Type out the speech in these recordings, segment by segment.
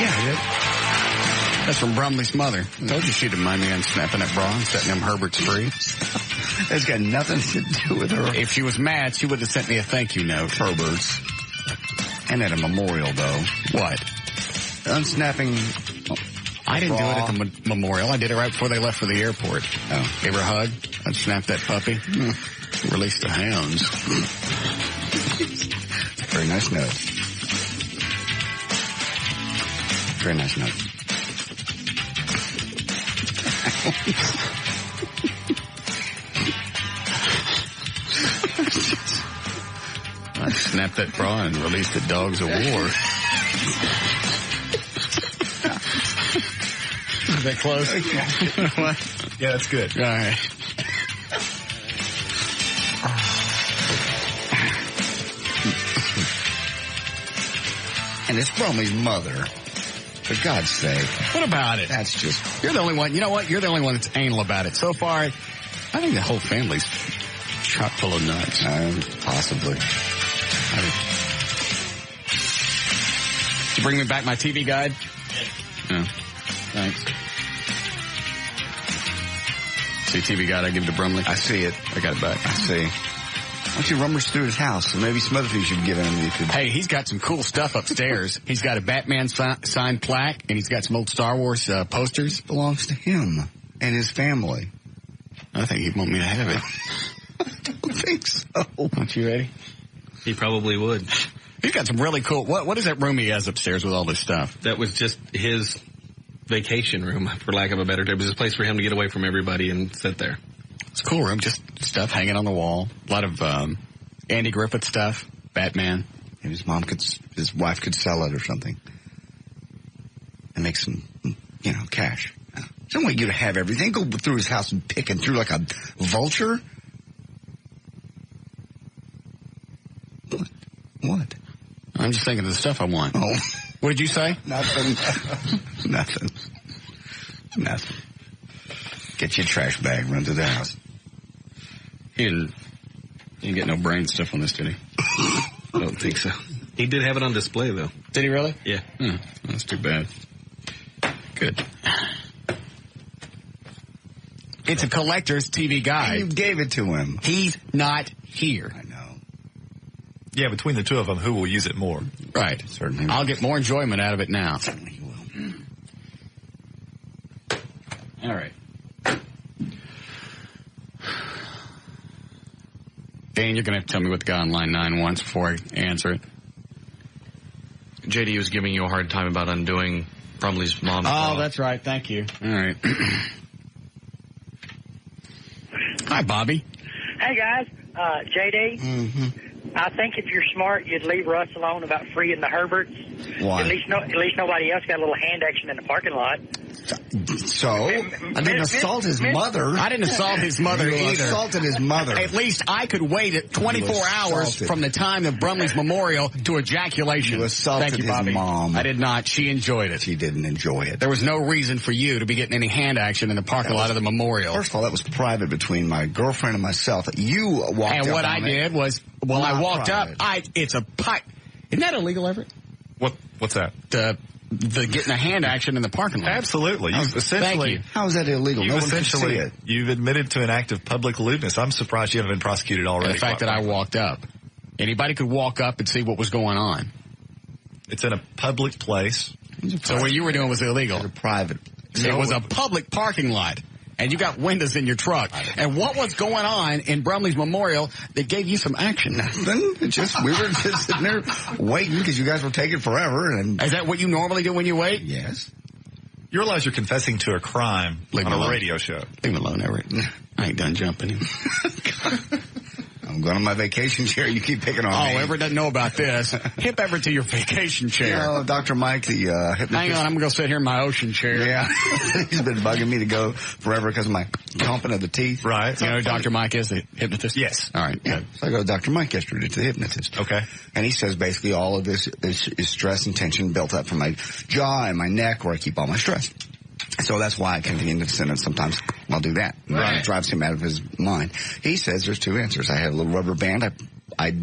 Yeah, I did. That's from Brumley's mother. I told you she'd mind me unsnapping that bra and setting them Herberts free. It's got nothing to do with her. If she was mad, she would have sent me a thank you note. Herberts. And at a memorial, though. What? Unsnapping. I didn't do it at the memorial. I did it right before they left for the airport. Oh. Gave her a hug. Unsnapped that puppy. Released the hounds. Very nice note. Very nice note. I snapped that bra and released the dogs of war. Is that close? What? Yeah, that's good. All right. And it's Brumley's mother. For God's sake. What about it? That's just... You're the only one. You know what? You're the only one that's anal about it. So far, I think the whole family's chock full of nuts. Possibly. Did you bring me back my TV guide? No. Thanks. See TV guide I give to Brumley? I see it. I got it back. I see. Why don't you rummage through his house? And maybe some other things you've given him. You could... Hey, he's got some cool stuff upstairs. He's got a Batman signed plaque, and he's got some old Star Wars posters. Belongs to him and his family. I think he'd want me to have it. I don't think so. Aren't you ready? He probably would. He's got some really cool... What is that room he has upstairs with all this stuff? That was just his vacation room, for lack of a better term. It was a place for him to get away from everybody and sit there. It's a cool room, just stuff hanging on the wall. A lot of Andy Griffith stuff, Batman. Maybe his wife could sell it or something. And make some, cash. Some way you to have everything. Go through his house and picking through like a vulture. What? I'm just thinking of the stuff I want. Oh. What did you say? Nothing. Nothing. Get your trash bag, run to the house. He didn't get no brain stuff on this, did he? I don't think so. He did have it on display, though. Did he really? Yeah. That's too bad. Good. It's a collector's TV guide. And you gave it to him. He's not here. I know. Yeah, between the two of them, who will use it more? Right. Certainly. I'll get more enjoyment out of it now. Certainly you will. All right. Dan, you're going to have to tell me what the guy on line 9 wants before I answer it. JD was giving you a hard time about undoing Brumley's mom. Oh, that's right. Thank you. All right. Hi, Bobby. Hey, guys. JD, I think if you're smart, you'd leave Russ alone about freeing the Herberts. Why? At least nobody else got a little hand action in the parking lot. So? I didn't assault his mother. I didn't assault his mother You either. assaulted his mother. At least I could wait at 24 hours from the time of Brumley's memorial to ejaculation. You assaulted Thank you, Bobby. his mom. I did not. She enjoyed it. She didn't enjoy it. There was no reason for you to be getting any hand action in the parking lot of the memorial. First of all, that was private between my girlfriend and myself. You walked up And what on I it. did was, while I walked private. up, it's a pipe. Isn't that illegal, Everett? What's that? The getting a hand action in the parking lot. Absolutely. Thank you. How is that illegal? No one can see it. You've admitted to an act of public lewdness. I'm surprised you haven't been prosecuted already. The fact that I walked up. Anybody could walk up and see what was going on. It's in a public place. So what you were doing was illegal. It's a private. It was a public parking lot. And you got windows in your truck. And what was going on in Brumley's memorial that gave you some action? Nothing. We were just sitting there waiting because you guys were taking forever. And is that what you normally do when you wait? Yes. You realize you're confessing to a crime on a radio show. Leave me alone, Everett. I ain't done jumping him. I'm going on my vacation chair. You keep picking on me. Oh, Everett doesn't know about this. Hip Everett to your vacation chair. Dr. Mike, the hypnotist. Hang on, I'm going to go sit here in my ocean chair. Yeah. He's been bugging me to go forever because of my comping of the teeth. Right. You know who Dr. Mike is, the hypnotist? Yes. All right, good. So I go to Dr. Mike yesterday to the hypnotist. Okay. And he says basically all of this is stress and tension built up from my jaw and my neck where I keep all my stress. So that's why I continue to send it. Sometimes I'll do that. Right. It drives him out of his mind. He says there's two answers. I had a little rubber band. I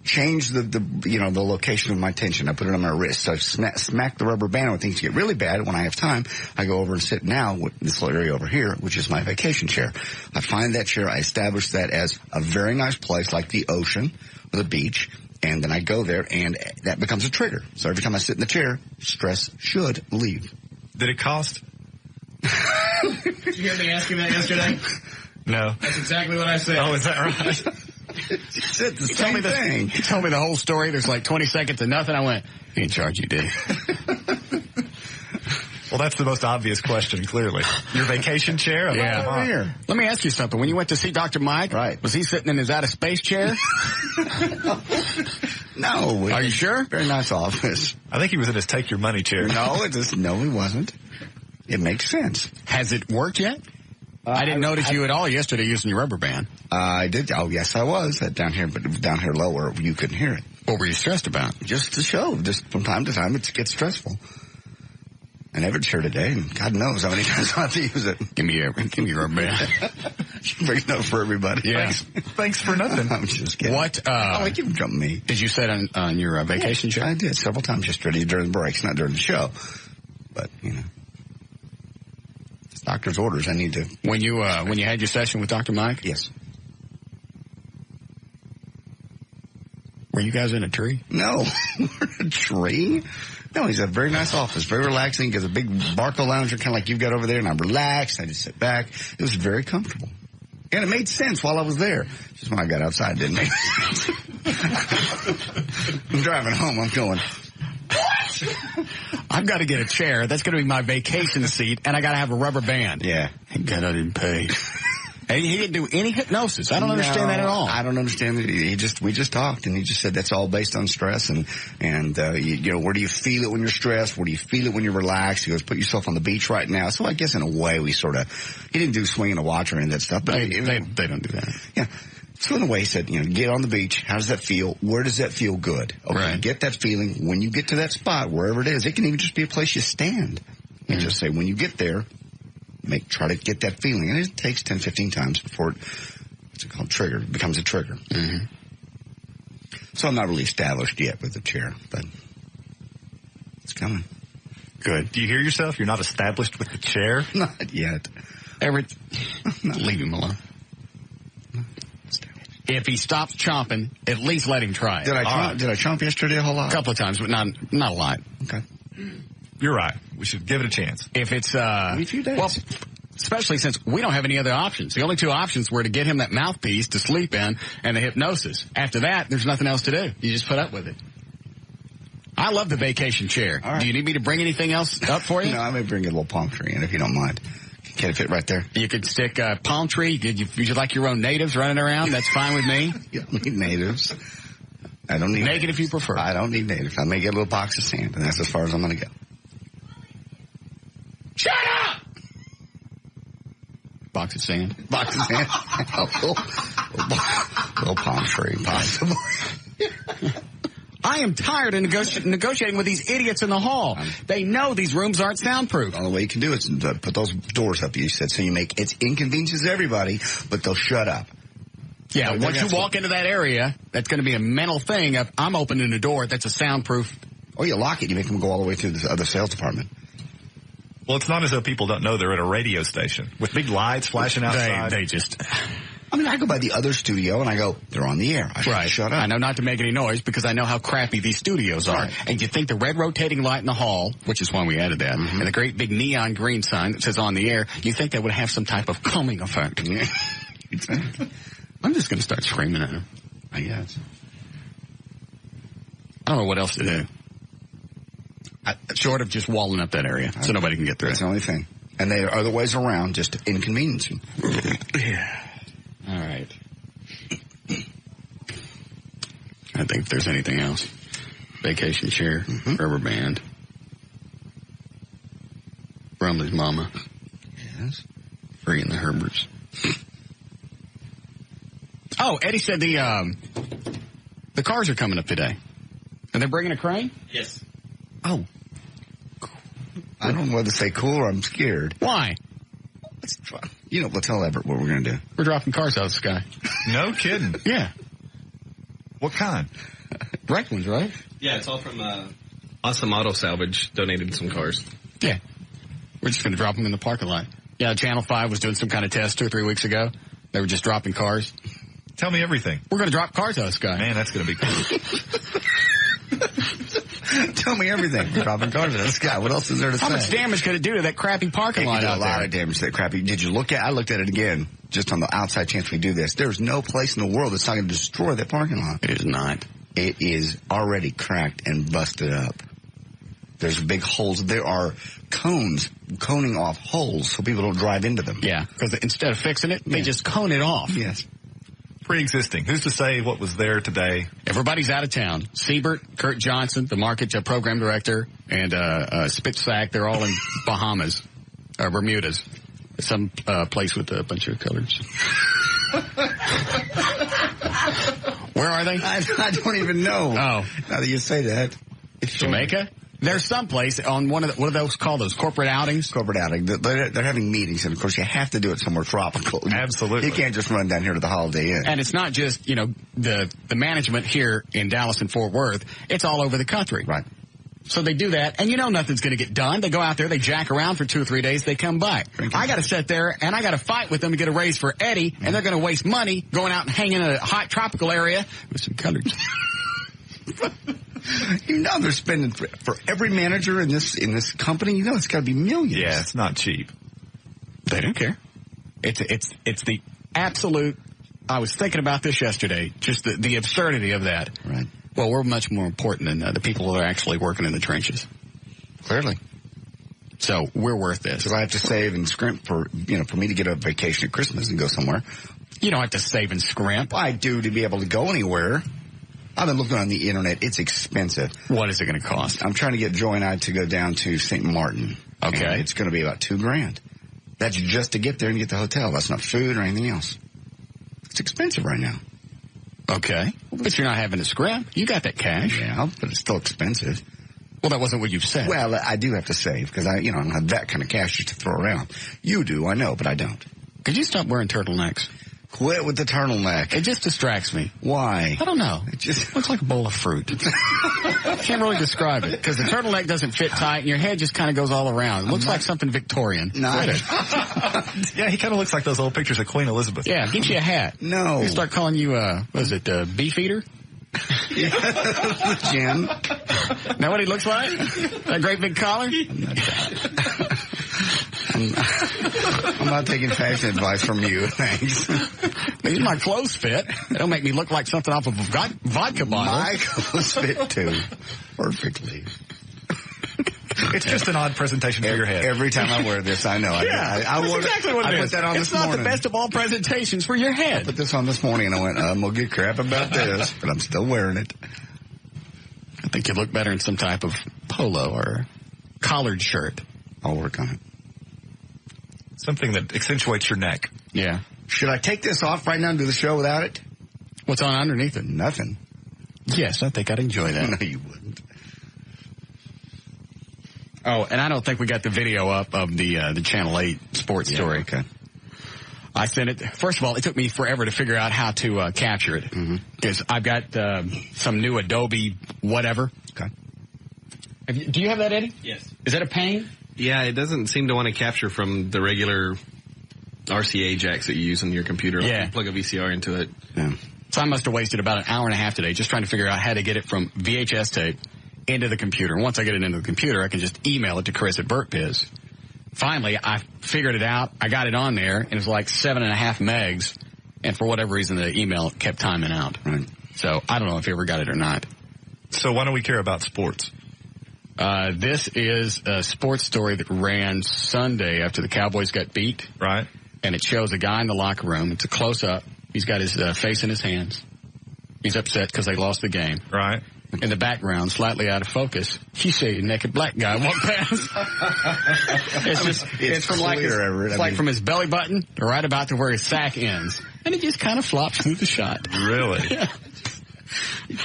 change the location of my tension. I put it on my wrist. So I smack the rubber band when things get really bad. When I have time, I go over and sit now with this little area over here, which is my vacation chair. I find that chair. I establish that as a very nice place, like the ocean or the beach. And then I go there, and that becomes a trigger. So every time I sit in the chair, stress should leave. Did it cost? Did you hear me asking that yesterday? No. That's exactly what I said. Oh, is that right? You said the same thing. He told me the whole story. There's like 20 seconds of nothing. I went, he didn't charge you, did he? Well, that's the most obvious question, clearly. Your vacation chair? Yeah. Over here. Let me ask you something. When you went to see Dr. Mike, right, was he sitting in his outer space chair? No. Are you sure? Very nice office. I think he was in his take your money chair. No, he wasn't. It makes sense. Has it worked yet? I didn't notice you at all yesterday using your rubber band. I did. Oh, yes, I was. Down here, but it was down here lower. You couldn't hear it. What were you stressed about? Just the show. Just from time to time, it gets stressful. And Everett's here today, and God knows how many times I have to use it. Give me your rubber band. Bring it up for everybody. Yeah. Thanks for nothing. I'm just kidding. What? You can jump me. Did you sit on your vacation chair? I did several times yesterday during the breaks, not during the show. But, it's doctor's orders. I need to. When you had your session with Dr. Mike? Yes. Were you guys in a tree? No. We're in a tree? No, he's a very nice office, very relaxing. He has a big Barco lounger, kind of like you've got over there, and I'm relaxed. I just sit back. It was very comfortable. And it made sense while I was there. Just when I got outside, it didn't make sense. I'm driving home. I'm going, what? I've got to get a chair. That's going to be my vacation seat, and I got to have a rubber band. Yeah. Thank God I didn't pay. And he didn't do any hypnosis. I don't understand that at all. I don't understand that. We just talked, and he just said that's all based on stress, and where do you feel it when you're stressed? Where do you feel it when you're relaxed? He goes, put yourself on the beach right now. So I guess in a way he didn't do swinging a watch or any of that stuff. But they don't do that. Yeah. So in a way he said, get on the beach. How does that feel? Where does that feel good? Okay, right. Get that feeling when you get to that spot, wherever it is. It can even just be a place you stand. And just say, when you get there, try to get that feeling. And it takes 10, 15 times before it becomes a trigger. Mm-hmm. So I'm not really established yet with the chair, but it's coming. Good. Do you hear yourself? You're not established with the chair? Not yet. Everett, leave him alone. If he stops chomping, at least let him try it. Did I chomp yesterday a whole lot? A couple of times, but not a lot. Okay. You're right. We should give it a chance. If it's a few days. Well, especially since we don't have any other options. The only two options were to get him that mouthpiece to sleep in and the hypnosis. After that, there's nothing else to do. You just put up with it. I love the vacation chair. All right. Do you need me to bring anything else up for you? No, I may bring a little palm tree in if you don't mind. Can it fit right there? You could stick a palm tree. Would you like your own natives running around? That's fine with me. You don't need natives. I don't need naked natives. if you prefer. I don't need natives. I may get a little box of sand, and that's as far as I'm going to go. Shut up! Box of sand. Box of sand. little palm tree, possibly. I am tired of negotiating with these idiots in the hall. They know these rooms aren't soundproof. The only way you can do it is put those doors up, you said, so it inconveniences everybody, but they'll shut up. Yeah, once you walk into that area, that's going to be a mental thing of, I'm opening a door that's a soundproof. Or you lock it, you make them go all the way through the other sales department. Well, it's not as though people don't know they're at a radio station with big lights flashing outside. They just... I go by the other studio and I go, they're on the air. I should shut up. I know not to make any noise because I know how crappy these studios are. Right. And you think the red rotating light in the hall, which is why we added that, and the great big neon green sign that says on the air, you think that would have some type of calming effect. Yeah. I'm just going to start screaming at him. I guess. I don't know what else to do. Short of just walling up that area so nobody can get through. That's the only thing. And there are other ways around, just inconveniencing. Yeah. All right. I think if there's anything else. Vacation chair, rubber band. Brumley's mama. Yes. Free in the Herberts. Oh, Eddie said the cars are coming up today. Are they bringing a crane? Yes. Oh. I don't know whether to say cool or I'm scared. Why? We'll tell Everett what we're going to do. We're dropping cars out of the sky. No kidding. Yeah. What kind? Wrecked ones, right? Yeah, it's all from Awesome Auto Salvage donated some cars. Yeah. We're just going to drop them in the parking lot. Yeah, Channel 5 was doing some kind of test 2 or 3 weeks ago. They were just dropping cars. Tell me everything. We're going to drop cars out of the sky. Man, that's going to be cool. Tell me everything. Dropping cars out of the sky. What else is there to say? How much damage could it do to that crappy parking lot out there? A lot of damage to that crappy. Did you look at? I looked at it again, just on the outside chance we do this. There's no place in the world that's not going to destroy that parking lot. It is not. It is already cracked and busted up. There's big holes. There are coning off holes so people don't drive into them. Yeah, because instead of fixing it, they just cone it off. Yes. Pre-existing. Who's to say what was there today? Everybody's out of town. Siebert, Kurt Johnson, the market program director, and Spitzak, they're all in Bahamas, or Bermudas, some place with a bunch of colors. Where are they? I don't even know. Oh. Now that you say that. Jamaica? There's someplace on what are those called? Those corporate outings? Corporate outing. They're having meetings, and of course you have to do it somewhere tropical. Absolutely. You can't just run down here to the Holiday Inn. And it's not just, the management here in Dallas and Fort Worth. It's all over the country. Right. So they do that, and nothing's going to get done. They go out there, they jack around for 2 or 3 days, they come back. I got to sit there, and I got to fight with them to get a raise for Eddie, and they're going to waste money going out and hanging in a hot tropical area with some colors. They're spending for every manager in this company. It's got to be millions. Yeah, it's not cheap. They don't care. It's the absolute. I was thinking about this yesterday. Just the absurdity of that. Right. Well, we're much more important than the people that are actually working in the trenches. Clearly. So we're worth this. So I have to save and scrimp for me to get a vacation at Christmas and go somewhere. You don't have to save and scrimp. I do to be able to go anywhere. I've been looking on the internet. It's expensive. What is it going to cost? I'm trying to get Joy and I to go down to St. Martin. Okay. And it's going to be about $2,000. That's just to get there and get the hotel. That's not food or anything else. It's expensive right now. Okay. But you're not having to scrimp. You got that cash. Yeah, but it's still expensive. Well, that wasn't what you said. Well, I do have to save because I don't have that kind of cash just to throw around. You do, I know, but I don't. Could you stop wearing turtlenecks? Quit with the turtleneck. It just distracts me. Why? I don't know. It just looks like a bowl of fruit. Can't really describe it because the turtleneck doesn't fit tight and your head just kind of goes all around. It looks like something Victorian. No. Yeah, he kind of looks like those old pictures of Queen Elizabeth. Yeah, get you a hat. No. They start calling you, Beefeater? Jim. Know what he looks like? That great big collar? I'm not taking fashion advice from you, thanks. These my clothes fit. They don't make me look like something off of a vodka bottle. My clothes fit too. Perfectly. It's just an odd presentation for your head. Every time I wear this, I know. Yeah, that's exactly what it is. I put that on it's this morning. It's not the best of all presentations for your head. I put this on this morning, and I went, I'm going to get crap about this, but I'm still wearing it. I think you'd look better in some type of polo or collared shirt. I'll work on it. Something that accentuates your neck. Yeah. Should I take this off right now and do the show without it? What's on underneath it? Nothing. Yes, I think I'd enjoy that. No, you wouldn't. Oh, and I don't think we got the video up of the Channel 8 sports story. Okay. I sent it. First of all, it took me forever to figure out how to capture it because I've got some new Adobe whatever. Okay. Do you have that, Eddie? Yes. Is that a pain? Yeah, it doesn't seem to want to capture from the regular RCA jacks that you use on your computer. Yeah. You plug a VCR into it. Yeah. So I must have wasted about an hour and a half today just trying to figure out how to get it from VHS tape into the computer. And once I get it into the computer, I can just email it to Chris at BurtBiz. Finally, I figured it out. I got it on there, and it was like 7.5 megs. And for whatever reason, the email kept timing out. Right. So I don't know if you ever got it or not. So why don't we care about sports? This is a sports story that ran Sunday after the Cowboys got beat. Right. And it shows a guy in the locker room. It's a close-up. He's got his face in his hands. He's upset because they lost the game. Right. In the background, slightly out of focus, you see a naked black guy walk past. it's from like from his belly button right about to where his sack ends. And it just kind of flops through the shot. Really? Yeah.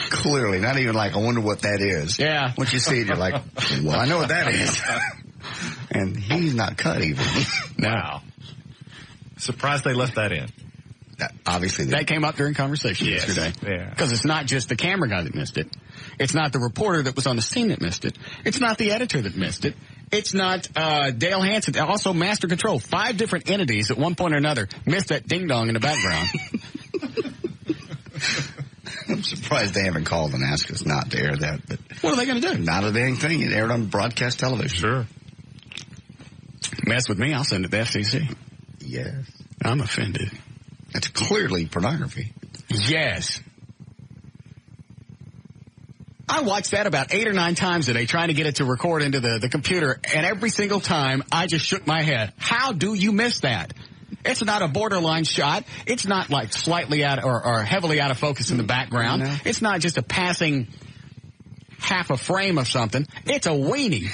Clearly, not even like, I wonder what that is. Yeah. Once you see it, you're like, well, I know what that is. And he's not cut even. Wow. Surprised they left that in. Obviously. That came up during conversation yesterday. Yeah. Because it's not just the camera guy that missed it. It's not the reporter that was on the scene that missed it. It's not the editor that missed it. It's not Dale Hansen. Also, Master Control. 5 different entities at one point or another missed that ding-dong in the background. I'm surprised they haven't called and asked us not to air that. But what are they going to do? Not a dang thing. It aired on broadcast television. Sure. Mess with me, I'll send it to the FCC. Yes. I'm offended. That's clearly pornography. Yes. I watched that about 8 or 9 times today trying to get it to record into the computer, and every single time I just shook my head. How do you miss that? It's not a borderline shot. It's not like slightly out or heavily out of focus in the background. No. It's not just a passing half a frame of something. It's a weenie.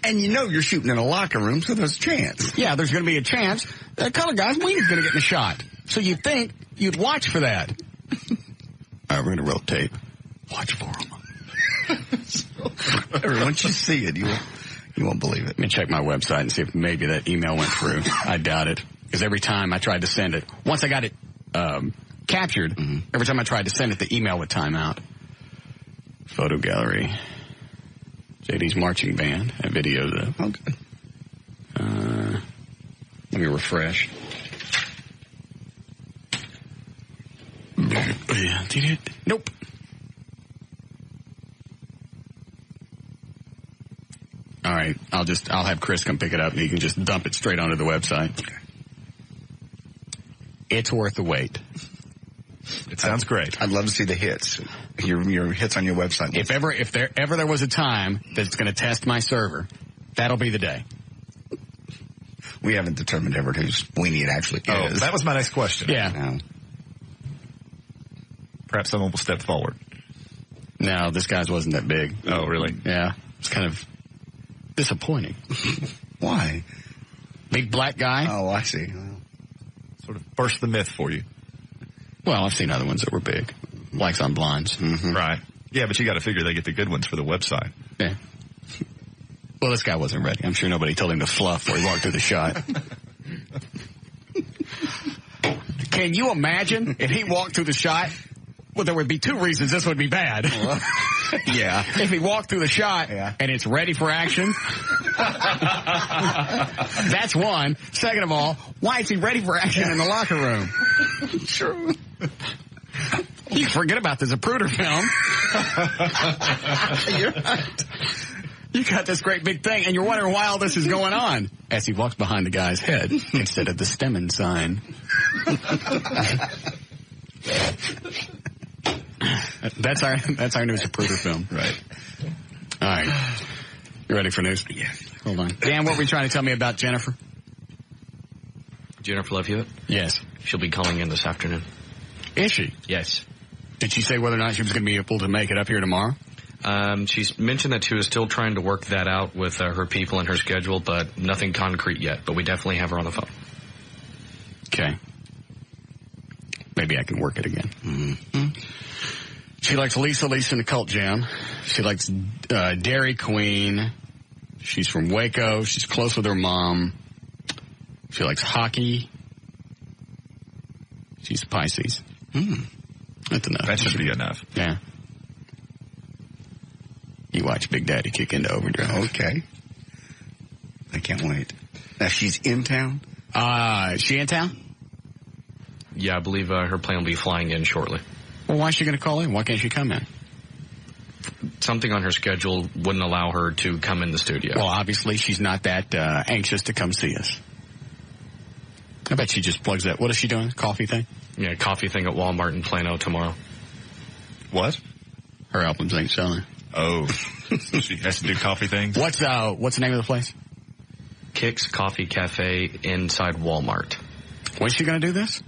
And you know you're shooting in a locker room, so there's a chance. Yeah, there's going to be a chance that color guy's wienie's going to get in the shot. So you'd think you'd watch for that. All right, we're going to rotate. Watch for them. Once you see it, you won't believe it. Let me check my website and see if maybe that email went through. I doubt it. Because every time I tried to send it, once I got it captured, every time I tried to send it, the email would time out. Photo gallery. JD's marching band. That video, though. Oh, good. Let me refresh. Nope. All right. I'll have Chris come pick it up and he can just dump it straight onto the website. It's worth the wait. It sounds great. I'd love to see the hits. Your hits on your website. If there was a time that's going to test my server, that'll be the day. We haven't determined ever whose weenie it actually is. Oh, that was my next question. Yeah. No. Perhaps someone will step forward. No, this guy's wasn't that big. Oh, really? Yeah. It's kind of disappointing. Why? Big black guy. Oh, I see. Well, sort of burst the myth for you. Well, I've seen other ones that were big. Likes on Blondes. Mm-hmm. Right. Yeah, but you got to figure they get the good ones for the website. Yeah. Well, this guy wasn't ready. I'm sure nobody told him to fluff before he walked through the shot. Can you imagine if he walked through the shot? Well, there would be 2 reasons this would be bad. Yeah. If he walked through the shot and it's ready for action, that's one. Second of all, why is he ready for action in the locker room? True. You forget about the Zapruder film. You're right. You got this great big thing, and you're wondering why all this is going on. As he walks behind the guy's head instead of the Stemmen sign. That's our new Zapruder film. Right. All right. You ready for news? Yeah. Hold on. Dan, what were you trying to tell me about Jennifer? Jennifer Love Hewitt? Yes. She'll be calling in this afternoon. Is she? Yes. Did she say whether or not she was going to be able to make it up here tomorrow? She's mentioned that she was still trying to work that out with her people and her schedule, but nothing concrete yet. But we definitely have her on the phone. Okay. Maybe I can work it again. Mm-hmm. She likes Lisa and the Cult Jam. She likes Dairy Queen. She's from Waco. She's close with her mom. She likes hockey. She's Pisces. That's enough. That should be enough. Yeah. You watch Big Daddy kick into overdrive. Okay. I can't wait. Now, she's in town? Is she in town? Yeah, I believe her plane will be flying in shortly. Well, why is she going to call in? Why can't she come in? Something on her schedule wouldn't allow her to come in the studio. Well, obviously, she's not that anxious to come see us. I bet she just plugs that. What is she doing? Coffee thing? Yeah, coffee thing at Walmart in Plano tomorrow. What? Her albums ain't selling. Oh. So she has to do coffee things? What's the name of the place? Kix Coffee Cafe inside Walmart. When's she going to do this?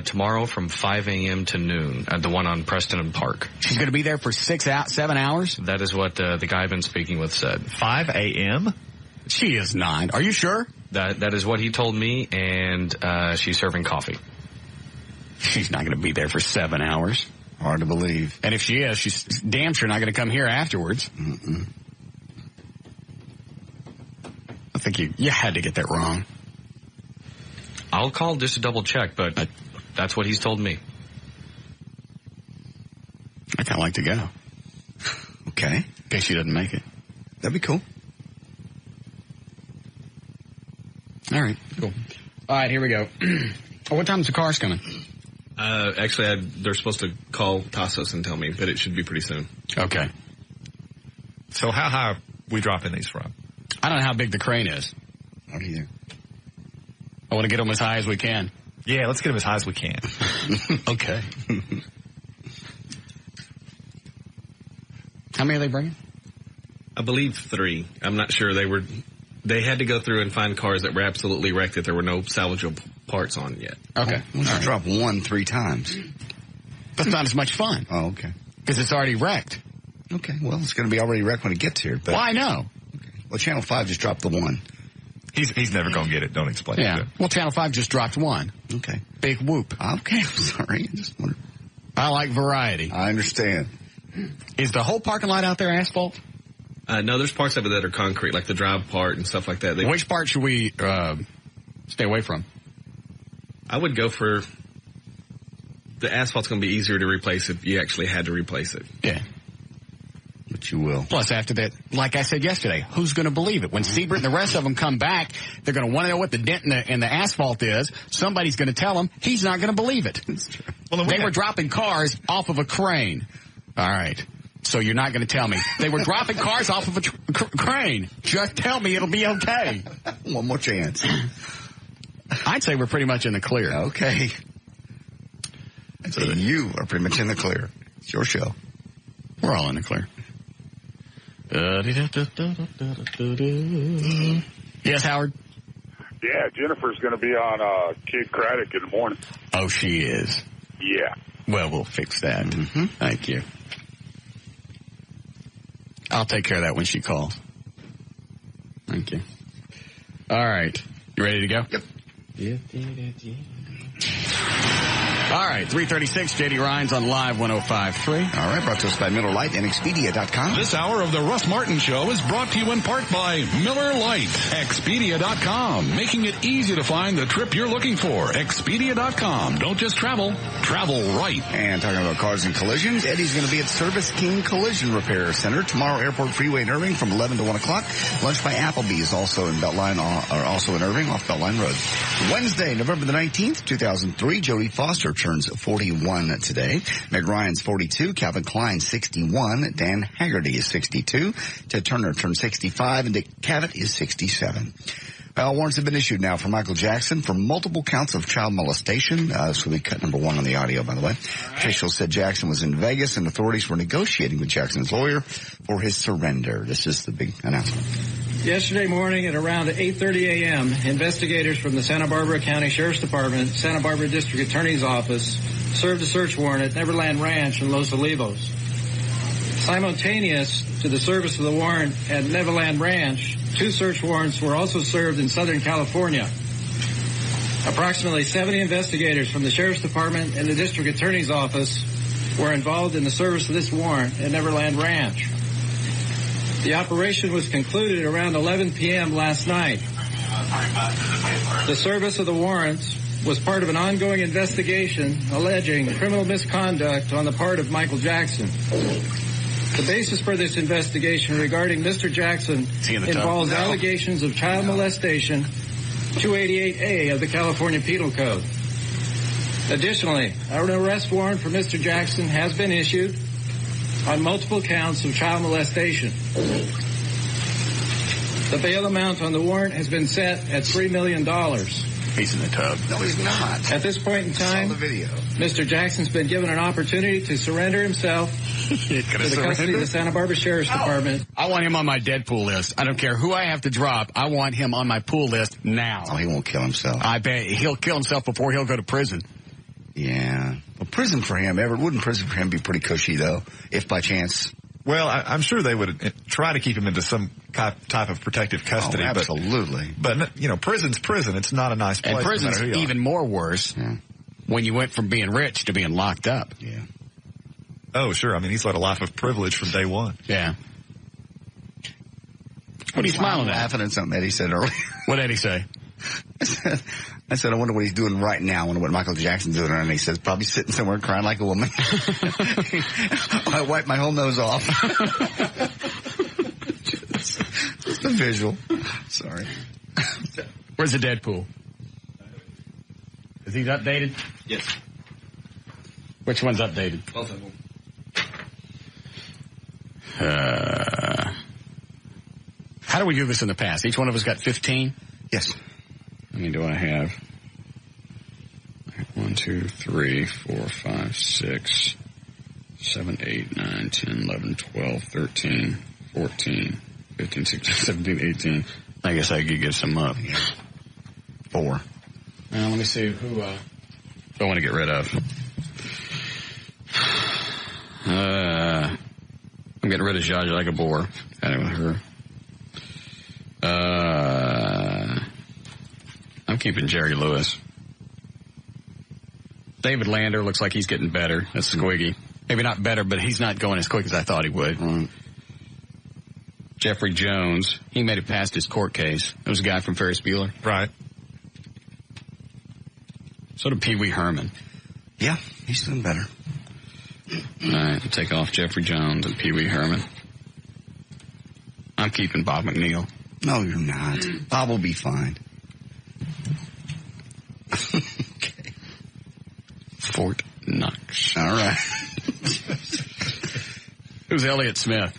Tomorrow from 5 a.m. to noon at the one on Preston and Park. She's going to be there for 7 hours? That is what the guy I've been speaking with said. 5 a.m.? She is not. Are you sure? That is what he told me, and she's serving coffee. She's not going to be there for 7 hours. Hard to believe. And if she is, she's damn sure not going to come here afterwards. Mm-mm. I think you had to get that wrong. I'll call just to double check, but that's what he's told me. I kind of like to go. Okay. In case she doesn't make it. That'd be cool. All right. Cool. All right, here we go. What time is the cars coming? Actually, they're supposed to call Tassos and tell me, but it should be pretty soon. Okay. So how high are we dropping these from? I don't know how big the crane is. I don't either. I want to get them as high as we can. Yeah, let's get them as high as we can. Okay. How many are they bringing? I believe 3. I'm not sure. They had to go through and find cars that were absolutely wrecked that there were no salvageable parts on yet. Okay. We'll just drop 1 3 times. That's not as much fun. Oh, okay. Because it's already wrecked. Okay, well, it's going to be already wrecked when it gets here. But, well, I know. Okay. Well, Channel 5 just dropped the 1. He's never going to get it. Don't explain it to him. Well, Channel 5 just dropped 1. Okay. Big whoop. Okay, I'm sorry. I just wondered. I like variety. I understand. Is the whole parking lot out there asphalt? No, there's parts of it that are concrete, like the drive part and stuff like that. Which part should we stay away from? I would go for the asphalt's going to be easier to replace if you actually had to replace it. Yeah. But you will. Plus, after that, like I said yesterday, who's going to believe it? When Siebert and the rest of them come back, they're going to want to know what the dent in the asphalt is. Somebody's going to tell them. He's not going to believe it. Well, they were dropping cars off of a crane. All right. So you're not going to tell me. They were dropping cars off of a crane. Just tell me it'll be okay. One more chance. I'd say we're pretty much in the clear. Okay. I'd say you are pretty much in the clear. It's your show. We're all in the clear. Yes, Howard? Yeah, Jennifer's going to be on Kid Craddock in the morning. Oh, she is? Yeah. Well, we'll fix that. Mm-hmm. Thank you. I'll take care of that when she calls. Thank you. All right. You ready to go? Yep. All right, 336, J.D. Ryan's on Live 105.3. All right, brought to us by Miller Lite and Expedia.com. This hour of the Russ Martin Show is brought to you in part by Miller Lite. Expedia.com, making it easy to find the trip you're looking for. Expedia.com. Don't just travel, travel right. And talking about cars and collisions, Eddie's going to be at Service King Collision Repair Center tomorrow, Airport Freeway in Irving from 11 to 1 o'clock. Lunch by Applebee's also in Beltline, or also in Irving off Beltline Road. Wednesday, November the 19th, 2003, Jodie Foster turns 41 today. Meg Ryan's 42, Calvin Klein 61, Dan Haggerty is 62, Ted Turner turned 65, and Dick Cavett is 67. Warrants have been issued now for Michael Jackson for multiple counts of child molestation. This will be cut number 1 on the audio, by the way. Officials said Jackson was in Vegas and authorities were negotiating with Jackson's lawyer for his surrender. This is the big announcement. Yesterday morning at around 8:30 a.m., investigators from the Santa Barbara County Sheriff's Department, Santa Barbara District Attorney's Office, served a search warrant at Neverland Ranch in Los Olivos. Simultaneous to the service of the warrant at Neverland Ranch, 2 search warrants were also served in Southern California. Approximately 70 investigators from the Sheriff's Department and the District Attorney's Office were involved in the service of this warrant at Neverland Ranch. The operation was concluded around 11 p.m. last night. The service of the warrants was part of an ongoing investigation alleging criminal misconduct on the part of Michael Jackson. The basis for this investigation regarding Mr. Jackson involves allegations of child molestation, 288A of the California Penal Code. Additionally, an arrest warrant for Mr. Jackson has been issued on multiple counts of child molestation. The bail amount on the warrant has been set at $3 million. He's in the tub. No, he's not. At this point in time, the video. Mr. Jackson's been given an opportunity to surrender himself to the custody of the Santa Barbara Sheriff's Department. I want him on my Deadpool list. I don't care who I have to drop. I want him on my pool list now. Oh, he won't kill himself. I bet he'll kill himself before he'll go to prison. Yeah. Well, prison for him, wouldn't prison for him be pretty cushy, though, if by chance? Well, I'm sure they would try to keep him into some type of protective custody. Oh, absolutely. But, you know, prison's prison. It's not a nice place. And prison's even more worse when you went from being rich to being locked up. Yeah. Oh, sure. I mean, he's led a life of privilege from day one. Yeah. What are you smiling at? Laughing at something Eddie said earlier. What did Eddie say? I said, I wonder what he's doing right now. I wonder what Michael Jackson's doing. And he says, probably sitting somewhere crying like a woman. I wiped my whole nose off. Just a visual. Sorry. Where's the Deadpool? Is he updated? Yes. Which one's updated? Both of them. How do we do this in the past? Each one of us got 15? Yes. How many do I have? 1, 2, 3, 4, 5, 6, 7, 8, 9, 10, 11, 12, 13, 14, 15, 16, 17, 18. I guess I could give some up. 4. Let me see who I want to get rid of. I'm getting rid of Zsa Gabor. Her. I'm keeping Jerry Lewis. David Lander looks like he's getting better. That's squiggy. Maybe not better, but he's not going as quick as I thought he would. Jeffrey Jones, he made it past his court case. That was a guy from Ferris Bueller. Right. So did Pee Wee Herman. Yeah, he's doing better. All right, we'll take off Jeffrey Jones and Pee Wee Herman. I'm keeping Bob McNeil. No, you're not. Bob will be fine. Okay. Fort Knox. All right. Who's Elliott Smith?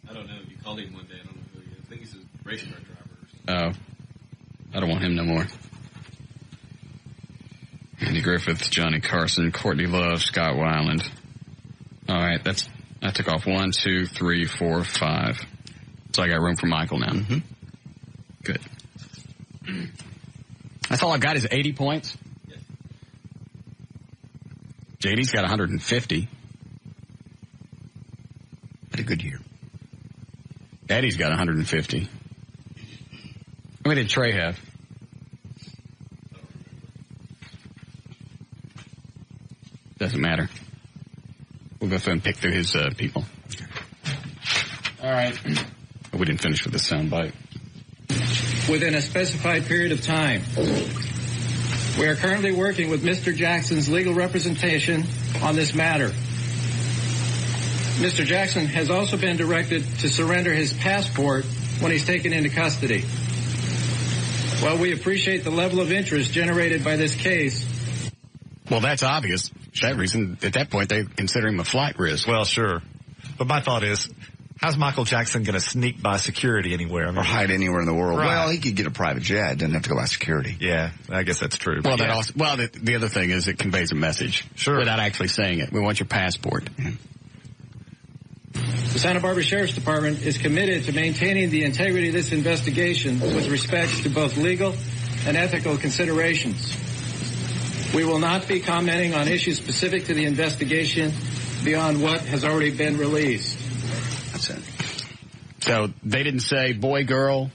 I don't know. You called him one day. I don't know who he is. I think he's a race car driver. Oh. I don't want him no more. Andy Griffith, Johnny Carson, Courtney Love, Scott Weiland. All right, I took off 1, 2, 3, 4, 5. So I got room for Michael now. Mm-hmm. Good. That's all I've got is 80 points. Yes. JD's got 150. Had a good year. Eddie's got 150. How many did Trey have? Doesn't matter. We'll go through and pick through his people. All right. We didn't finish with the soundbite. Within a specified period of time. We are currently working with Mr. Jackson's legal representation on this matter. Mr. Jackson has also been directed to surrender his passport when he's taken into custody. While we appreciate the level of interest generated by this case. Well, that's obvious. For that reason, at that point, they consider him a flight risk. Well, sure. But my thought is, how's Michael Jackson going to sneak by security anywhere? I mean, or hide anywhere in the world. Right. Well, he could get a private jet. Doesn't have to go by security. Yeah, I guess that's true. Well, the other thing is it conveys a message. Sure. Without actually saying it. We want your passport. Yeah. The Santa Barbara Sheriff's Department is committed to maintaining the integrity of this investigation with respect to both legal and ethical considerations. We will not be commenting on issues specific to the investigation beyond what has already been released. That's it. So they didn't say boy, girl?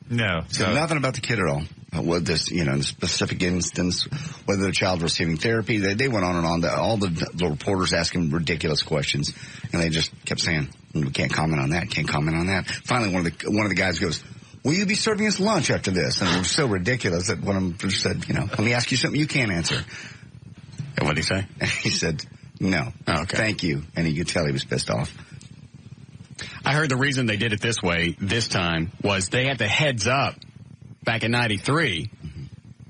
No. So nothing about the kid at all. What this, in the specific instance, whether the child receiving therapy, they went on and on. All the reporters asking ridiculous questions, and they just kept saying, "We can't comment on that. Can't comment on that." Finally, one of the guys goes, "Will you be serving us lunch after this?" And it was so ridiculous that one of them said, "Let me ask you something you can't answer." And what did he say? And he said, "No, okay, thank you." And you could tell he was pissed off. I heard the reason they did it this way this time was they had the heads up back in '93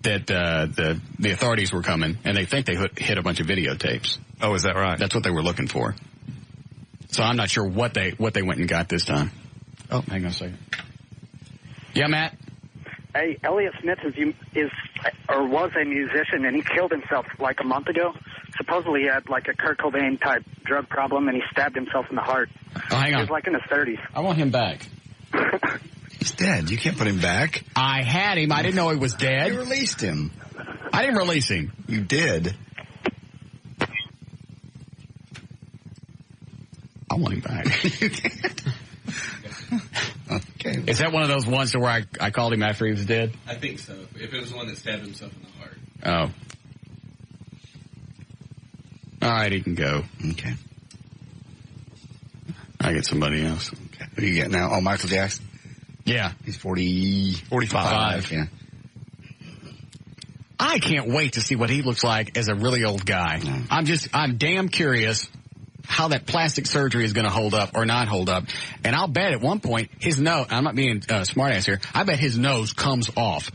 that the authorities were coming, and they think they hit a bunch of videotapes. Oh, is that right? That's what they were looking for. So I'm not sure what they went and got this time. Oh, hang on a second. Yeah, Matt? Hey, Elliott Smith was a musician, and he killed himself like a month ago. Supposedly he had like a Kurt Cobain type drug problem, and he stabbed himself in the heart. Oh, hang on. He was like in his 30s. I want him back. He's dead. You can't put him back. I had him. I didn't know he was dead. You released him. I didn't release him. You did. I want him back. You can't. Okay. Is that one of those ones where I called him after he was dead? I think so. If it was the one that stabbed himself in the heart. Oh. All right, he can go. Okay. I get somebody else. Okay. Who do you get now? Oh, Michael Jackson? Yeah. He's 45. Yeah. I can't wait to see what he looks like as a really old guy. I'm damn curious how that plastic surgery is going to hold up or not hold up. And I'll bet at one point his nose, I'm not being smart-ass here, I bet his nose comes off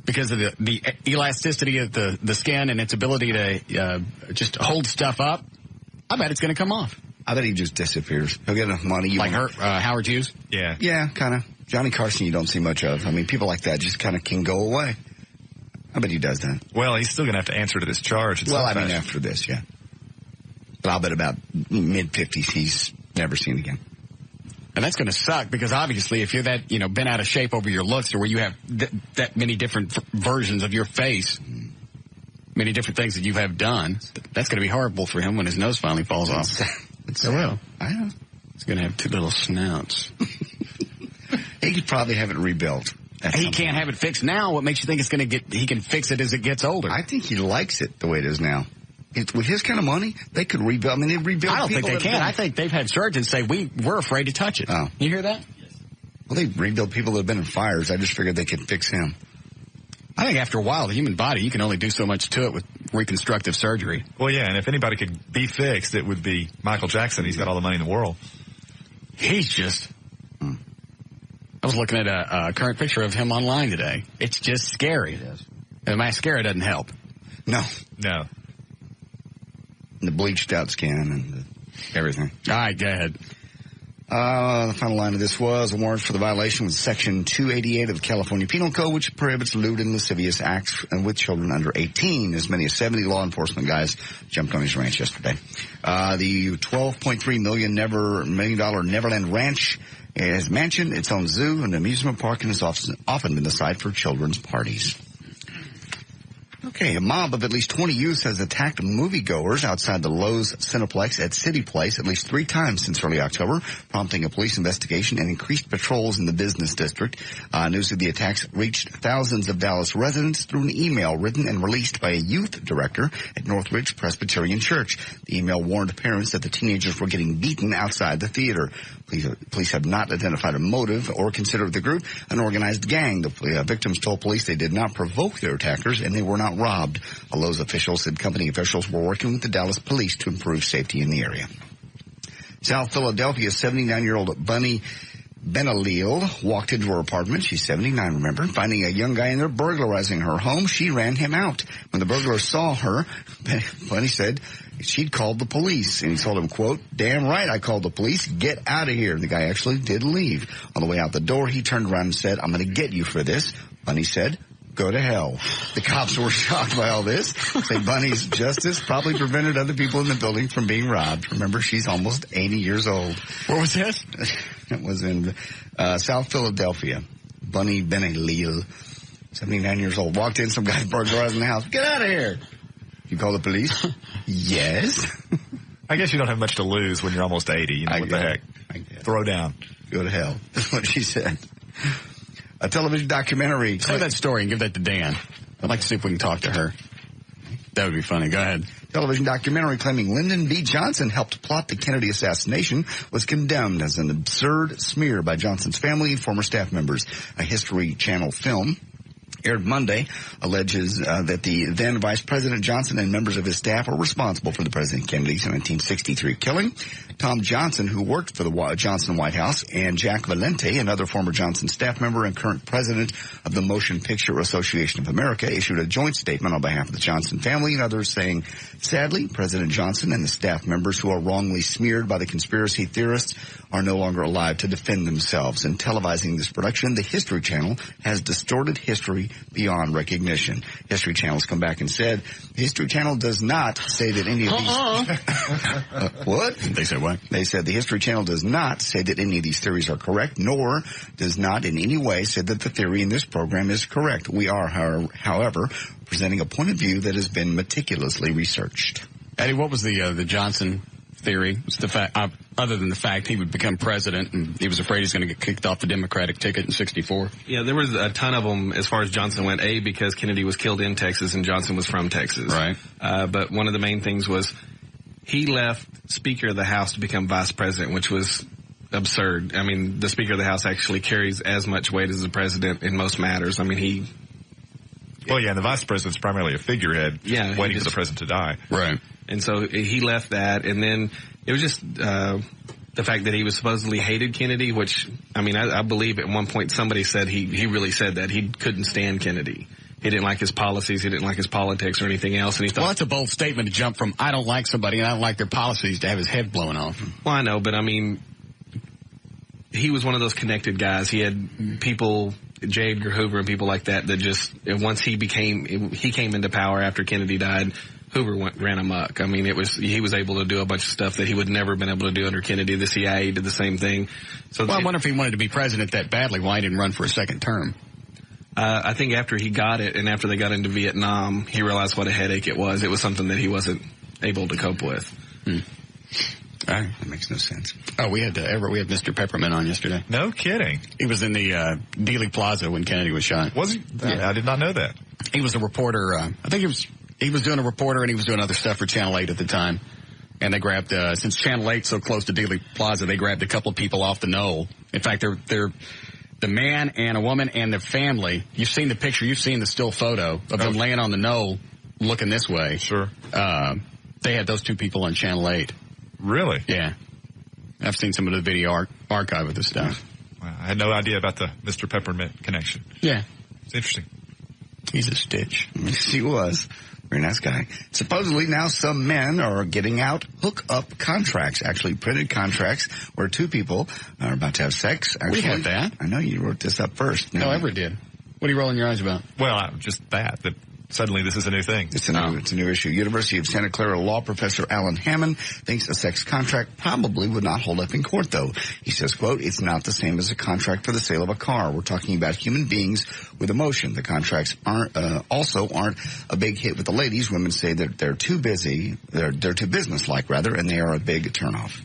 because of the elasticity of the skin and its ability to just hold stuff up. I bet it's going to come off. I bet he just disappears. He'll get enough money. Like Howard Hughes? Yeah. Yeah, kind of. Johnny Carson you don't see much of. I mean, people like that just kind of can go away. I bet he does that. Well, he's still going to have to answer to this charge. Well, I mean, after this, yeah. But I'll bet about mid-50s he's never seen again. And that's going to suck because obviously if you're that, been out of shape over your looks or where you have that many different versions of your face, many different things that you have done, that's going to be horrible for him when his nose finally falls off. It's well. I know. He's going to have two little snouts. He could probably have it rebuilt. He can't have it fixed now. What makes you think he can fix it as it gets older? I think he likes it the way it is now. With his kind of money, they could rebuild. I mean, they rebuild. I don't think they can. I think they've had surgeons say, we're afraid to touch it. Oh. You hear that? Yes. Well, they rebuild people that have been in fires. I just figured they could fix him. I think after a while, the human body, you can only do so much to it with reconstructive surgery. Well, yeah, and if anybody could be fixed, it would be Michael Jackson. He's got all the money in the world. He's just... I was looking at a current picture of him online today. It's just scary. It is. The mascara doesn't help. No. And the bleached out skin and everything. All right, go ahead. The final line of this was a warrant for the violation was Section 288 of the California Penal Code, which prohibits lewd and lascivious acts with children under 18. As many as 70 law enforcement guys jumped on his ranch yesterday. The $12.3 million Neverland Ranch has mansion, its own zoo, and amusement park, and has often been the site for children's parties. Okay, a mob of at least 20 youths has attacked moviegoers outside the Lowe's Cineplex at City Place at least 3 times since early October, prompting a police investigation and increased patrols in the business district. News of the attacks reached thousands of Dallas residents through an email written and released by a youth director at Northridge Presbyterian Church. The email warned parents that the teenagers were getting beaten outside the theater. Police have not identified a motive or considered the group an organized gang. The victims told police they did not provoke their attackers and they were not robbed. A Lowe's official said company officials were working with the Dallas police to improve safety in the area. South Philadelphia 79-year-old Bunny Benalil walked into her apartment. She's 79, remember? Finding a young guy in there burglarizing her home, she ran him out. When the burglar saw her, Bunny said she'd called the police. And he told him, quote, "Damn right I called the police. Get out of here." The guy actually did leave. On the way out the door, he turned around and said, "I'm going to get you for this." Bunny said, "Go to hell." The cops were shocked by all this. Say Bunny's justice probably prevented other people in the building from being robbed. Remember, she's almost 80 years old. Where was this? It was in South Philadelphia. Bunny Benalil, 79 years old, walked in. Some guy burglarizing the house. "Get out of here." "You call the police?" "Yes." I guess you don't have much to lose when you're almost 80. What the heck? Throw down. Go to hell. That's what she said. A television documentary. Say that story and give that to Dan. I'd like to see if we can talk to her. That would be funny. Go ahead. Television documentary claiming Lyndon B. Johnson helped plot the Kennedy assassination was condemned as an absurd smear by Johnson's family and former staff members. A History Channel film aired Monday alleges that the then Vice President Johnson and members of his staff were responsible for the President Kennedy's 1963 killing. Tom Johnson, who worked for the Johnson White House, and Jack Valente, another former Johnson staff member and current president of the Motion Picture Association of America, issued a joint statement on behalf of the Johnson family and others saying, "Sadly, President Johnson and the staff members who are wrongly smeared by the conspiracy theorists are no longer alive to defend themselves. In televising this production, the History Channel has distorted history beyond recognition." History Channel's come back and said, the History Channel does not say that any of these... What? They said what? They said the History Channel does not say that any of these theories are correct, nor does not in any way say that the theory in this program is correct. We are, however, presenting a point of view that has been meticulously researched. Eddie, what was the Johnson theory? Was the fact, other than the fact he would become president and he was afraid he's going to get kicked off the Democratic ticket in 64? Yeah, there was a ton of them as far as Johnson went. Because Kennedy was killed in Texas and Johnson was from Texas. Right. But one of the main things was he left Speaker of the House to become Vice President, which was absurd. I mean, the Speaker of the House actually carries as much weight as the President in most matters. I mean, he Well, yeah, and the vice president's primarily a figurehead, waiting for the president to die. Right. And so he left that, and then it was just the fact that he was supposedly hated Kennedy, which, I mean, I believe at one point somebody said he really said that. He couldn't stand Kennedy. He didn't like his policies. He didn't like his politics or anything else. And he thought, well, that's a bold statement to jump from I don't like somebody and I don't like their policies to have his head blown off. Well, I know, but I mean, he was one of those connected guys. He had people, J. Edgar Hoover and people like that just, once he came into power after Kennedy died, Hoover ran amok. I mean, he was able to do a bunch of stuff that he would never have been able to do under Kennedy. The CIA did the same thing. So well, I wonder if he wanted to be president that badly, why he didn't run for a second term. I think after he got it and after they got into Vietnam, he realized what a headache it was. It was something that he wasn't able to cope with. Hmm. All right, that makes no sense. Oh, we had Mr. Peppermint on yesterday. No kidding. He was in the Dealey Plaza when Kennedy was shot. Was he? Yeah, I did not know that. He was a reporter. I think he was doing a reporter and he was doing other stuff for Channel 8 at the time. And they grabbed, since Channel 8's so close to Dealey Plaza, they grabbed a couple of people off the knoll. In fact, they're the man and a woman and their family. You've seen the picture. You've seen the still photo of them laying on the knoll looking this way. Sure. They had those two people on Channel 8. Really? Yeah. I've seen some of the video archive of this stuff. Wow, I had no idea about the Mr. Peppermint connection. Yeah. It's interesting. He's a stitch. Yes, he was. Very nice guy. Supposedly now some men are getting out hookup contracts, actually printed contracts where two people are about to have sex. Actually, we had that. I know you wrote this up first. No, ever did. What are you rolling your eyes about? Well, just that suddenly this is a new thing. It's a new issue. University of Santa Clara law professor Alan Hammond thinks a sex contract probably would not hold up in court, though. He says, quote, it's not the same as a contract for the sale of a car. We're talking about human beings with emotion. The contracts aren't a big hit with the ladies. Women say that they're too busy. They're too businesslike, rather, and they are a big turnoff.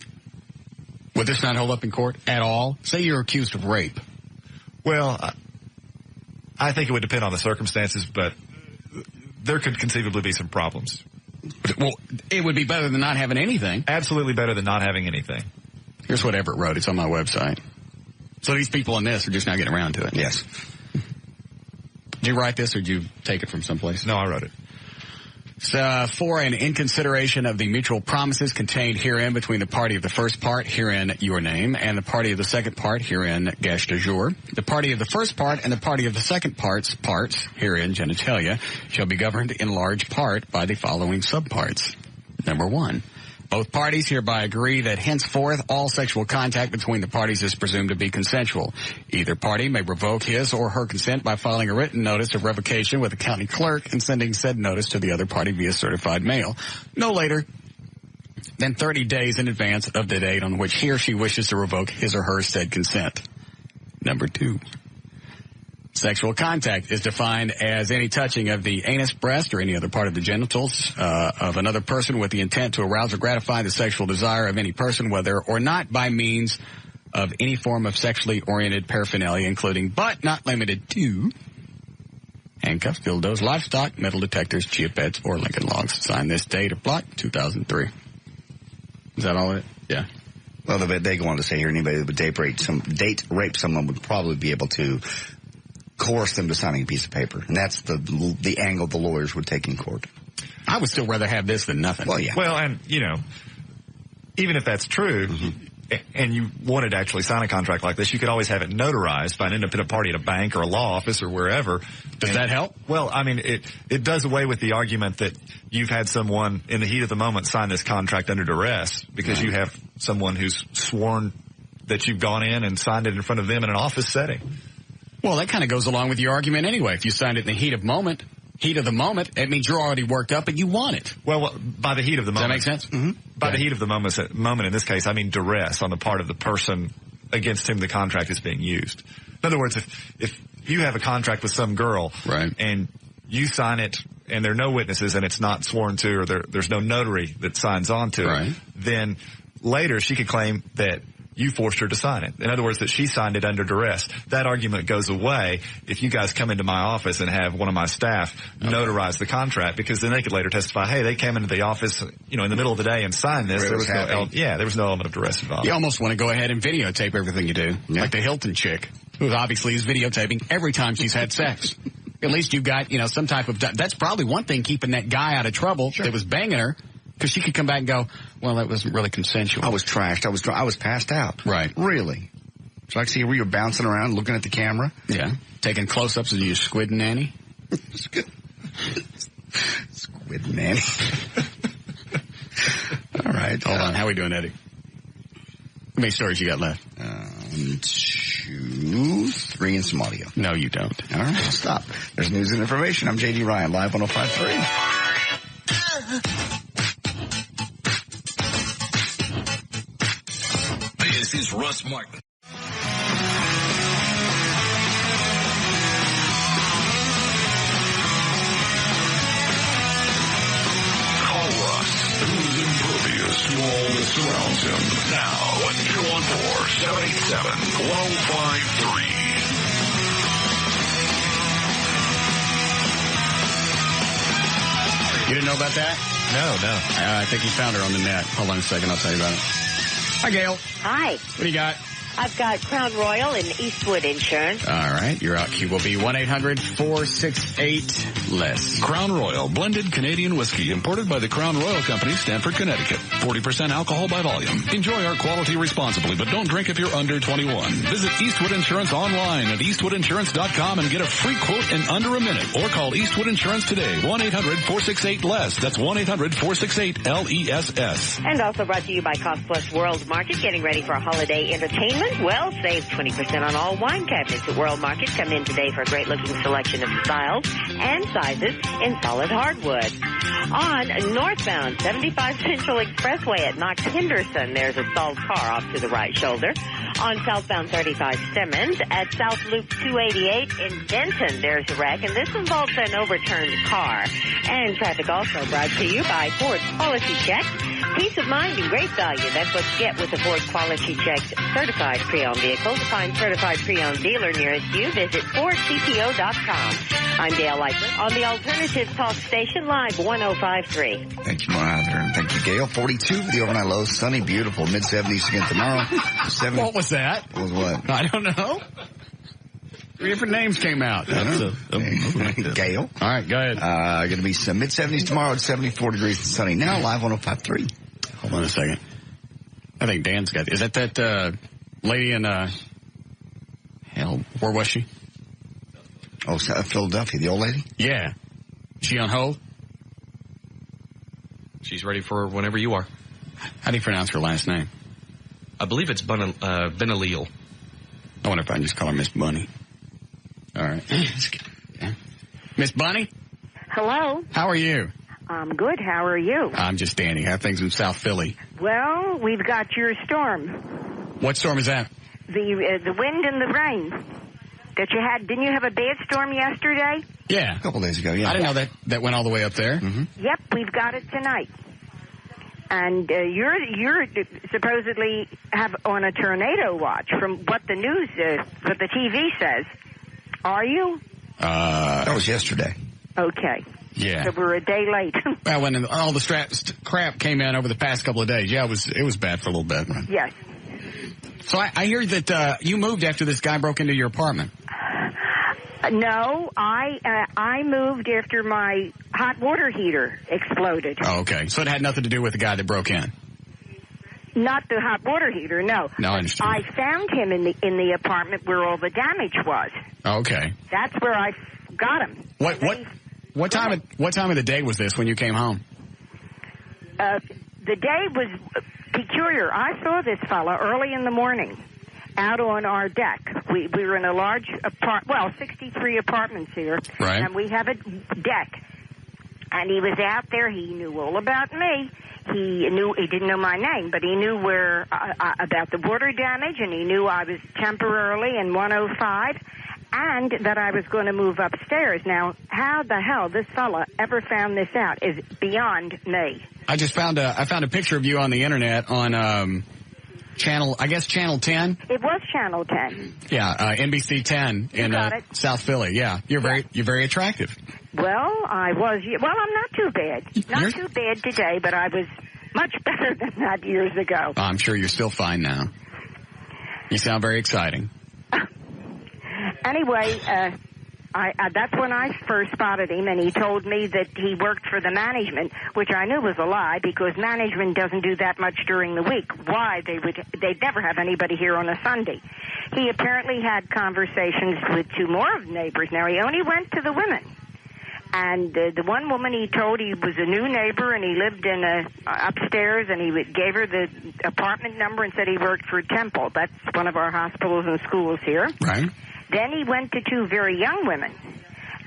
Would this not hold up in court at all? Say you're accused of rape. Well, I think it would depend on the circumstances, but there could conceivably be some problems. Well, it would be better than not having anything. Absolutely better than not having anything. Here's what Everett wrote. It's on my website. So these people in this are just not getting around to it. Yes. Did you write this or did you take it from someplace? No, I wrote it. For and in consideration of the mutual promises contained herein between the party of the first part, herein your name, and the party of the second part, herein gage de jour, the party of the first part and the party of the second parts, herein genitalia, shall be governed in large part by the following subparts. Number 1. Both parties hereby agree that henceforth all sexual contact between the parties is presumed to be consensual. Either party may revoke his or her consent by filing a written notice of revocation with the county clerk and sending said notice to the other party via certified mail, no later than 30 days in advance of the date on which he or she wishes to revoke his or her said consent. Number 2. Sexual contact is defined as any touching of the anus, breast, or any other part of the genitals of another person with the intent to arouse or gratify the sexual desire of any person, whether or not by means of any form of sexually oriented paraphernalia, including but not limited to handcuffs, dildos, livestock, metal detectors, chia pets, or Lincoln Logs. Signed this date of plot 2003. Is that all it? Yeah. Well, they go on to say here anybody that would date rape someone would probably be able to coerce them to signing a piece of paper. And that's the angle the lawyers would take in court. I would still rather have this than nothing. Well, yeah. Well, and, even if that's true, and you wanted to actually sign a contract like this, you could always have it notarized by an independent party at a bank or a law office or wherever. Does that help? Well, I mean, it does away with the argument that you've had someone in the heat of the moment sign this contract under duress because you have someone who's sworn that you've gone in and signed it in front of them in an office setting. Well, that kind of goes along with your argument anyway. If you signed it in the heat of the moment, it means you're already worked up and you want it. Well, by the heat of the moment. Does that make sense? Mm-hmm. By the heat of the moment in this case, I mean duress on the part of the person against whom the contract is being used. In other words, if you have a contract with some girl and you sign it and there are no witnesses and it's not sworn to or there's no notary that signs on to it, then later she could claim that you forced her to sign it. In other words, that she signed it under duress. That argument goes away if you guys come into my office and have one of my staff notarize the contract, because then they could later testify, hey, they came into the office, in the middle of the day and signed this. There was no element of duress involved. You almost want to go ahead and videotape everything you do. Yeah. Like the Hilton chick, who obviously is videotaping every time she's had sex. At least you got, some type of, that's probably one thing keeping that guy out of trouble that was banging her, because she could come back and go, well, that wasn't really consensual. I was trashed. I was passed out. Right. Really. So I could see where you're bouncing around, looking at the camera. Yeah. Taking close-ups of you squid nanny. Squid nanny. All right. Hold on. How are we doing, Eddie? How many stories you got left? 2, 3, and some audio. No, you don't. All right, I'll stop. There's news and information. I'm J.D. Ryan, live on 105.3. This is Russ Martin. Call Russ, who's impervious to all that surrounds him. Now at 214-787-1053. You didn't know about that? No. I think he found her on the net. Hold on a second. I'll tell you about it. Hi, Gail. Hi. What do you got? I've got Crown Royal and Eastwood Insurance. All right. Your out key will be 1-800-468-LESS. Crown Royal, blended Canadian whiskey, imported by the Crown Royal Company, Stamford, Connecticut. 40% alcohol by volume. Enjoy our quality responsibly, but don't drink if you're under 21. Visit Eastwood Insurance online at eastwoodinsurance.com and get a free quote in under a minute. Or call Eastwood Insurance today, 1-800-468-LESS. That's 1-800-468-LESS. And also brought to you by Cost Plus World Market, getting ready for a holiday entertainment. Well, save 20% on all wine cabinets at World Market. Come in today for a great-looking selection of styles and sizes in solid hardwood. On northbound 75 Central Expressway at Knox Henderson, there's a stalled car off to the right shoulder. On southbound 35 Simmons at South Loop 288 in Denton, there's a wreck, and this involves an overturned car. And traffic also brought to you by Ford Quality Check. Peace of mind and great value. That's what you get with the Ford Quality Check's certified pre-owned vehicle. To find certified pre-owned dealer nearest you, visit FordCPO.com. I'm Dale Lightman on the Alternative Talk Station, live 105.3. Thank you, Martha, and thank you, Gail. 42 for the overnight low. Sunny, beautiful. Mid-70s again tomorrow. What was that? What was what? I don't know. 3 different names came out. Gail. All right, go ahead. Going to be some mid-70s tomorrow at 74 degrees and sunny. Now live 105.3. Hold on a second. I think Dan's got it. Is that lady in, where was she? Oh, Philadelphia, the old lady? Yeah. Is she on hold? She's ready for whenever you are. How do you pronounce her last name? I believe it's Benalil. I wonder if I can just call her Miss Bunny. All right. Miss Bunny? Hello. How are you? I'm good. How are you? I'm just Danny. How are things in South Philly? Well, we've got your storm. What storm is that? The wind and the rain that you had. Didn't you have a bad storm yesterday? Yeah. A couple days ago, yeah. I didn't know that went all the way up there. Mm-hmm. Yep, we've got it tonight. And you're supposedly have on a tornado watch from what the news, what the TV says. Are you? That was yesterday. Okay. Yeah. So we're a day late. Well, when all the crap came in over the past couple of days, yeah, it was bad for a little bit. Right? Yes. So I hear that you moved after this guy broke into your apartment. No, I moved after my hot water heater exploded. Oh, okay. So it had nothing to do with the guy that broke in. Not the hot water heater, no. No, I understand. I found him in the apartment where all the damage was. Okay. That's where I got him. What time of the day was this when you came home? The day was peculiar. I saw this fella early in the morning out on our deck. We were in a large 63 apartments here. Right. And we have a deck. And he was out there. He knew all about me. He didn't know my name, but he knew where about the water damage, and he knew I was temporarily in 105, and that I was going to move upstairs. Now, how the hell this fella ever found this out is beyond me. I just found a picture of you on the internet on channel 10. It was Channel 10. Yeah, NBC 10 in South Philly. Yeah, you're very attractive. Well, I was. Well, I'm not too bad. Not too bad today, but I was much better than that years ago. I'm sure you're still fine now. You sound very exciting. Anyway, That's when I first spotted him, and he told me that he worked for the management, which I knew was a lie because management doesn't do that much during the week. Why? They'd never have anybody here on a Sunday. He apparently had conversations with two more of the neighbors. Now, he only went to the women. And the one woman he told he was a new neighbor and he lived in upstairs, and he gave her the apartment number and said he worked for Temple. That's one of our hospitals and schools here. Right. Then he went to two very young women.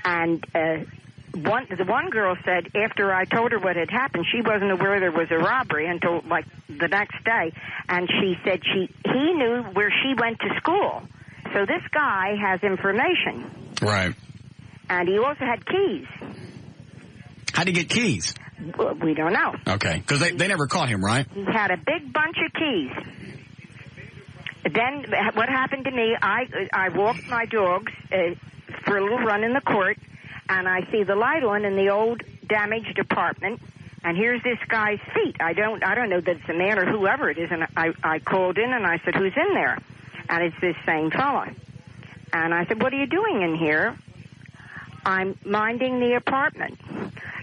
And the one girl said after I told her what had happened, she wasn't aware there was a robbery until like the next day. And she said he knew where she went to school. So this guy has information. Right. And he also had keys. How'd he get keys? We don't know. Okay, because they never caught him, right? He had a big bunch of keys. Then what happened to me, I walked my dogs for a little run in the court, and I see the light on in the old damaged apartment, and here's this guy's feet. I don't know that it's a man or whoever it is, and I called in and I said, who's in there? And it's this same fella. And I said, what are you doing in here? I'm minding the apartment.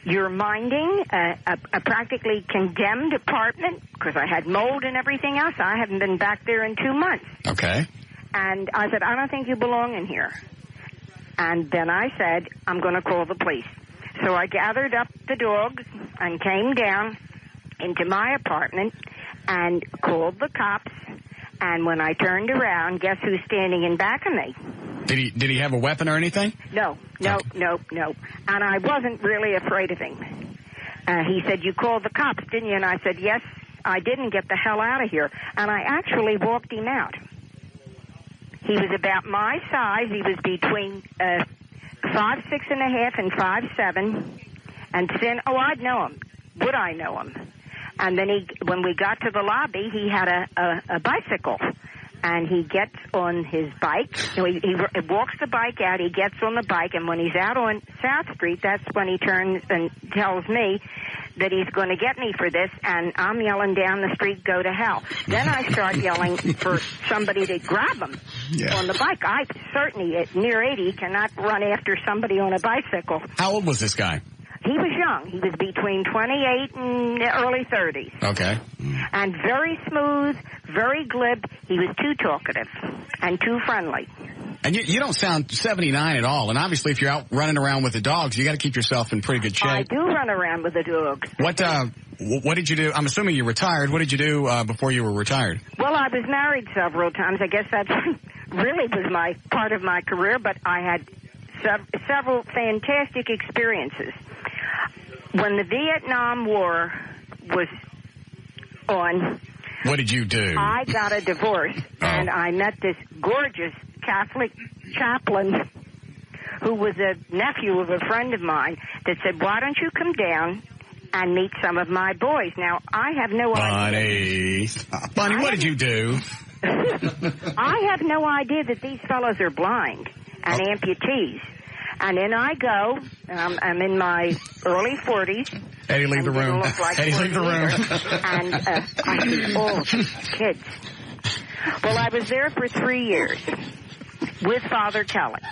You're minding a practically condemned apartment because I had mold and everything else. I haven't been back there in 2 months. Okay. And I said, I don't think you belong in here. And then I said, I'm going to call the police. So I gathered up the dogs and came down into my apartment and called the cops. And when I turned around, guess who's standing in back of me? Did he have a weapon or anything? No. And I wasn't really afraid of him. He said, you called the cops, didn't you? And I said, yes, I didn't. Get the hell out of here. And I actually walked him out. He was about my size. He was between 5'6.5" and 5'7", and thin. Oh, I'd know him. Would I know him? And then when we got to the lobby, he had a bicycle. And he gets on his bike. He walks the bike out. He gets on the bike. And when he's out on South Street, that's when he turns and tells me that he's going to get me for this. And I'm yelling down the street, go to hell. Then I start yelling for somebody to grab him on the bike. I certainly, at near 80, cannot run after somebody on a bicycle. How old was this guy? He was young. He was between 28 and early 30s. Okay. And very smooth, very glib. He was too talkative and too friendly. And you don't sound 79 at all. And obviously, if you're out running around with the dogs, you got to keep yourself in pretty good shape. I do run around with the dogs. What did you do? I'm assuming you retired. What did you do before you were retired? Well, I was married several times. I guess that really was my part of my career, but I had several fantastic experiences. When the Vietnam War was on, what did you do? I got a divorce, and I met this gorgeous Catholic chaplain who was a nephew of a friend of mine that said, why don't you come down and meet some of my boys? Now, I have no idea. Bonnie, what did you do? I have no idea that these fellows are blind and amputees. And then I go, and I'm in my early 40s. Eddie, leave the room. Eddie, leave the room. And I see all kids. Well, I was there for 3 years with Father Kelly.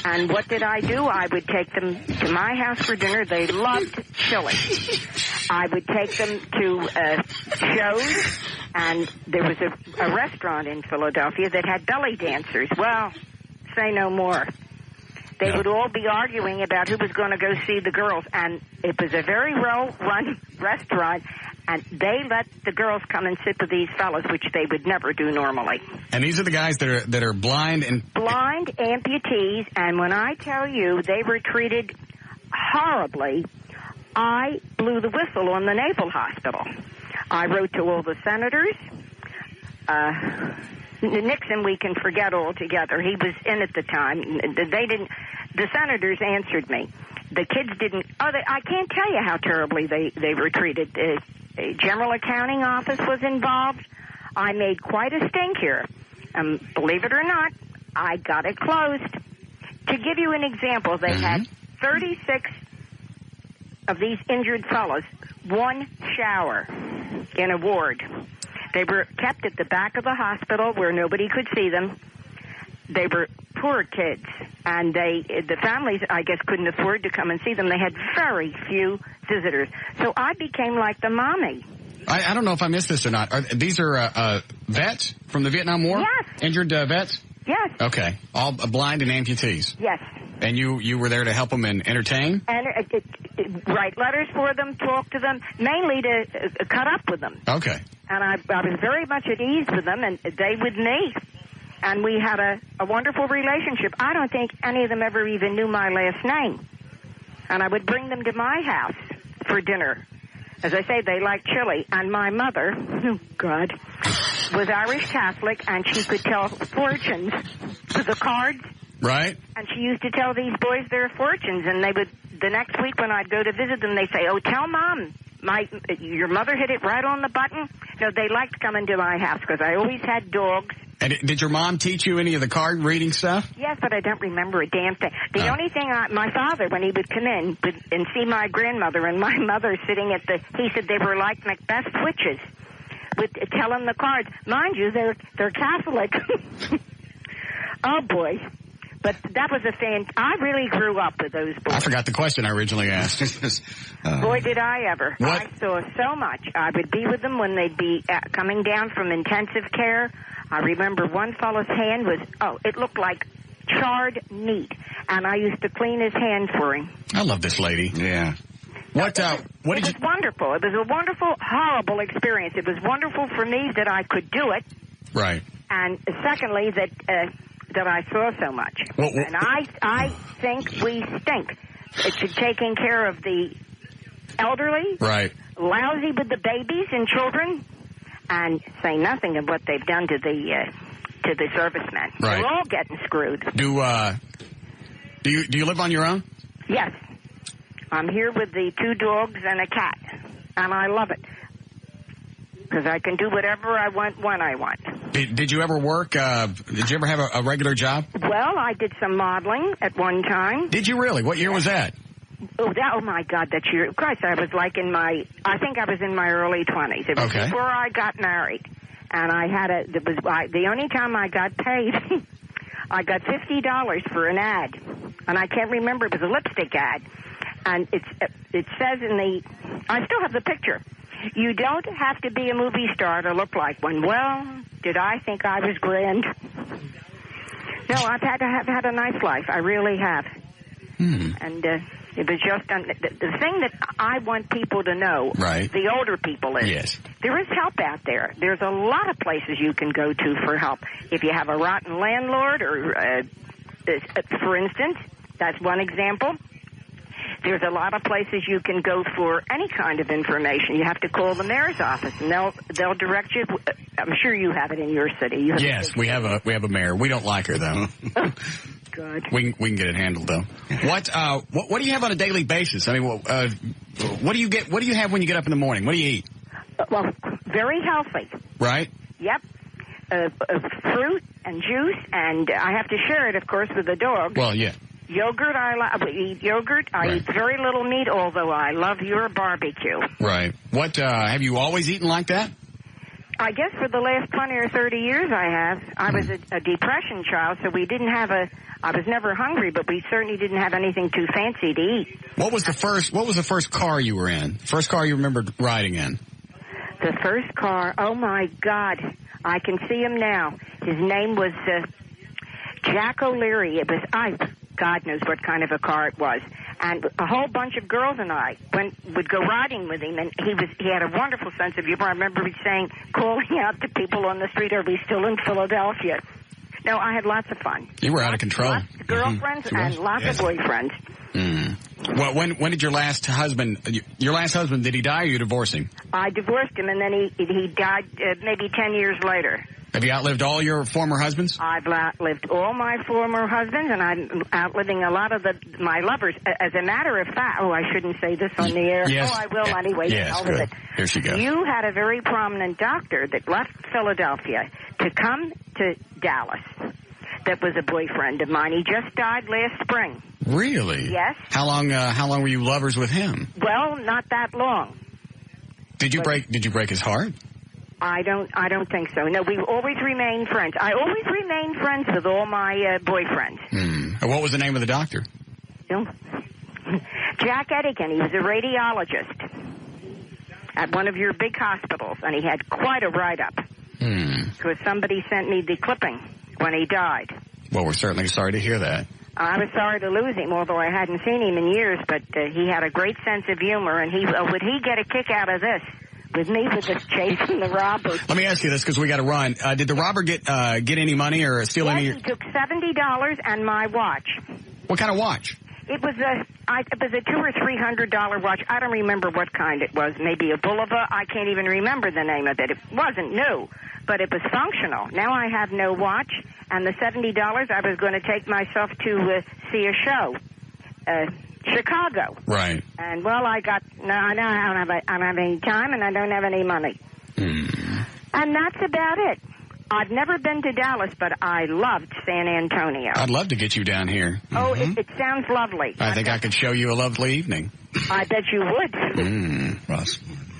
And what did I do? I would take them to my house for dinner. They loved chili. I would take them to shows, and there was a restaurant in Philadelphia that had belly dancers. Well, say no more. They would all be arguing about who was going to go see the girls, and it was a very well-run restaurant, and they let the girls come and sit with these fellas, which they would never do normally. And these are the guys that are blind and... Blind amputees, and when I tell you they were treated horribly, I blew the whistle on the Naval Hospital. I wrote to all the senators. Nixon, we can forget altogether. He was in at the time. The senators answered me. The kids didn't. I can't tell you how terribly they were treated. The General Accounting Office was involved. I made quite a stink here. Believe it or not, I got it closed. To give you an example, they had 36 of these injured fellows, one shower in a ward. They were kept at the back of the hospital where nobody could see them. They were poor kids. And the families, I guess, couldn't afford to come and see them. They had very few visitors. So I became like the mommy. I don't know if I missed this or not. These are vets from the Vietnam War? Yes. Injured vets? Yes. Okay. All blind and amputees? Yes. And you were there to help them and entertain? And write letters for them, talk to them, mainly to cut up with them. Okay. And I was very much at ease with them, and they with me. And we had a wonderful relationship. I don't think any of them ever even knew my last name. And I would bring them to my house for dinner. As I say, they like chili. And my mother, oh God, was Irish Catholic, and she could tell fortunes with the cards. Right. And she used to tell these boys their fortunes, and they would, the next week when I'd go to visit them, they'd say, oh, tell Mom, your mother hit it right on the button. No, they liked coming to my house because I always had dogs. And did your mom teach you any of the card reading stuff? Yes, but I don't remember a damn thing. The only thing, my father, when he would come in and see my grandmother and my mother sitting at he said they were like Macbeth's witches, would tell him the cards. Mind you, they're Catholic. Oh, boy. But that was I really grew up with those boys. I forgot the question I originally asked. Boy, did I ever. What? I saw so much. I would be with them when they'd be coming down from intensive care. I remember one fellow's hand it looked like charred meat. And I used to clean his hand for him. I love this lady. Yeah. It was wonderful. It was a wonderful, horrible experience. It was wonderful for me that I could do it. Right. And secondly, that I saw so much. And I think we stink. It's taking care of the elderly. Right. Lousy with the babies and children. And say nothing of what they've done to the servicemen. Right. They're all getting screwed. Do you live on your own? Yes. I'm here with the 2 dogs and a cat. And I love it. Because I can do whatever I want when I want. Did you ever work? Did you ever have a regular job? Well, I did some modeling at one time. Did you really? What year was that? Oh my God, that year. Christ, I was like I think I was in my early 20s. It was before I got married. And I had the only time I got paid, I got $50 for an ad. And I can't remember, it was a lipstick ad. And it says I still have the picture. You don't have to be a movie star to look like one. Well, did I think I was grand? No, I've had a nice life. I really have. And it was just the thing that I want people to know, right. The older people is, there is help out there. There's a lot of places you can go to for help. If you have a rotten landlord, or for instance, that's one example. There's a lot of places you can go for any kind of information. You have to call the mayor's office, and they'll direct you. I'm sure you have it in your city. Yes, we have a mayor. We don't like her though. Good. We can get it handled though. What do you have on a daily basis? I mean, what do you get? What do you have when you get up in the morning? What do you eat? Well, very healthy. Right. Yep. Fruit and juice, and I have to share it, of course, with the dog. Well, yeah. Yogurt, I eat yogurt. I eat very little meat, although I love your barbecue. Right. What, have you always eaten like that? I guess for the last 20 or 30 years I have. I was a depression child, so we didn't have I was never hungry, but we certainly didn't have anything too fancy to eat. What was the first car you were in? First car you remembered riding in? The first car, oh my God. I can see him now. His name was, Jack O'Leary. It was, God knows what kind of a car it was. And a whole bunch of girls and I would go riding with him, and he had a wonderful sense of humor. I remember calling out to people on the street, "Are we still in Philadelphia?" No, I had lots of fun. You were out of control. Lots of girlfriends and lots of boyfriends. Well, when did your last husband, did he die or you divorced him? I divorced him, and then he died maybe 10 years later. Have you outlived all your former husbands? I've outlived all my former husbands, and I'm outliving a lot of my lovers. As a matter of fact, I shouldn't say this on the air. Yes. I will anyway. Yes, good. Here she goes. You had a very prominent doctor that left Philadelphia to come to Dallas that was a boyfriend of mine. He just died last spring. Really? Yes. How long were you lovers with him? Well, not that long. Did you break his heart? I don't think so. No, we always remained friends. I always remained friends with all my boyfriends. And what was the name of the doctor? Jack Ettigan. He was a radiologist at one of your big hospitals, and he had quite a write-up. Because somebody sent me the clipping when he died. Well, we're certainly sorry to hear that. I was sorry to lose him, although I hadn't seen him in years, but he had a great sense of humor, and would he get a kick out of this? With me, with this chasing the robber. Let me ask you this, because we got to run. Did the robber get any money or steal any? Yes, he took $70 and my watch. What kind of watch? It was a $200 or $300 watch. I don't remember what kind it was. Maybe a Bulova. I can't even remember the name of it. It wasn't new, but it was functional. Now I have no watch, and the $70 I was going to take myself to see a show. Chicago. Right. And, well, I don't have any time, and I don't have any money. And that's about it. I've never been to Dallas, but I loved San Antonio. I'd love to get you down here. Oh, it sounds lovely. I think I could show you a lovely evening. I bet you would. Russ.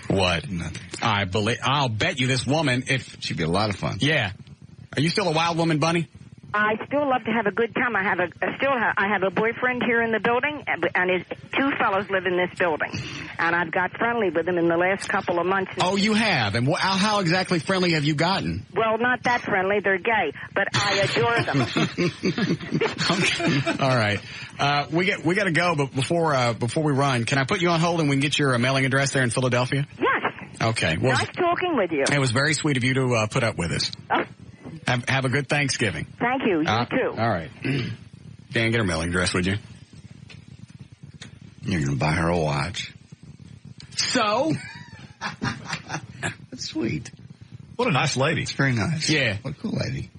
What? Nothing. I'll bet you this woman, if... She'd be a lot of fun. Yeah. Are you still a wild woman, Bunny? I still love to have a good time. I have a boyfriend here in the building, and his two fellows live in this building, and I've got friendly with them in the last couple of months. Oh, you have? And how exactly friendly have you gotten? Well, not that friendly. They're gay, but I adore them. Okay. All right. We got to go, but before we run, can I put you on hold and we can get your mailing address there in Philadelphia? Yes. Okay. Well, nice talking with you. It was very sweet of you to put up with us. Oh. Have a good Thanksgiving. Thank you. You too. All right. Dan, get her mailing address, would you? You're going to buy her a watch. So? That's sweet. What a nice lady. It's very nice. Yeah. What a cool lady.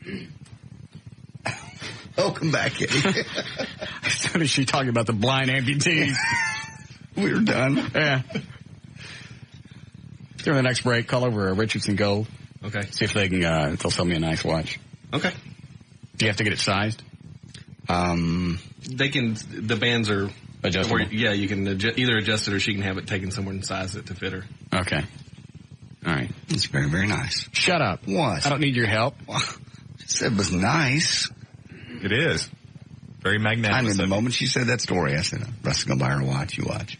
Welcome back, Eddie. As soon as she talking about the blind amputees. We're done. Yeah. During the next break, call over Richardson Gold. Okay. See if they'll sell me a nice watch. Okay. Do you have to get it sized? They can, the bands are adjustable. Yeah, you can either adjust it or she can have it taken somewhere and size it to fit her. Okay. All right. It's very, very nice. Shut up. What? I don't need your help. She said it was nice. It is. Very magnanimous. I mean, the moment she said that story, I said, Russ is going to buy her a watch. You watch.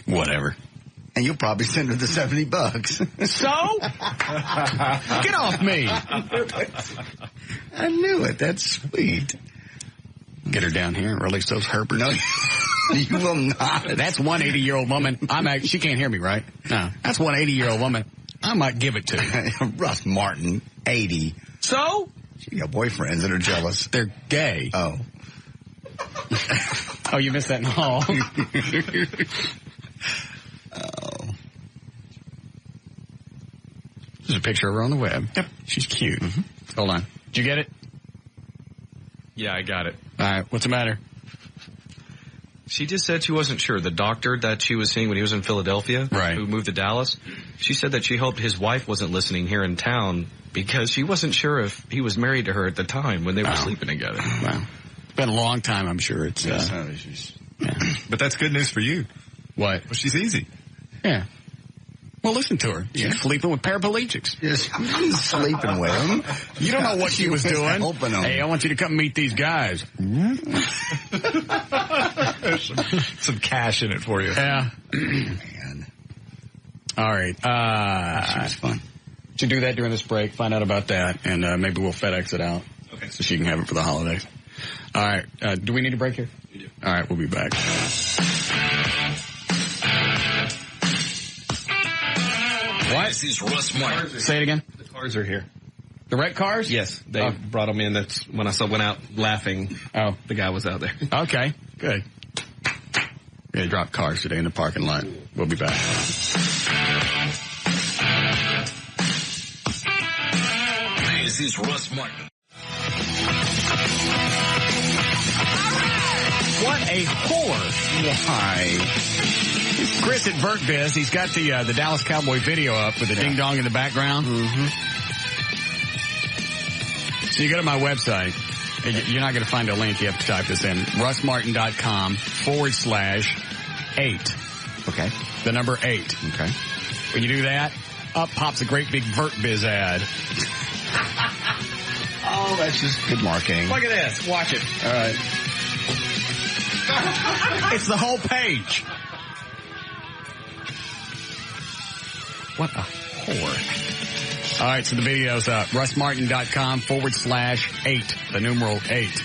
Whatever. And you'll probably send her the $70. So? Get off me. I knew it. That's sweet. Get her down here, or at least those Herberts. No, you will not. That's one 80-year-old woman. She can't hear me, right? No. That's one 80-year-old woman. I might give it to. Russ Martin, 80. So? She got boyfriends that are jealous. They're gay. Oh. Oh, you missed that in the hall. Oh. There's a picture of her on the web. Yep. She's cute. Mm-hmm. Hold on. Did you get it? Yeah, I got it. All right. What's the matter? She just said she wasn't sure. The doctor that she was seeing when he was in Philadelphia, right, who moved to Dallas, she said that she hoped his wife wasn't listening here in town because she wasn't sure if he was married to her at the time when they were sleeping together. Wow. It's been a long time, I'm sure. It's yeah. But that's good news for you. What? Well, she's easy. Yeah. Well, listen to her. She's sleeping with paraplegics. Yes, she's sleeping with them. You don't know what she was doing. Hey, I want you to come meet these guys. some cash in it for you. Yeah. Man. All right. She was fun. Should do that during this break. Find out about that, and maybe we'll FedEx it out. Okay. So she can have it for the holidays. All right. Do we need a break here? We do. All right. We'll be back. What? This is Russ Martin. Say it again. The cars are here. The red cars? Yes, they brought them in. That's when I went out laughing. Oh, the guy was out there. Okay, good. We're gonna drop cars today in the parking lot. We'll be back. This is Russ Martin. What a whore! Why? Chris at Vert Biz, he's got the Dallas Cowboy video up with the ding dong in the background. Mm-hmm. So you go to my website. You're not going to find a link. You have to type this in. russmartin.com/8. Okay. The number 8. Okay. When you do that, up pops a great big Vert Biz ad. Oh, Oh, that's just good marketing. Look at this. Watch it. All right. It's the whole page. What a whore. All right, so the video's up. RussMartin.com/8. The numeral 8.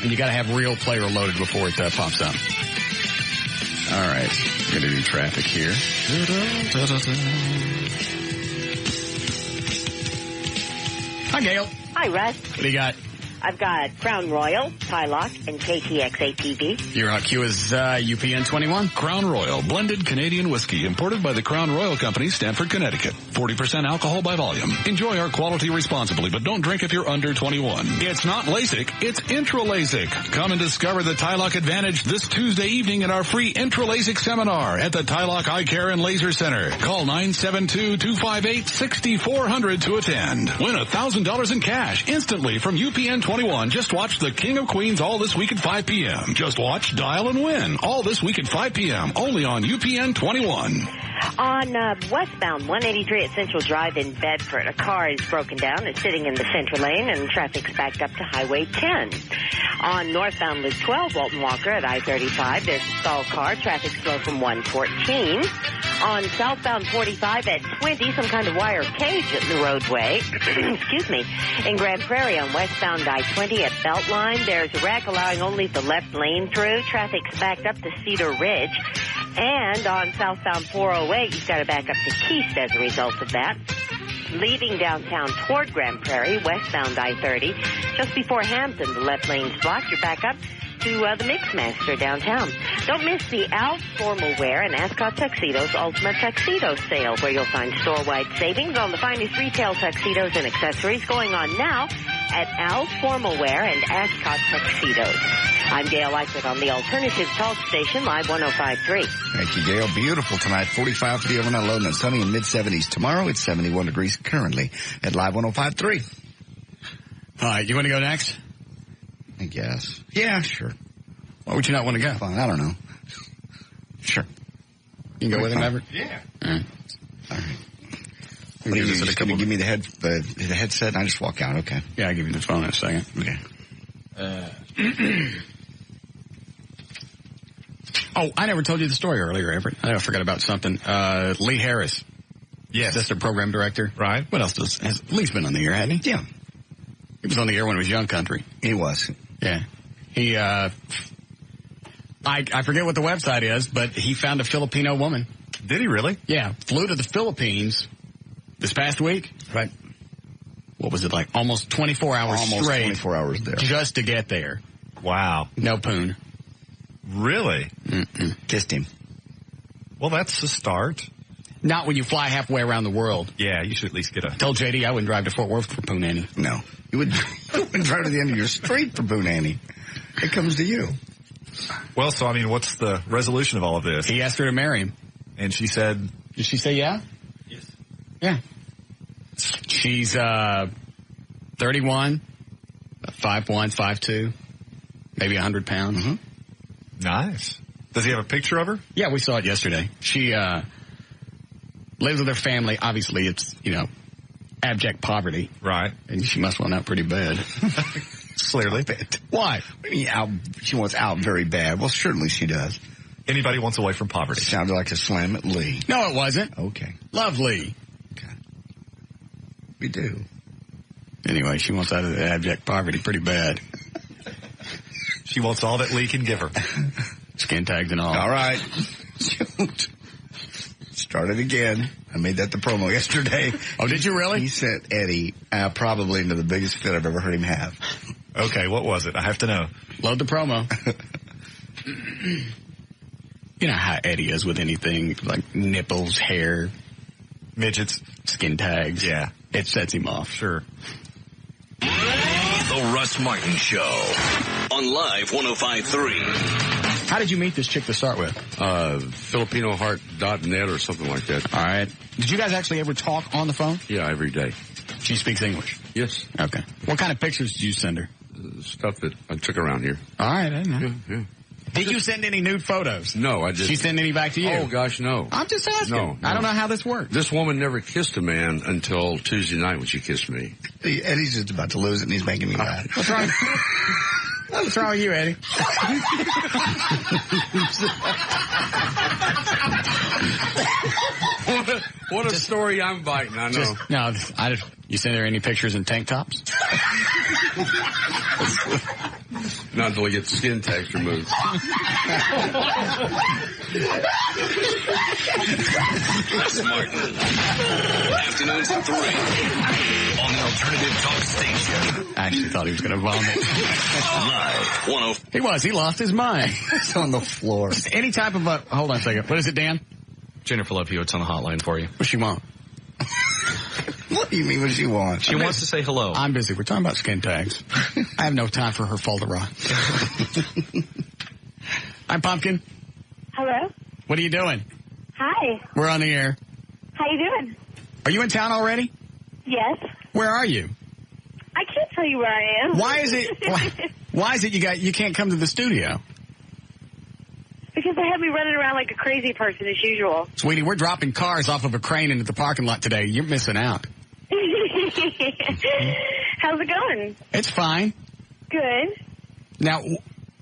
And you got to have real player loaded before it pops up. All right. Going to do traffic here. Hi, Gail. Hi, Russ. What do you got? I've got Crown Royal, Tylock, and KTX ATV. Your cue is UPN 21. Crown Royal, blended Canadian whiskey, imported by the Crown Royal Company, Stamford, Connecticut. 40% alcohol by volume. Enjoy our quality responsibly, but don't drink if you're under 21. It's not LASIK, it's intra-LASIK. Come and discover the Tylock Advantage this Tuesday evening at our free intra-LASIK seminar at the Tylock Eye Care and Laser Center. Call 972-258-6400 to attend. Win $1,000 in cash instantly from UPN 21. Just watch The King of Queens all this week at 5 p.m. Just watch, dial, and win all this week at 5 p.m. only on UPN 21. On westbound 183 at Central Drive in Bedford, a car is broken down. It's sitting in the center lane, and traffic's backed up to Highway 10. On northbound Loop 12, Walton Walker at I-35, there's a stalled car. Traffic slow from 114. On southbound 45 at 20, some kind of wire cage in the roadway. Excuse me. In Grand Prairie on westbound I-20 at Beltline, there's a wreck allowing only the left lane through. Traffic's backed up to Cedar Ridge. And on southbound 408, you've got to back up to Keast as a result of that. Leaving downtown toward Grand Prairie, westbound I-30, just before Hampton, the left lane's blocked. You're back up to the Mixmaster downtown. Don't miss the Al's Formal Wear and Ascot Tuxedos Ultimate Tuxedo Sale, where you'll find store-wide savings on the finest retail tuxedos and accessories going on now at Al's Formal Wear and Ascot Tuxedos. I'm Gail Lightfoot on the Alternative Talk Station, Live 105.3. Thank you, Gail. Beautiful tonight. 45 for the overnight low and sunny in mid-70s. Tomorrow, it's 71 degrees currently at Live 105.3. All right, you want to go next? I guess. Yeah, sure. Why would you not want to go? Fine, I don't know. Sure. You can go with him, Everett? Yeah. All right. All right. What are you just going to give me the headset and I just walk out? Okay. Yeah, I'll give you the phone in a second. Okay. Oh, I never told you the story earlier, Everett. I forgot about something. Lee Harris. Yes. Assistant program director. Right. What else has Lee's been on the air, hasn't he? Yeah. He was on the air when it was Young Country. He was. Yeah. He, I forget what the website is, but he found a Filipino woman. Did he really? Yeah. Flew to the Philippines this past week. Right. What was it like? Almost 24 hours straight. Almost 24 hours there. Just to get there. Wow. No poon. Really? Mm-mm. Kissed him. Well, that's a start. Not when you fly halfway around the world. Yeah, you should at least get a... Tell JD I wouldn't drive to Fort Worth for Poonanny. No. You wouldn't drive to the end of your street for Poonanny. It comes to you. Well, so, I mean, what's the resolution of all of this? He asked her to marry him. And she said... Did she say yeah? Yes. Yeah. She's 31, 5'1", 5'2", maybe 100 pounds. Mm-hmm. Nice. Does he have a picture of her? Yeah, we saw it yesterday. She lives with her family. Obviously, it's, abject poverty. Right. And she must want out pretty bad. Clearly. Why? She wants out very bad. Well, certainly she does. Anybody wants away from poverty. It sounded like a slam at Lee. No, it wasn't. Okay. Lovely. Okay. We do. Anyway, she wants out of the abject poverty pretty bad. She wants all that Lee can give her. Skin tags and all. All right. Start it again. I made that the promo yesterday. Oh, did you really? He sent Eddie probably into the biggest fit I've ever heard him have. Okay, what was it? I have to know. Load the promo. You know how Eddie is with anything, like nipples, hair. Midgets. Skin tags. Yeah. It sets him off. Sure. The Russ Martin Show on Live 105.3. How did you meet this chick to start with? FilipinoHeart.net or something like that. All right. Did you guys actually ever talk on the phone? Yeah, every day. She speaks English? Yes. Okay. What kind of pictures did you send her? Stuff that I took around here. All right, I know. Yeah. Did you send any nude photos? No, I didn't. She sent any back to you? Oh, gosh, no. I'm just asking. No. I don't know how this works. This woman never kissed a man until Tuesday night when she kissed me. Eddie's just about to lose it, and he's making me mad. What's wrong? What's wrong with you, Eddie? What a story I'm biting, I know. You send her any pictures in tank tops? Not until we get the skin tags removed. Russ Martin. Afternoons at 3 on the Alternative Talk Station. I actually thought he was going to vomit. Live 105. He lost his mind. It's on the floor. Just any type of hold on a second. What is it, Dan? Jennifer Love Hewitt's on the hotline for you. What she want? What do you mean, what does she want? She wants to say hello. I'm busy. We're talking about skin tags. I have no time for her falderon. Hi, Pumpkin. Hello. What are you doing? Hi. We're on the air. How you doing? Are you in town already? Yes. Where are you? I can't tell you where I am. Why is it you can't come to the studio? Because they have me running around like a crazy person as usual. Sweetie, we're dropping cars off of a crane into the parking lot today. You're missing out. How's it going? It's fine. Good. Now,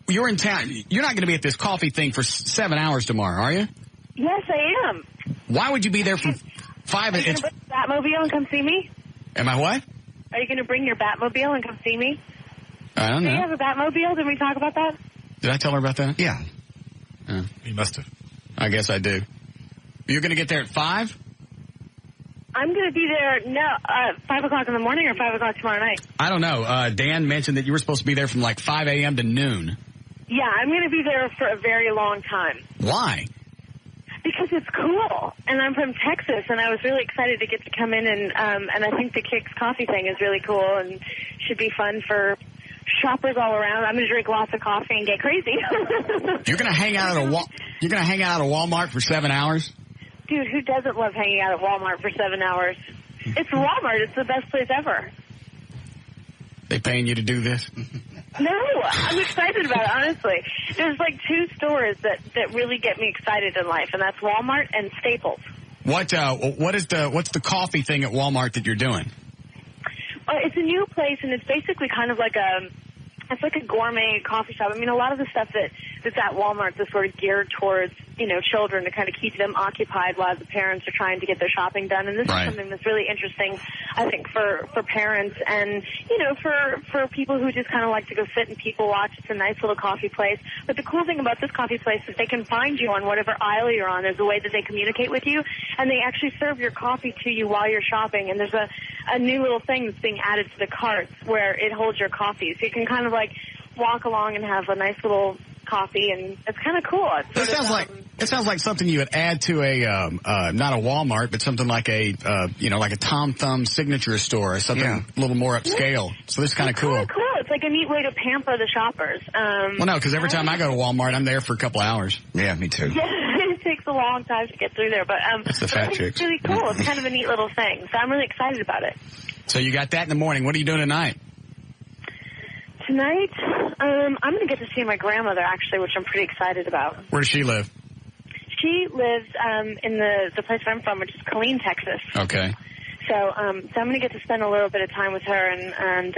you're in town. You're not going to be at this coffee thing for 7 hours tomorrow, are you? Yes, I am. Why would you be there for 5? Are you going to bring your Batmobile and come see me? Am I what? Are you going to bring your Batmobile and come see me? I don't know. Do you have a Batmobile? Did we talk about that? Did I tell her about that? Yeah. He must have. I guess I do. You're going to get there at 5? I'm going to be there, 5 o'clock in the morning or 5 o'clock tomorrow night. I don't know. Dan mentioned that you were supposed to be there from like 5 a.m. to noon. Yeah, I'm going to be there for a very long time. Why? Because it's cool, and I'm from Texas, and I was really excited to get to come in, and I think the Kicks coffee thing is really cool and should be fun for shoppers all around. I'm going to drink lots of coffee and get crazy. You're going to hang out at a Walmart for 7 hours? Dude, who doesn't love hanging out at Walmart for 7 hours? It's Walmart. It's the best place ever. They paying you to do this? No, I'm excited about it, honestly. There's like 2 stores that really get me excited in life, and that's Walmart and Staples. What's the coffee thing at Walmart that you're doing? It's a new place, and it's basically kind of like a gourmet coffee shop. I mean, a lot of the stuff that's at Walmart is sort of geared towards, children to kind of keep them occupied while the parents are trying to get their shopping done. And this is something that's really interesting, I think, for parents and, for people who just kind of like to go sit and people watch. It's a nice little coffee place. But the cool thing about this coffee place is they can find you on whatever aisle you're on. There's a way that they communicate with you, and they actually serve your coffee to you while you're shopping. And there's a new little thing that's being added to the carts where it holds your coffee. So you can kind of like walk along and have a nice little coffee, and it's kind of cool. It sounds like something you would add to a not a Walmart, but something like a like a Tom Thumb signature store or something a little more upscale. So this is kind of cool. Cool. It's like a neat way to pamper the shoppers. Well, no, because every time I go to Walmart, I'm there for a couple hours. Yeah, me too. Yeah, it takes a long time to get through there, but that's the fat chicks. It's really cool. It's kind of a neat little thing. So I'm really excited about it. So you got that in the morning. What are you doing tonight? Tonight, I'm going to get to see my grandmother, actually, which I'm pretty excited about. Where does she live? She lives in the place where I'm from, which is Killeen, Texas. Okay. So I'm going to get to spend a little bit of time with her, and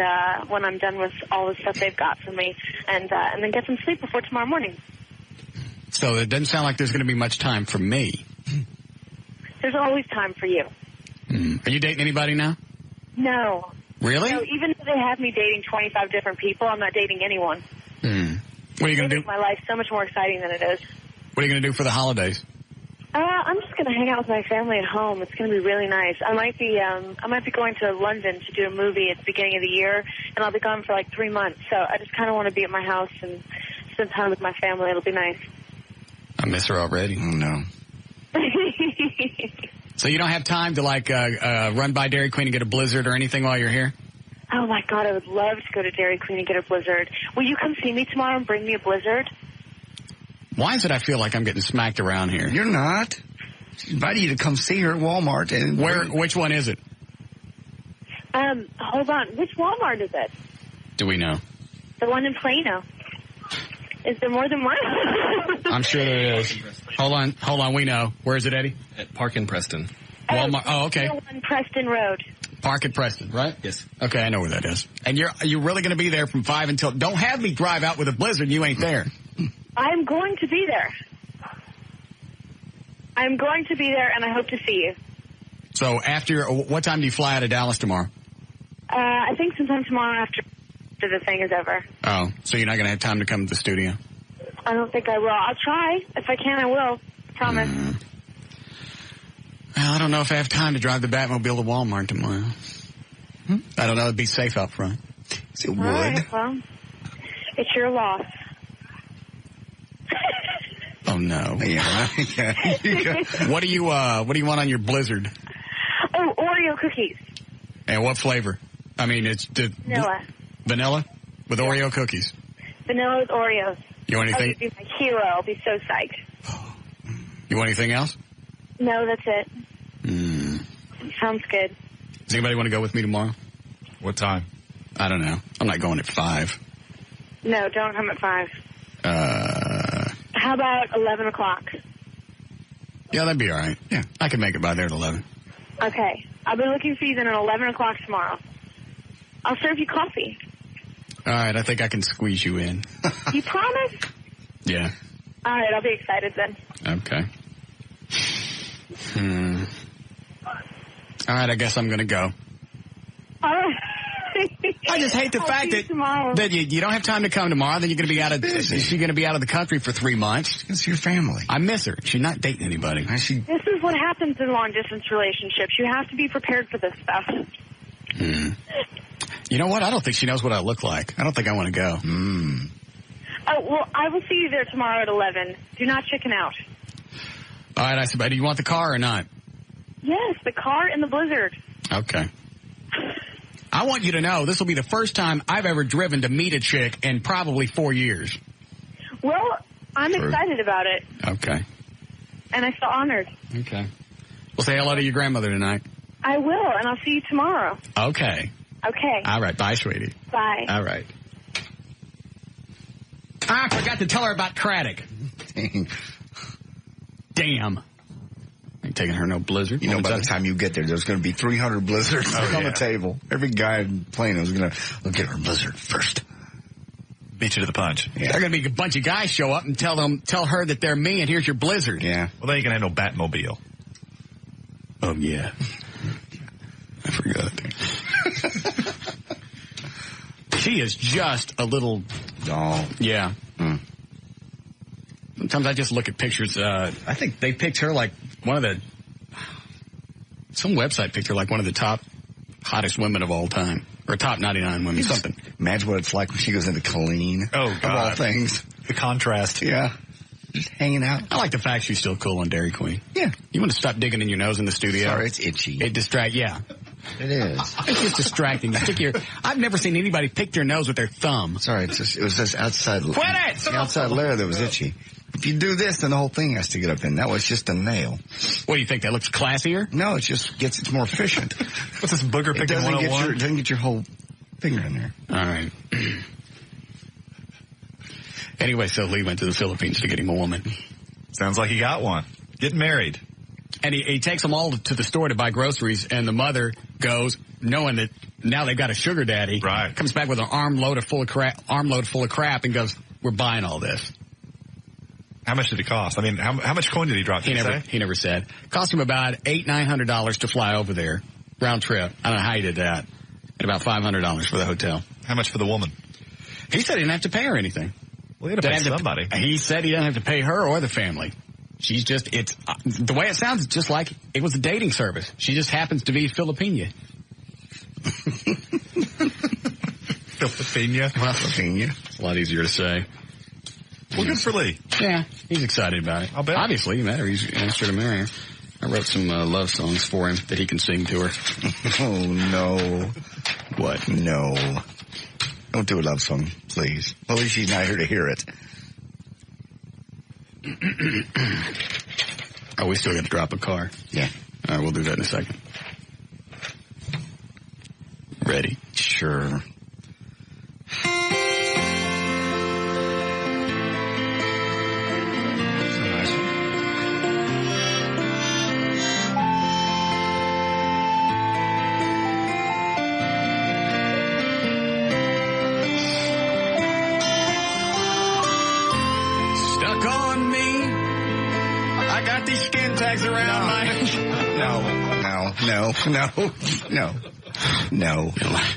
when I'm done with all the stuff they've got for me, and then get some sleep before tomorrow morning. So it doesn't sound like there's going to be much time for me. There's always time for you. Are you dating anybody now? No. Really? No, even though they have me dating 25 different people, I'm not dating anyone. What are you going to do? Make my life so much more exciting than it is. What are you going to do for the holidays? I'm just going to hang out with my family at home. It's going to be really nice. I might be going to London to do a movie at the beginning of the year, and I'll be gone for like 3 months. So I just kind of want to be at my house and spend time with my family. It'll be nice. I miss her already. Oh, no. So you don't have time to run by Dairy Queen and get a Blizzard or anything while you're here? Oh my God, I would love to go to Dairy Queen and get a Blizzard. Will you come see me tomorrow and bring me a Blizzard? Why is it I feel like I'm getting smacked around here? You're not. She invited you to come see her at Walmart. And which one is it? Hold on. Which Walmart is it? Do we know? The one in Plano. Is there more than one? I'm sure there is. Hold on. We know. Where is it, Eddie? At Park in Preston. Walmart. Oh, okay. 1 Preston Road. Park at Preston, right? Yes. Okay, I know where that is. And you're really going to be there from 5 until... Don't have me drive out with a blizzard. You ain't there. I'm going to be there. I'm going to be there, and I hope to see you. So what time do you fly out of Dallas tomorrow? I think sometime tomorrow after the thing is over. Oh, so you're not going to have time to come to the studio? I don't think I will. I'll try. If I can, I will. Promise. Well, I don't know if I have time to drive the Batmobile to Walmart tomorrow. I don't know. It'd be safe up front. It would. All right, well, it's your loss. Oh, no. Yeah. What do you want on your blizzard? Oh, Oreo cookies. And what flavor? I mean, it's Vanilla. Vanilla with Oreo cookies. Vanilla with Oreos. You want anything? Oh, you'd be my hero. I'll be so psyched. You want anything else? No, that's it. Sounds good. Does anybody want to go with me tomorrow? What time? I don't know. I'm not going at 5. No, don't come at 5. How about 11 o'clock? Yeah, that'd be all right. Yeah, I can make it by there at 11. Okay. I'll be looking for you then at 11 o'clock tomorrow. I'll serve you coffee. All right, I think I can squeeze you in. You promise? Yeah. All right, I'll be excited then. Okay. All right, I guess I'm going to go. All right. I just hate the fact that you don't have time to come tomorrow. Then you're going to be out of the country for 3 months. It's your family. I miss her. She's not dating anybody. This is what happens in long-distance relationships. You have to be prepared for this stuff. You know what? I don't think she knows what I look like. I don't think I want to go. Oh, well, I will see you there tomorrow at 11. Do not chicken out. All right, I said, do you want the car or not? Yes, the car and the blizzard. Okay. I want you to know this will be the first time I've ever driven to meet a chick in probably 4 years. Well, I'm excited about it. Okay. And I feel honored. Okay. We'll say hello to your grandmother tonight. I will, and I'll see you tomorrow. Okay. Okay. All right. Bye, sweetie. Bye. All right. I forgot to tell her about Craddock. Damn. Ain't taking her no blizzard. You know, by the time you get there's going to be 300 blizzards on the table. Every guy in the plane is going to get her blizzard first. Beat you to the punch. Yeah. They're going to be a bunch of guys show up and tell her that they're me and here's your blizzard. Yeah. Well, then you can have no Batmobile. Oh, yeah. I forgot. She is just a little doll. Yeah. Sometimes I just look at pictures. I think they picked her like some website picked her like one of the top hottest women of all time. Or top 99 women, something. Imagine what it's like when she goes into Colleen. Oh, God. Of all things. The contrast. Yeah. Just hanging out. I like the fact she's still cool on Dairy Queen. Yeah. You want to stop digging in your nose in the studio? Sorry, it's itchy. It distracts, yeah. It is. It's just distracting. I've never seen anybody pick their nose with their thumb. Sorry, it was just outside. Quit it! The outside layer that was itchy. If you do this, then the whole thing has to get up in. That was just a nail. What do you think? That looks classier? No, it's more efficient. What's this booger picking 101? It doesn't get your whole finger in there. All right. Anyway, so Lee went to the Philippines to get him a woman. Sounds like he got one. Getting married. And he takes them all to the store to buy groceries, and the mother goes, knowing that now they've got a sugar daddy. Right. Comes back with an armload full of crap, and goes, "We're buying all this." How much did it cost? I mean, how much coin did he drop? He never said. Cost him about $900 to fly over there, round trip. I don't know how he did that. And about $500 for the hotel. How much for the woman? He said he didn't have to pay her anything. Well, he had to pay somebody. He said he doesn't have to pay her or the family. She's just, the way it sounds, it's just like it was a dating service. She just happens to be Filipina. Filipina? It's a lot easier to say. Well, good for Lee. Yeah, he's excited about it. I'll bet. Obviously, he met her. He's asked her to marry her. I wrote some love songs for him that he can sing to her. Oh, no. What? No. Don't do a love song, please. At least she's not here to hear it. Oh, we still got to drop a car. Yeah. All right, we'll do that in a second. Ready? Sure. these skin tags around my...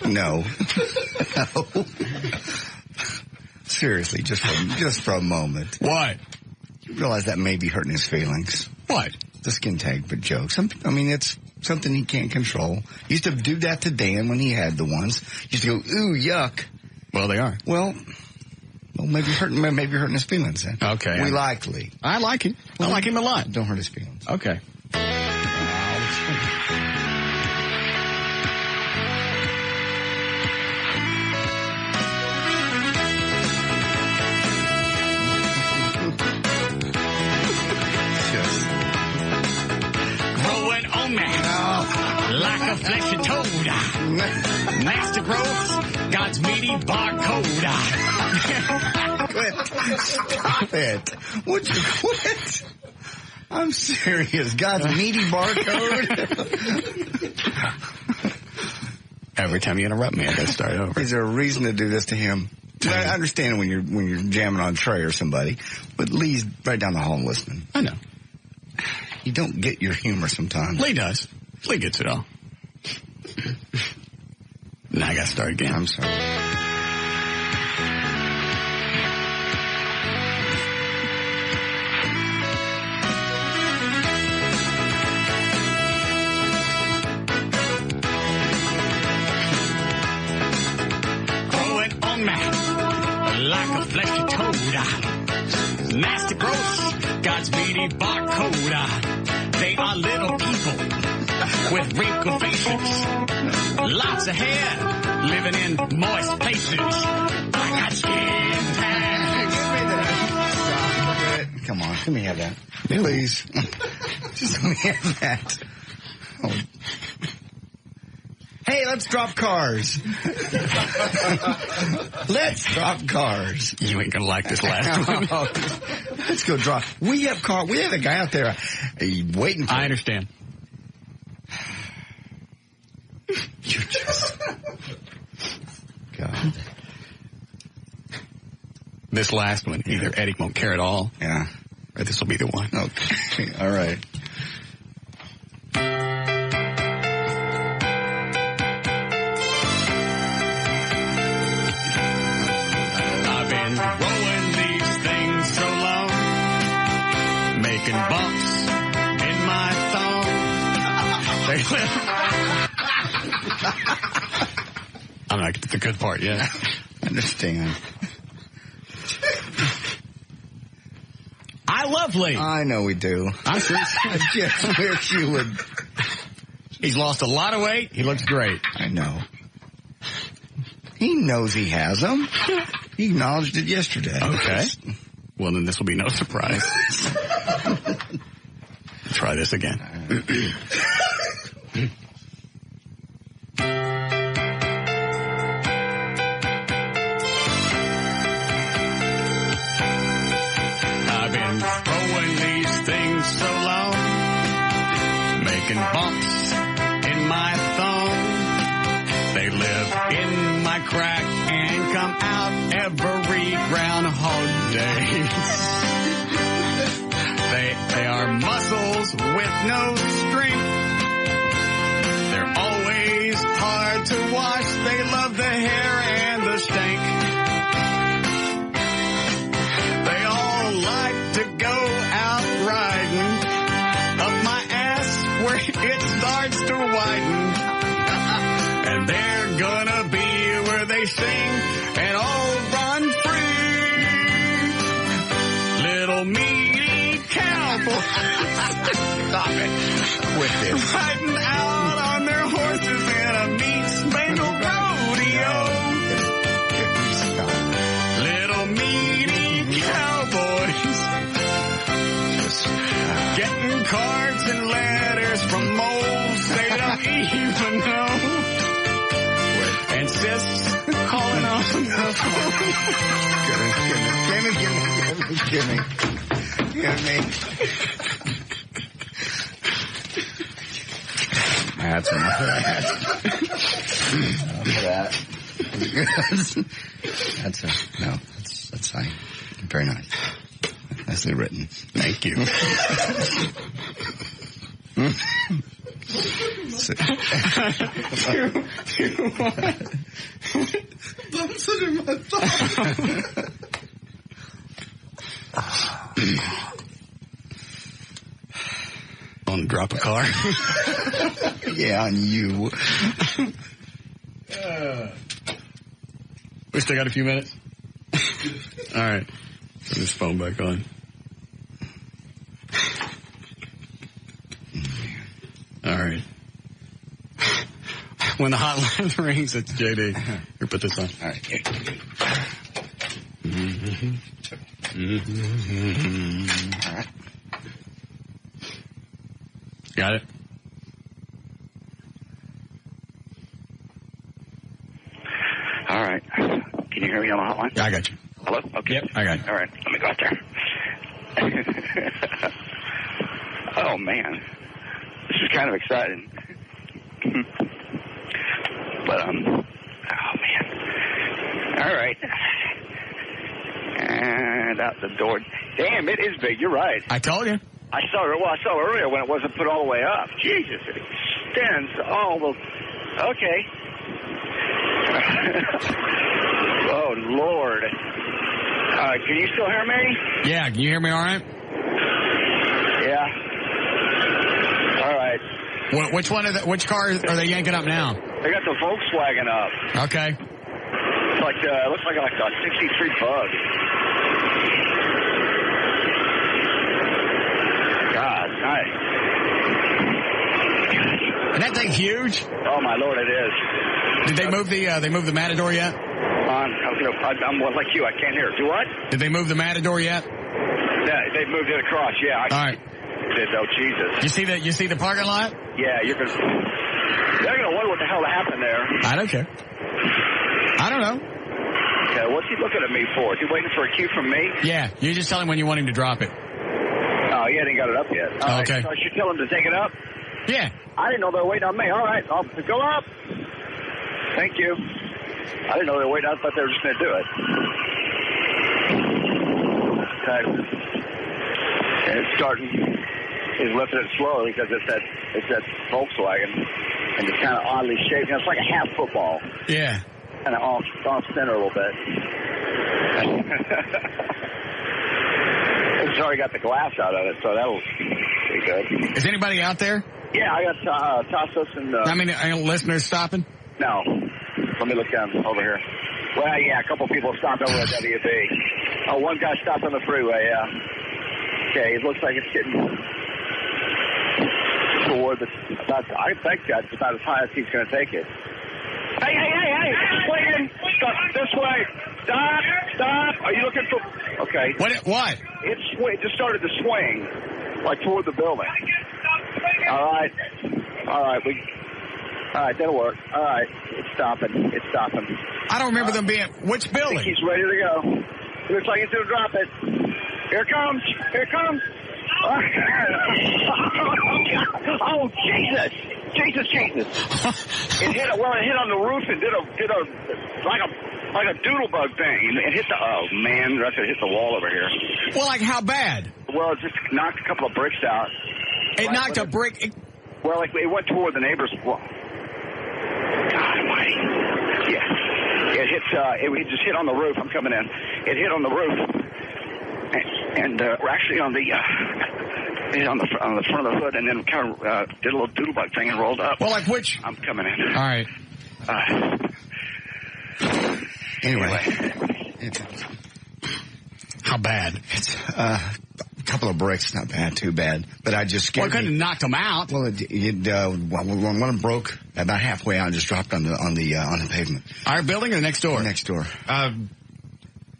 No. Seriously, just for a moment. What? You realize that may be hurting his feelings. What? The skin tag but joke. It's something he can't control. Used to do that to Dan when he had the ones. Used to go, ooh, yuck. Well, they are. Well, maybe hurting his feelings then. Okay. Likely. I like him. I like him a lot. Don't hurt his feelings. Okay. Growing on me like a fleshy toad. Nasty growth, God's meaty barcode. Quit. Stop it. Would you quit? I'm serious. God's meaty barcode. Every time you interrupt me, I gotta start over. Is there a reason to do this to him? I understand when you're jamming on Trey or somebody, but Lee's right down the hall listening. I know. You don't get your humor sometimes. Lee does. Lee gets it all. Now I gotta start again. I'm sorry. Growing on me like a fleshy toad. Nasty growth, God's meaty barcode. They are little people with wrinkled faces, lots of hair, living in moist places. I got skin tags. Come on, let me have that. Please. Just let me have that. Oh. Hey, let's drop cars. Let's drop cars. You ain't gonna like this last one. Let's go drop. We have a guy out there waiting for I understand. You just... God. This last one, either Eddie won't care at all, yeah, or this will be the one. Okay, all right. I've been growing these things so long, making bumps in my thumb. I'm not getting to the good part yet. I understand. I love Lee. I know we do. I'm sure. I just wish you would. He's lost a lot of weight. He looks great. I know. He knows he has them. He acknowledged it yesterday. Okay. Well, then this will be no surprise. Try this again. I've been throwing these things so long, making bumps in my thumb. They live in my crack and come out every Groundhog Day. They are muscles with no strength. They're always hard to wash. They love the hair and the stank. They all like to go out riding up my ass where it starts to widen. And they're gonna be where they sing and all run free. Little meaty cowboys. Stop it. Quit this. Riding out on their horses in a meat-spangled rodeo. Little meaty cowboys. Getting cards and letters from moles they don't even know. And sis calling on the phone. Give me. That's enough of that. That's fine. Very nice. nicely written. Thank you. Want to drop a car? Yeah, on you. We still got a few minutes? All right. Turn this phone back on. All right. When the hotline rings, it's JD. Here, put this on. All right. All right. Got it? All right. Can you hear me on the hotline? Yeah, I got you. Hello? Okay. Yep, I got you. All right. Let me go out there. Oh, man. This is kind of exciting. But, oh, man. All right. And out the door. Damn, it is big. You're right. I told you. I saw earlier when it wasn't put all the way up. Jesus, it extends all the... Okay. Oh, Lord. Can you still hear me? Yeah, can you hear me all right? Yeah. All right. Which car are they yanking up now? They got the Volkswagen up. Okay. It's like, looks like a 63 Bug. God, nice. And that thing huge? Oh, my Lord, it is. Did they move the Matador yet? I'm like you. I can't hear. Do what? Did they move the Matador yet? Yeah, they moved it across. Yeah. All right. Oh, Jesus. You see the parking lot? Yeah, they're gonna wonder what the hell happened there. I don't care. I don't know. Okay, what's he looking at me for? Is he waiting for a cue from me? Yeah, you just tell him when you want him to drop it. Oh, he hadn't got it up yet. All okay. Right, so I should tell him to take it up? Yeah. I didn't know they were waiting on me. All right, I'll go up. Thank you. I didn't know they were waiting. I thought they were just going to do it. Okay. And it's starting. He's lifting it slowly because it's that Volkswagen, and it's kind of oddly shaped. It's like a half football. Yeah. Kind of off center a little bit. It's already got the glass out of it, so that'll be good. Is anybody out there? Yeah, I got Tassos and... How many listeners stopping? No. Let me look down over here. Well, yeah, a couple people stopped over at WB. Oh, one guy stopped on the freeway, yeah. Okay, it looks like it's getting toward the... I think that's about as high as he's going to take it. Hey! Swinging! Stop, this way! Stop! Are you looking for... Okay. What? It just started to swing, like toward the building. All right, that'll work. All right, it's stopping. I don't remember them being... Which building? I think he's ready to go. It looks like he's going to drop it. Here it comes. Oh, Jesus. It hit on the roof and did a like a doodle bug thing. It hit the... Oh, man, that's going to hit the wall over here. Well, like how bad? Well, it just knocked a couple of bricks out. It knocked a brick... Well, like it went toward the neighbor's wall. God almighty. Yeah. It hits, it just hit on the roof. I'm coming in. It hit on the roof. And we're actually on the, hit on the front of the hood and then kind of did a little doodle bug thing and rolled up. Well, like which? I'm coming in. All right. Anyway. How bad? It's a couple of bricks, not bad, too bad. But I just scared. Well, I couldn't have knocked them out. Well, one of them broke about halfway out and just dropped on the pavement. Our building or next door? Next door.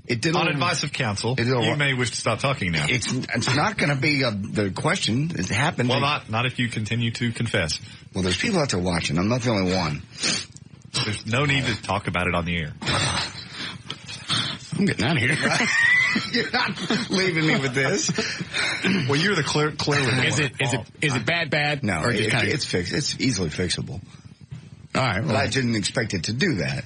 It did on advice of counsel. You may wish to stop talking now. It's not going to be the question. It happened. Well, not if you continue to confess. Well, there's people out there watching. I'm not the only one. There's no need to talk about it on the air. I'm getting out of here. You're not leaving me with this. Well, you're the clearly. Is it bad? No, or it's fixed. It's easily fixable. All right. Well, I didn't expect it to do that.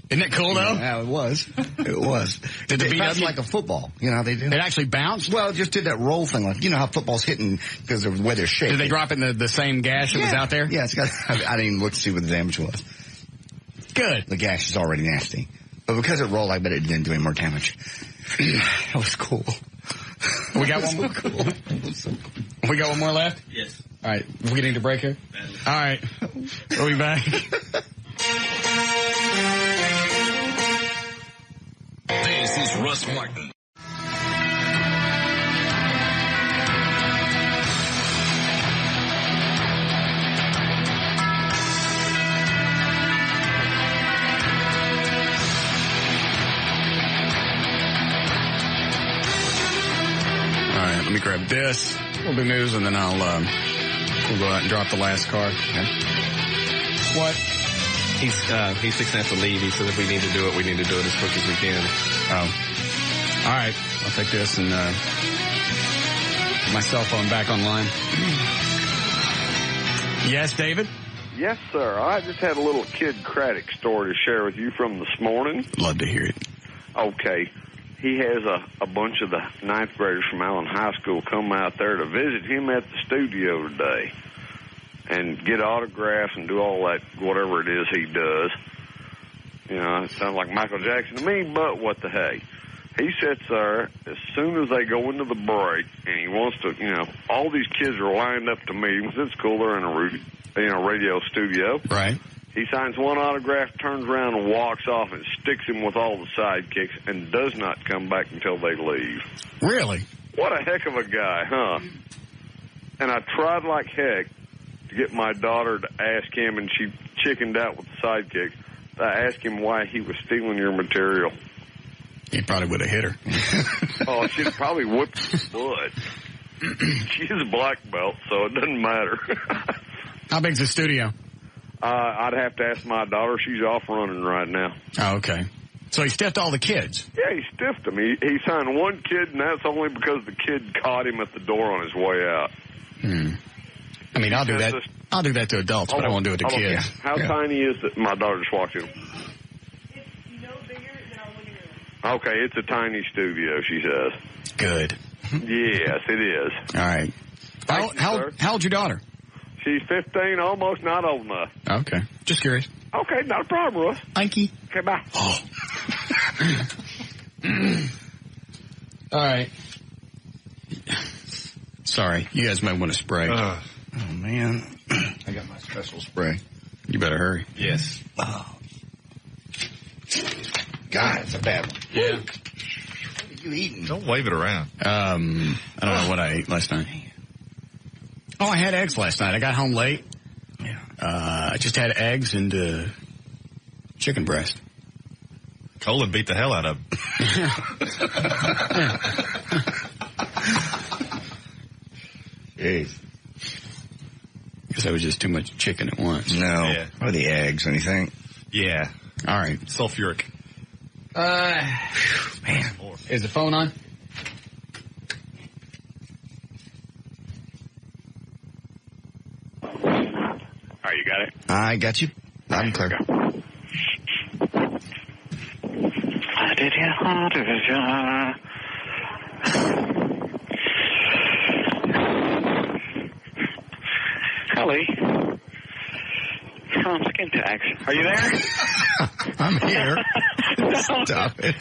Isn't it cool, though? Yeah, it was. It was. Did the bounced like a football. You know how they do? It actually bounced? Well, it just did that roll thing. Like, you know how football's hitting because of the way they're shaped. Did they drop it in the same gash that was out there? Yeah, it's got. I didn't even look to see what the damage was. Good. The gash is already nasty. But because it rolled, I bet it didn't do any more damage. That was cool. We got one more? Cool. We got one more left? Yes. All right. We need a break here? All right. We'll be back. This is Russ Martin. Let me grab this. We'll do news, and then we'll go out and drop the last card. Okay. What? He's fixing to have to leave. He said if we need to do it, we need to do it as quick as we can. Oh. All right. I'll take this and my cell phone back online. Yes, David? Yes, sir. I just had a little Kid Craddock story to share with you from this morning. Love to hear it. Okay. He has a bunch of the ninth graders from Allen High School come out there to visit him at the studio today and get autographs and do all that, whatever it is he does. You know, it sounds like Michael Jackson to me, but what the heck. He sits there as soon as they go into the break, and he wants to, you know, all these kids are lined up to meet him. It's cool. They're in a radio studio. Right. He signs one autograph, turns around and walks off and sticks him with all the sidekicks and does not come back until they leave. Really? What a heck of a guy, huh? And I tried like heck to get my daughter to ask him, and she chickened out with the sidekicks. I asked him why he was stealing your material. He probably would have hit her. Oh, she'd probably whipped his butt. She's a black belt, so it doesn't matter. How big's the studio? I'd have to ask my daughter. She's off running right now. Oh, okay. So he stiffed all the kids? Yeah, he stiffed them. He signed one kid, and that's only because the kid caught him at the door on his way out. I mean, I'll do that. I'll do that to adults, but I won't do it to kids. How tiny is it? My daughter just walked in. It's no bigger than our living room. Okay, it's a tiny studio, she says. Good. Yes, it is. All right. How old's your daughter? She's 15, almost not old enough. Okay. Just curious. Okay, not a problem, Russ. Thank you. Okay, bye. Oh. All right. Sorry. You guys might want to spray. Oh, man. I got my special spray. You better hurry. Yes. Oh. God, it's a bad one. Yeah. What are you eating? Don't wave it around. I don't know what I ate last night. Oh, I had eggs last night. I got home late. Yeah. I just had eggs and chicken breast. Colin beat the hell out of him. Jeez. Because that was just too much chicken at once. No. Yeah. Or the eggs, anything? Yeah. All right. Sulfuric. Man. Is the phone on? All right, you got it? I got you. Loud and clear. I did it hard of Kelly, from Skin Tax. Are you there? I'm here. Stop it.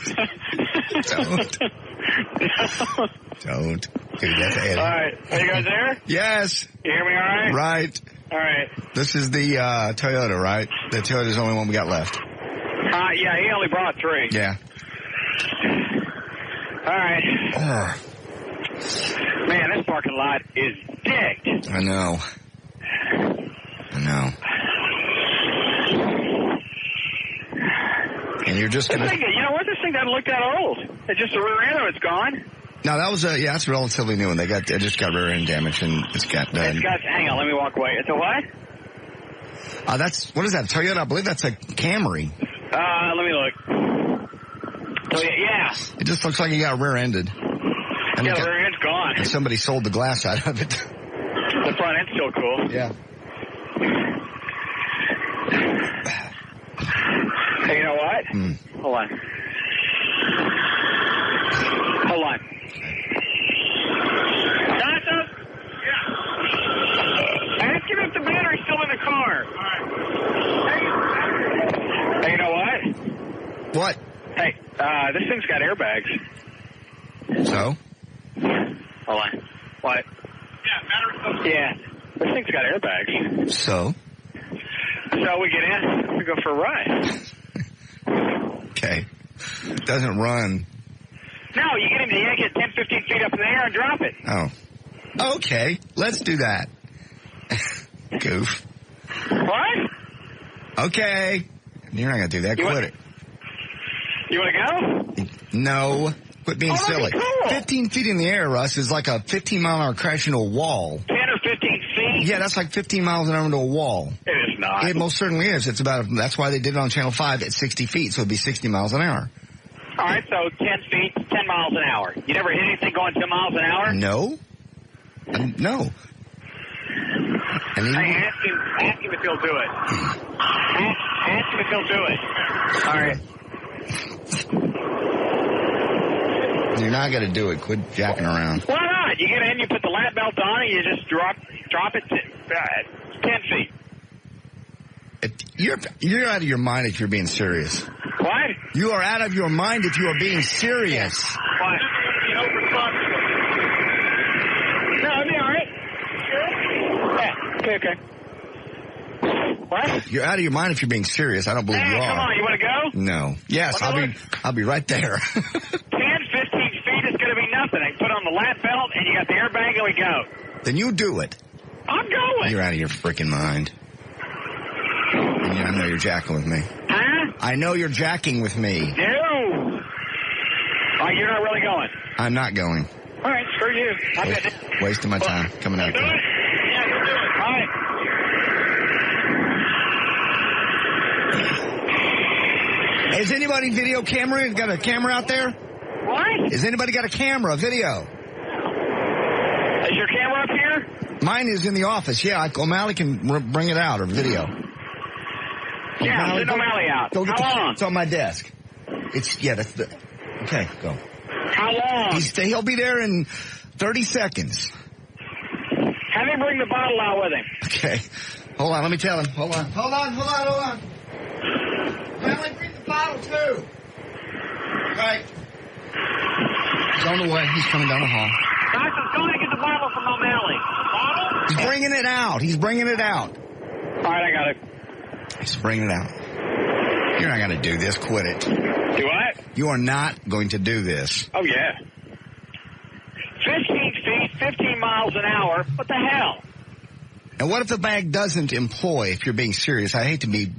Don't. Dude, that's Eddie. All right. Are you guys there? Yes. You hear me all right? Right. All right. This is the Toyota, right? The Toyota's the only one we got left. Yeah, he only brought 3. Yeah. All right. Man, this parking lot is decked. I know. And you're just going to... You know what? This thing doesn't look that old. It's just the rear end of it's gone. No, that was it's relatively new, and they just got rear end damage, and it's got... hang on, let me walk away. It's a what? What is that, Toyota? I believe that's a Camry. Let me look. Yeah. It just looks like it got rear-ended. And the rear end's gone. And somebody sold the glass out of it. The front end's still cool. Yeah. Hey, you know what? right. Hold on. Hold on. Johnson? Yeah. Ask him if the battery's still in the car. All right. Hey, you know what? What? Hey, this thing's got airbags. So? Hold on. What? Yeah, battery. Yeah, this thing's got airbags. So? So we get in, we go for a ride. Okay. It doesn't run. No, you get him to yank it 10, 15 feet up in the air and drop it. Oh. Okay, let's do that. Goof. What? Okay. You're not going to do that. Quit it. You want to go? No. Quit being silly. Cool. 15 feet in the air, Russ, is like a 15-mile-an-hour crash into a wall. 10 or 15 feet? Yeah, that's like 15 miles an hour into a wall. It is not. It most certainly is. It's about. That's why they did it on Channel 5 at 60 feet, so it'd be 60 miles an hour. All right, so 10 feet, 10 miles an hour. You never hit anything going 10 miles an hour? No. No. Hey, ask him if he'll do it. Ask him if he'll do it. All right. You're not going to do it. Quit jacking around. Why not? You get in, you put the lap belt on, and you just drop it to 10 feet. You're out of your mind if you're being serious. What? You are out of your mind if you are being serious. What? No, I'll be all right. Yeah. Okay. What? You're out of your mind if you're being serious. I don't believe you are. Come on, you want to go? No. Yes, I'll be right there. 10, 15 feet is going to be nothing. I put on the lap belt, and you got the airbag, and we go. Then you do it. I'm going. You're out of your freaking mind. And I know you're jacking with me. Huh? I know you're jacking with me. No. Oh, you're not really going? I'm not going. All right, screw you. Wasting my time coming out there. Yeah, you'll do it. All right. Has anybody video camera? Got a camera out there? What? Has anybody got a camera, video? Is your camera up here? Mine is in the office. Yeah, O'Malley can bring it out or video. Yeah, send O'Malley out. Go get How long? It's on my desk. That's the. Okay, go. How long? He'll be there in 30 seconds. Have him bring the bottle out with him. Okay. Hold on, let me tell him. Hold on. O'Malley, bring the bottle too. Right. He's on the way. He's coming down the hall. Guys, I'm going to get the bottle from O'Malley. Bottle? He's bringing it out. All right, I got it. He's bringing it out. You're not going to do this. Quit it. Do what? You are not going to do this. Oh, yeah. 15 feet, 15 miles an hour. What the hell? And what if the bag doesn't employ, if you're being serious? I hate to be...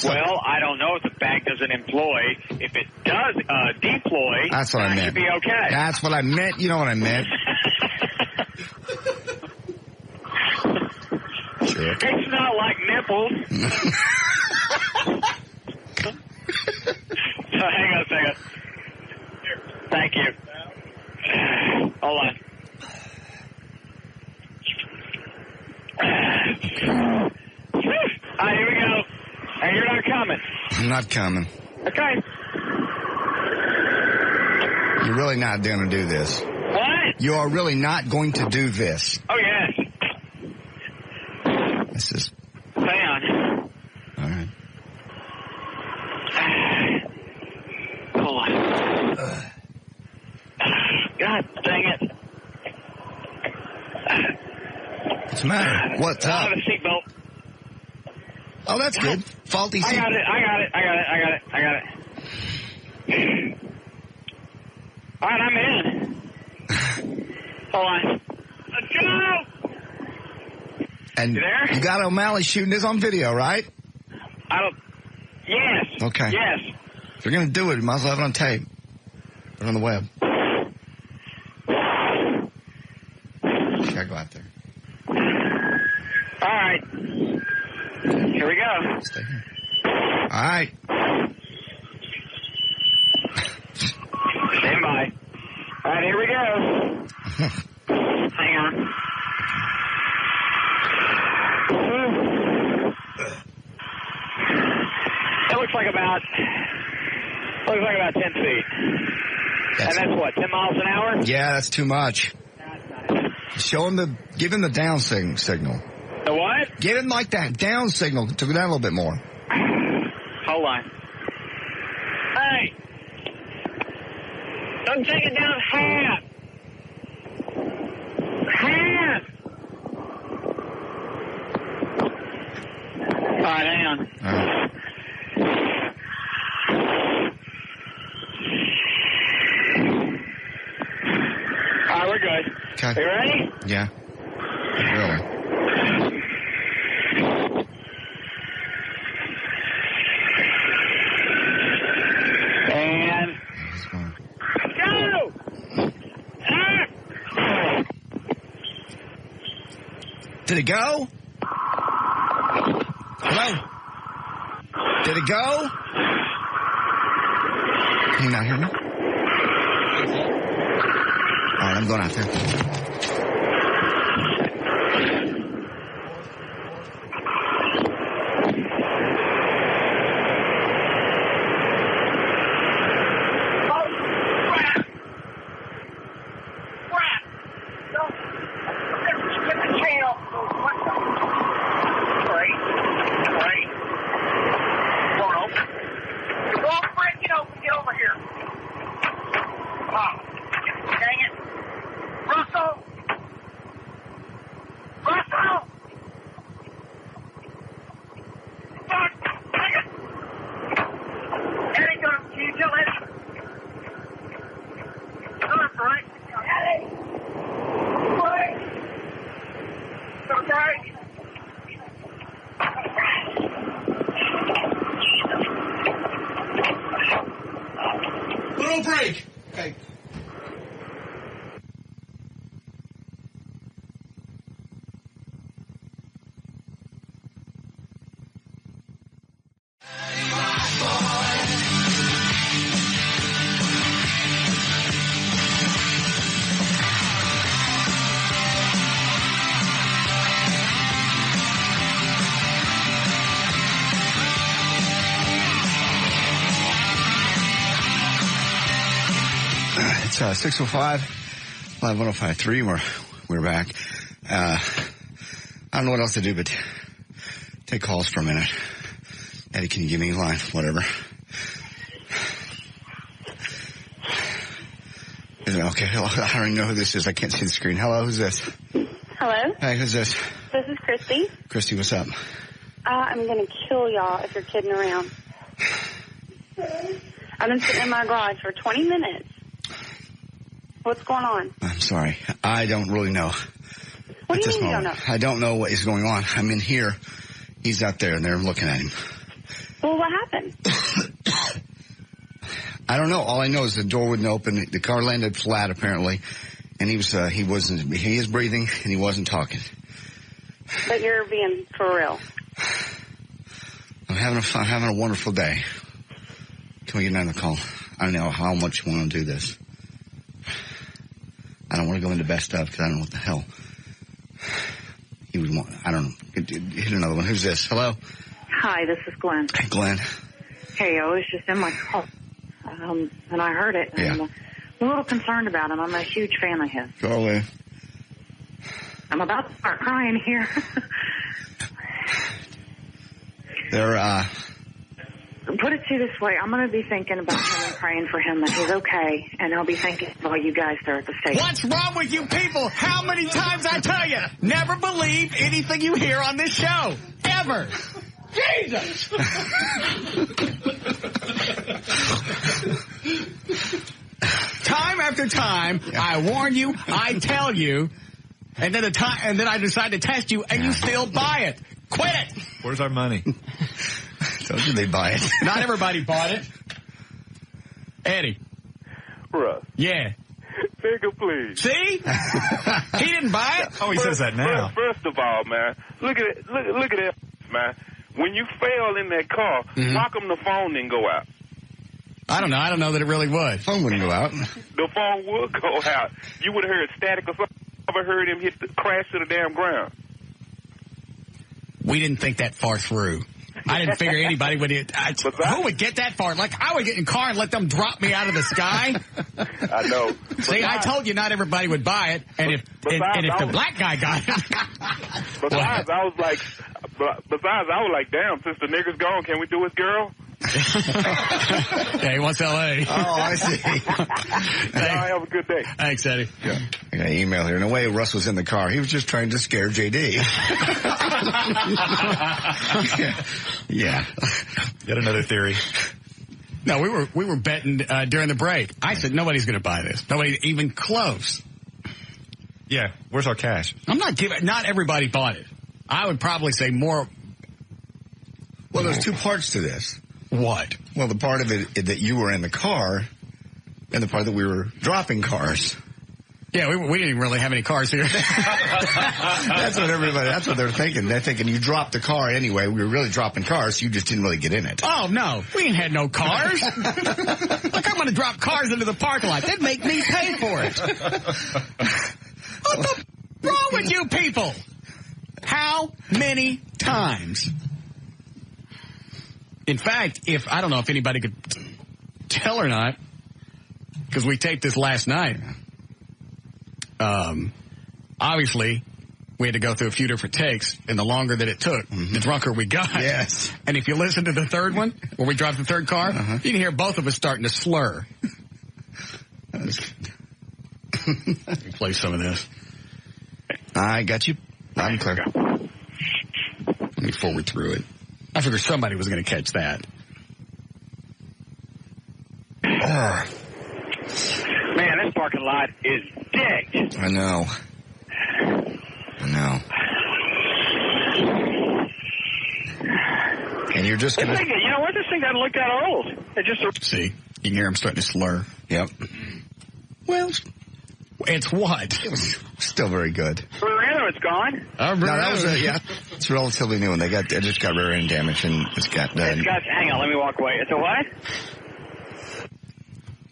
Well, I don't know if the bag doesn't employ. If it does deploy, that's what I meant. Should be okay. That's what I meant. You know what I meant. Sure. It's not like nipples. Hang on a second. Thank you. Hold on. All right, here we go. And you're not coming. I'm not coming. Okay. You're really not going to do this. What? You are really not going to do this. Oh, yes. This is... Hang on. All right. Hold on. God dang it. What's the matter? What's up? I have a seatbelt. Oh, that's good. Faulty seat. I got it. All right, I'm in. Hold on. Let's go! And you there? You got O'Malley shooting this on video, right? Yes. Okay. Yes. If you're going to do it, you might as well have it on tape. Put it on the web. Gotta go out there. All right. Here we go. Stay here. All right. Stand by. All right, here we go. Hang on. It looks like about talking about 10 feet. And that's what, 10 miles an hour? Yeah, that's too much. Give him the down signal. The what? Give him like that down signal to go down a little bit more. Hold on. Hey! Don't take it down half! Half! All right, hang on. All right. All right, we're good. Okay. You ready? Yeah. Really. And go! Did it go? Hello? Did it go? Can you not hear me? All right, I'm going out there. Little break. Okay. It's 605-51053. We're back. I don't know what else to do but take calls for a minute. Eddie, can you give me a line? Whatever. Okay, hello. I don't even know who this is. I can't see the screen. Hello, who's this? Hello? Hey, who's this? This is Christy. Christy, what's up? I'm going to kill y'all if you're kidding around. I've been sitting in my garage for 20 minutes. What's going on? I'm sorry. I don't really know. What do you mean you don't know? I don't know what is going on. I'm in here. He's out there, and they're looking at him. Well, what happened? I don't know. All I know is the door wouldn't open. The car landed flat, apparently, and he is breathing, and he wasn't talking. But you're being for real. I'm having a wonderful day. Can we get another call? I don't know how much you want to do this. I don't want to go into best of because I don't know what the hell he would want. I don't know. Hit another one. Who's this? Hello? Hi, this is Glenn. Hey, Glenn. Hey, I was just in my car, and I heard it. Yeah. I'm a little concerned about him. I'm a huge fan of his. Go away. I'm about to start crying here. Put it to you this way. I'm going to be thinking about him and praying for him that he's okay, and I'll be thinking of all you guys there at the station. What's wrong with you people? How many times I tell you, never believe anything you hear on this show. Ever. Jesus! Time after time, I warn you, I tell you, and then I decide to test you, and you still buy it. Quit it! Where's our money? Told you they buy it. Not everybody bought it. Eddie. Russ. Yeah. Nigga, please. See? He didn't buy it? Oh, he says that now. First of all, man, look at it. Look at it, man. When you fell in that car, how come the phone didn't go out? I don't know. I don't know that it really would. Phone wouldn't go out. The phone would go out. You would have heard static or something. Ever heard him crash to the damn ground? We didn't think that far through. I didn't figure anybody would. Who would get that far? Like, I would get in a car and let them drop me out of the sky. I know. See, I told you not everybody would buy it, and if the black guy got it. Besides, I was like, damn, since the nigger's gone, can we do his girl? Yeah, he wants L.A. Oh, I see. Have a good day. Thanks, Eddie. Yeah. I got an email here. In a way, Russ was in the car. He was just trying to scare JD. Yeah. Got another theory. No, we were betting during the break. I said nobody's going to buy this. Nobody even close. Yeah. Where's our cash? I'm not giving. Not everybody bought it. I would probably say more. Well, there's two parts to this. What? Well, the part of it that you were in the car, and the part that we were dropping cars. Yeah, we didn't even really have any cars here. That's what they're thinking. They're thinking you dropped the car anyway. We were really dropping cars. You just didn't really get in it. Oh, no. We ain't had no cars. Look, I'm going to drop cars into the parking lot. They'd make me pay for it. What the wrong with you people? How many times? In fact, I don't know if anybody could tell or not, because we taped this last night. Obviously, we had to go through a few different takes, and the longer that it took, the drunker we got. Yes. And if you listen to the third one, where we drive the third car, you can hear both of us starting to slur. Let me play some of this. I got you. I'm clear. Let me forward through it. I figured somebody was going to catch that. Man, this parking lot is dead. I know. And you're just going to... You know what? This thing doesn't look that old. It just... See? You can hear him starting to slur. Yep. Well, it's what? It was still very good. Rear end, it's gone. No, that was it's relatively new, and it just got rear end damage, and it's got... hang on, let me walk away. It's a what?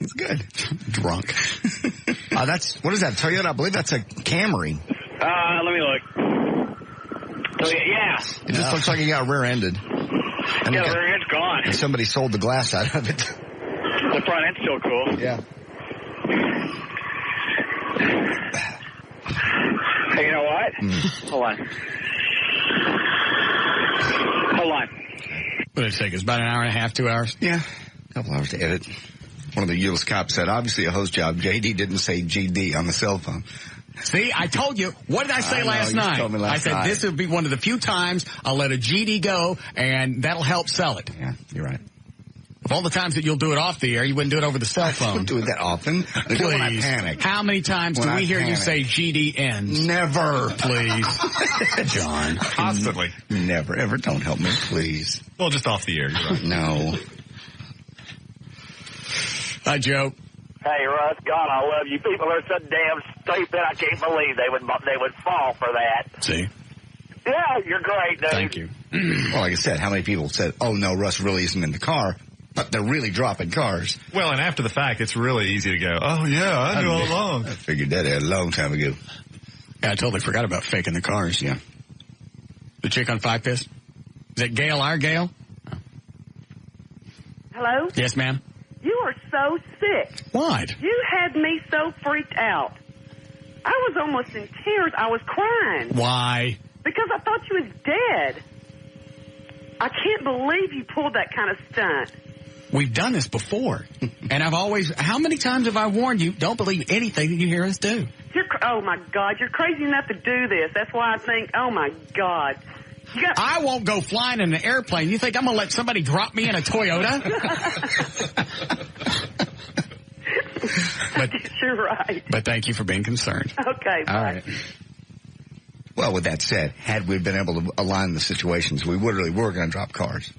It's good. Drunk. What is that, Toyota? I believe that's a Camry. Let me look. Yeah. It just looks like it got rear-ended. And the rear end's gone. And somebody sold the glass out of it. The front end's still cool. Yeah. Hey, you know what? Hold on. What did it take us? About an hour and a half, 2 hours? Yeah. A couple hours to edit. One of the U.S. cops said, obviously a host job. JD didn't say GD on the cell phone. See, I told you. What did I say last night? Told me last night. This would be one of the few times I'll let a GD go, and that'll help sell it. Yeah, you're right. Of all the times that you'll do it off the air, you wouldn't do it over the cell phone. I don't do it that often. Please. When I panic. How many times do we hear you say GD ends? Never. Please. John. Constantly. Never, ever. Don't help me, please. Well, just off the air. You're right. No. Hi, Joe. Hey, Russ, God, I love you. People are so damn stupid. I can't believe they would fall for that. See? Yeah, you're great, dude. Thank you. Well, like I said, how many people said, oh, no, Russ really isn't in the car, but they're really dropping cars. Well, and after the fact, it's really easy to go, oh, yeah, I knew all along. I figured that a long time ago. Yeah, I totally forgot about faking the cars. Yeah. The chick on 5 Piss? Is that Gail, our Gail? Hello? Yes, ma'am. You are so sick. What? You had me so freaked out. I was almost in tears. I was crying. Why? Because I thought you was dead. I can't believe you pulled that kind of stunt. We've done this before. And how many times have I warned you, don't believe anything that you hear us do? Oh, my God. You're crazy enough to do this. That's why I think, oh, my God. I won't go flying in an airplane. You think I'm going to let somebody drop me in a Toyota? But, you're right. But thank you for being concerned. Okay, bye. All right. Well, with that said, had we been able to align the situations, we were going to drop cars.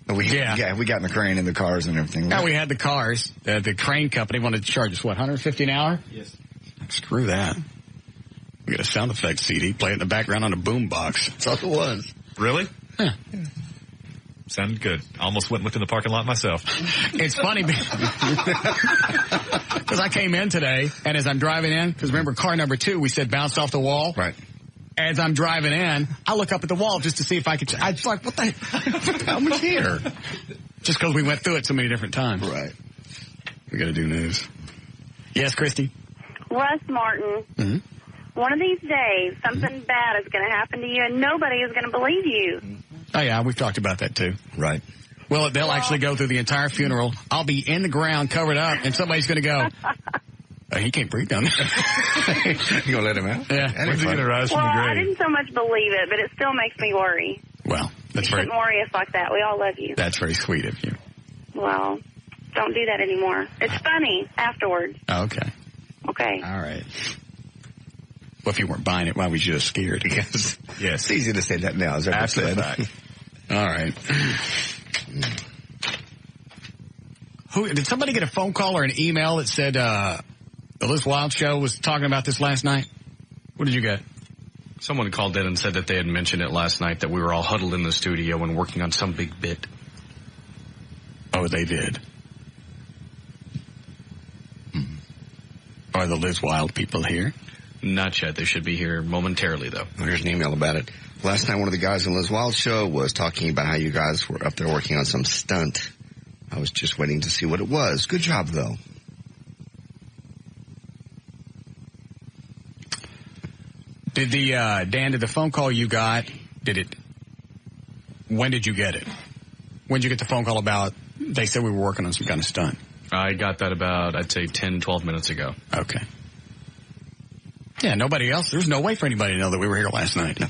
We got in the crane in the cars and everything. Now we had the cars. The crane company wanted to charge us, what, $150 an hour? Yes. Screw that. We got a sound effects CD, play it in the background on a boom box. That's all it was. Really? Yeah. Sounded good. I almost went and looked in the parking lot myself. It's funny because I came in today, and as I'm driving in, because remember car number 2, we said bounced off the wall? Right. as I'm driving in, I look up at the wall just to see if I could. I was like, what the hell was here? Just because we went through it so many different times. Right. We got to do news. Yes, Christy? Russ Martin. Mm-hmm. One of these days, something bad is going to happen to you, and nobody is going to believe you. Oh, yeah, we've talked about that, too. Right. Well, they'll actually go through the entire funeral. I'll be in the ground, covered up, and somebody's going to go, he can't breathe down there. You going to let him out? Yeah. When's he going to rise from the Well, grave? I didn't so much believe it, but it still makes me worry. Well, that's You shouldn't worry us like that. We all love you. That's very sweet of you. Well, don't do that anymore. It's funny afterwards. Oh, okay. Okay. All right. Well, if you weren't buying it, why was you just scared? Yes. Yes. It's easy to say that now, as I said. All right. Did somebody get a phone call or an email that said the Liz Wild Show was talking about this last night? What did you get? Someone called in and said that they had mentioned it last night, that we were all huddled in the studio and working on some big bit. Oh, they did. Are the Liz Wild people here? Not yet. They should be here momentarily, though. Well, here's an email about it. Last night, one of the guys in Liz Wild Show was talking about how you guys were up there working on some stunt. I was just waiting to see what it was. Good job, though. Did Dan, did the phone call you got, when did you get it? When did you get the phone call about, they said we were working on some kind of stunt? I got that about, I'd say, 10, 12 minutes ago. Okay. Yeah, nobody else. There's no way for anybody to know that we were here last night. No.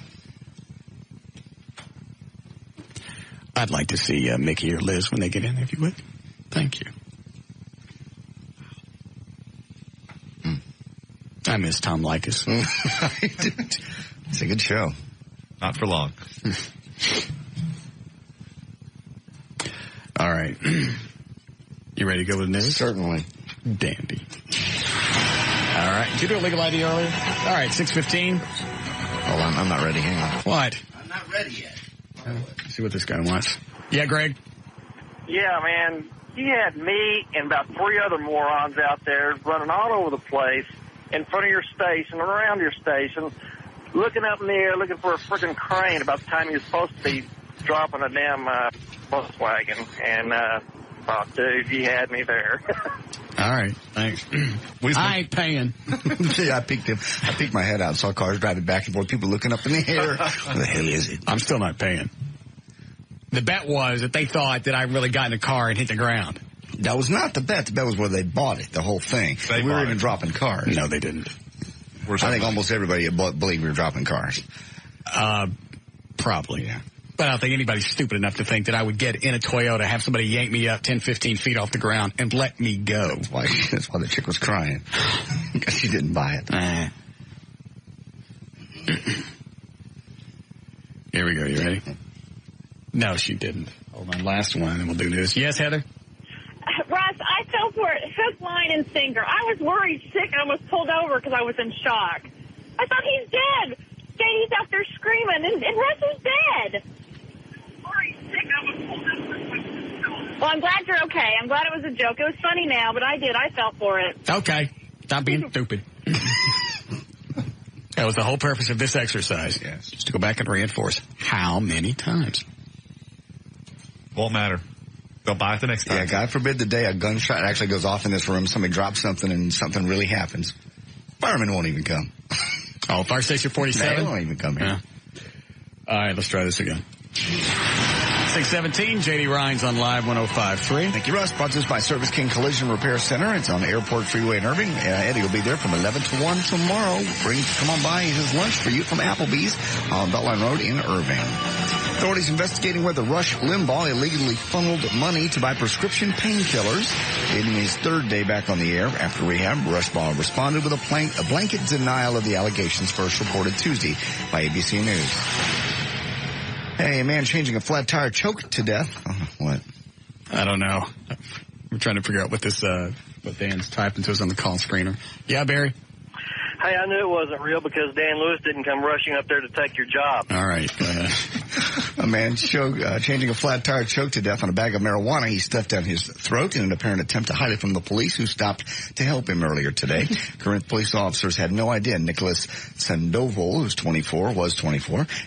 I'd like to see Mickey or Liz when they get in, if you would. Thank you. I miss Tom Likas. It's a good show. Not for long. All right. You ready to go with the news? Certainly. Dandy. All right. Did you do a legal ID earlier? All right, 6:15. Hold on, I'm not ready. Hang on. What? I'm not ready yet. Let's see what this guy wants. Yeah, Greg? Yeah, man. You had me and about 3 other morons out there running all over the place in front of your station, around your station, looking up in the air, looking for a freaking crane about the time you're supposed to be dropping a damn Volkswagen. And, oh, dude, you had me there. All right, thanks. I ain't paying. Yeah, I peeked my head out, saw cars driving back and forth, people looking up in the air. What the hell is it? I'm still not paying. The bet was that they thought that I really got in a car and hit the ground. That was not the bet. The bet was where they bought it, the whole thing. We were even dropping cars. No, they didn't. I think almost everybody believed we were dropping cars. Probably, yeah. But I don't think anybody's stupid enough to think that I would get in a Toyota, have somebody yank me up 10, 15 feet off the ground, and let me go. That's why the chick was crying. Because she didn't buy it. Here we go. You ready? No, she didn't. Hold on. Last one, and then we'll do this. Yes, Heather? Russ, I fell for it. Hook, line, and sinker. I was worried sick. I almost pulled over because I was in shock. I thought he's dead. Katie's out there screaming, and Russ is dead. Well, I'm glad you're okay. I'm glad it was a joke. It was funny now, but I fell for it. Okay. Stop being stupid. That was the whole purpose of this exercise. Yes. Just to go back and reinforce how many times. Won't matter. They'll buy it the next time. Yeah, God forbid the day a gunshot actually goes off in this room, somebody drops something and something really happens. Firemen won't even come. Oh, Fire Station 47? They won't even come here. Yeah. All right, let's try this again. 6:17, J.D. Rhines on Live 105.3. Thank you, Russ. Brought to us by Service King Collision Repair Center. It's on the Airport Freeway in Irving. Eddie will be there from 11 to 1 tomorrow. Come on by his lunch for you from Applebee's on Beltline Road in Irving. Authorities investigating whether Rush Limbaugh illegally funneled money to buy prescription painkillers. In his third day back on the air after rehab, Rushbaugh responded with a blanket denial of the allegations first reported Tuesday by ABC News. Hey, a man changing a flat tire choked to death. Oh, what? I don't know. I'm trying to figure out what what Dan's typing to us on the call screener. Yeah, Barry? Hey, I knew it wasn't real because Dan Lewis didn't come rushing up there to take your job. All right, go ahead. A man changing a flat tire choked to death on a bag of marijuana he stuffed down his throat in an apparent attempt to hide it from the police, who stopped to help him earlier today. Current police officers had no idea Nicholas Sandoval, who's 24,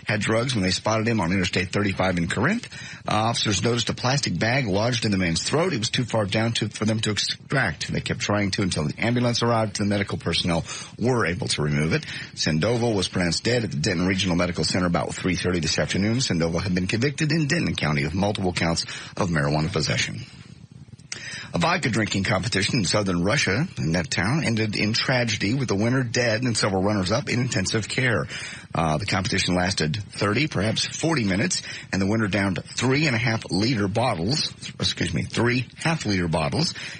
had drugs when they spotted him on Interstate 35 in Corinth. Officers noticed a plastic bag lodged in the man's throat. It was too far down for them to extract. They kept trying to until the ambulance arrived. The medical personnel were able to remove it. Sandoval was pronounced dead at the Denton Regional Medical Center about 3:30 this afternoon. Sandoval had been convicted in Denton County of multiple counts of marijuana possession. A vodka drinking competition in southern Russia, in that town, ended in tragedy with the winner dead and several runners-up in intensive care. The competition lasted 30, perhaps 40 minutes, and the winner downed 3 half-liter bottles.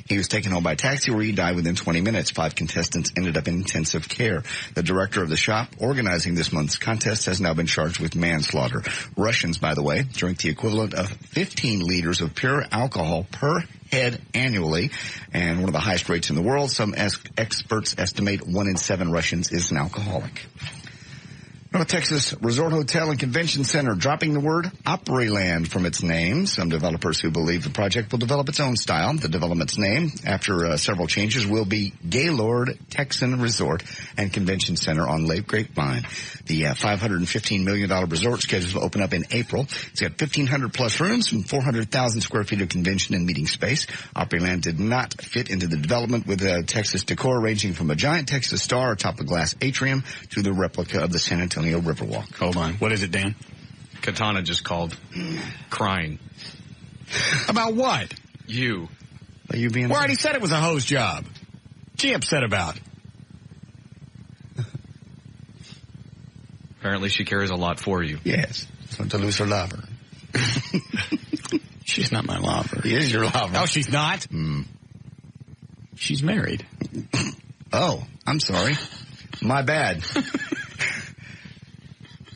He was taken home by taxi where he died within 20 minutes. 5 contestants ended up in intensive care. The director of the shop organizing this month's contest has now been charged with manslaughter. Russians, by the way, drink the equivalent of 15 liters of pure alcohol per head annually, and one of the highest rates in the world. Some experts estimate 1 in 7 Russians is an alcoholic. North Texas Resort Hotel and Convention Center dropping the word Opryland from its name. Some developers who believe the project will develop its own style. The development's name, after several changes, will be Gaylord Texan Resort and Convention Center on Lake Grapevine. The $515 million resort scheduled to open up in April. It's got 1,500 plus rooms and 400,000 square feet of convention and meeting space. Opryland did not fit into the development with Texas decor ranging from a giant Texas star atop a glass atrium to the replica of the San Antonio Riverwalk. Hold on. What is it, Dan? Katana just called crying. About what? You. Are you being... We already said it was a hose job. She upset about. Apparently she cares a lot for you. Yes. So to lose her lover. She's not my lover. He is your lover. Oh, she's not? She's married. Oh, I'm sorry. My bad.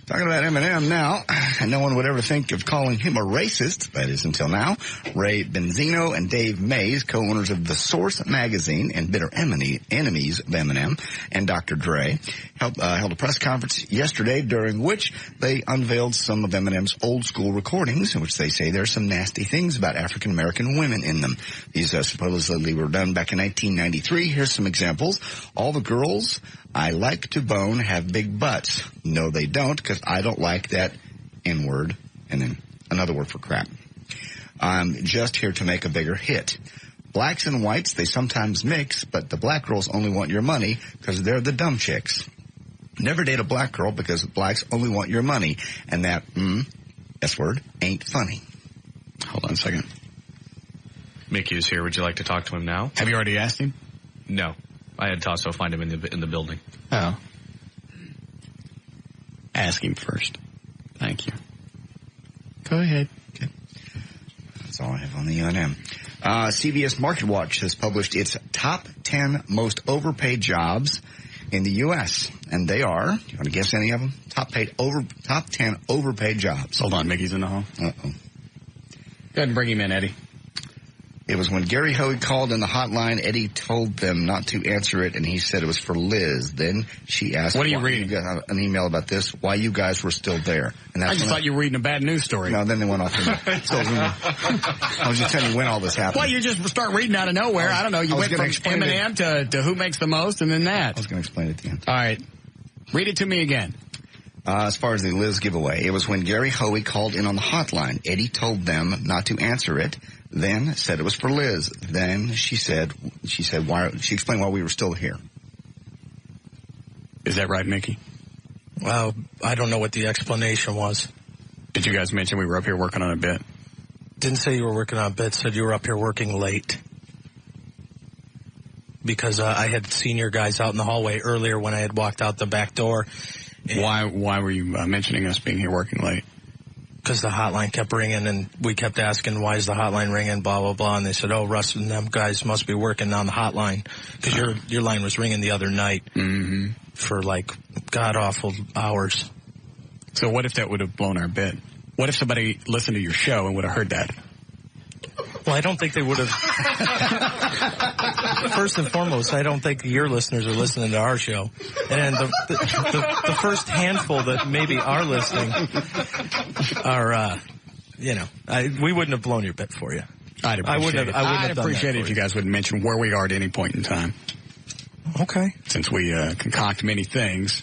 Talking about Eminem now, and no one would ever think of calling him a racist. That is until now. Ray Benzino and Dave Mays, co-owners of The Source magazine and bitter enemies of Eminem and Dr. Dre, held a press conference yesterday during which they unveiled some of Eminem's old school recordings, in which they say there's some nasty things about African American women in them. These supposedly were done back in 1993. Here's some examples. All the girls I like to bone have big butts. No, they don't, because I don't like that N-word, and then another word for crap. I'm just here to make a bigger hit. Blacks and whites, they sometimes mix, but the black girls only want your money because they're the dumb chicks. Never date a black girl because blacks only want your money, and that, S-word, ain't funny. Hold on a second. Mickey is here. Would you like to talk to him now? Have you already asked him? No. I had Tasso find him in the building. Oh. Ask him first. Thank you. Go ahead. Okay. That's all I have on the UNM. CBS Market Watch has published its top 10 most overpaid jobs in the U.S. And they are, do you want to guess any of them? Top 10 overpaid jobs. Hold on, Mickey's in the hall. Uh-oh. Go ahead and bring him in, Eddie. It was when Gary Hoey called in the hotline, Eddie told them not to answer it, and he said it was for Liz. Then she asked, what are you reading? You got an email about this, why you guys were still there. And that's I just thought you were reading a bad news story. No, then they went off. I was just telling you when all this happened. Well, you just start reading out of nowhere. I don't know. You went from Eminem to who makes the most, and then that. I was going to explain it at the end. All right. Read it to me again. As far as the Liz giveaway, it was when Gary Hoey called in on the hotline. Eddie told them not to answer it, then said it was for Liz. Then she explained why we were still here. Is that right, Mickey? Well, I don't know what the explanation was. Did you guys mention we were up here working on a bit? Didn't say you were working on a bit, said you were up here working late. Because I had seen your guys out in the hallway earlier when I had walked out the back door. Why were you mentioning us being here working late? Because the hotline kept ringing, and we kept asking, why is the hotline ringing, blah, blah, blah. And they said, oh, Russ and them guys must be working on the hotline. Because your line was ringing the other night for, like, god-awful hours. So what if that would have blown our bid? What if somebody listened to your show and would have heard that? Well, I don't think they would have. first and foremost, I don't think your listeners are listening to our show. And the first handful that maybe are listening are, we wouldn't have blown your bit for you. I'd appreciate it if you guys would mention where we are at any point in time. Okay. Since we concoct many things,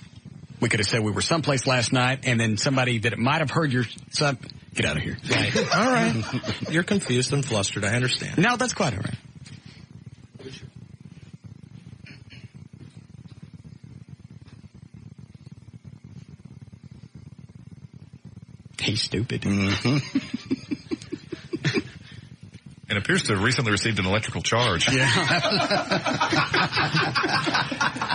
we could have said we were someplace last night, and then somebody that might have heard your son. Get out of here. Right. All right. You're confused and flustered. I understand. No, that's quite all right. He's stupid. Mm-hmm. And appears to have recently received an electrical charge. Yeah.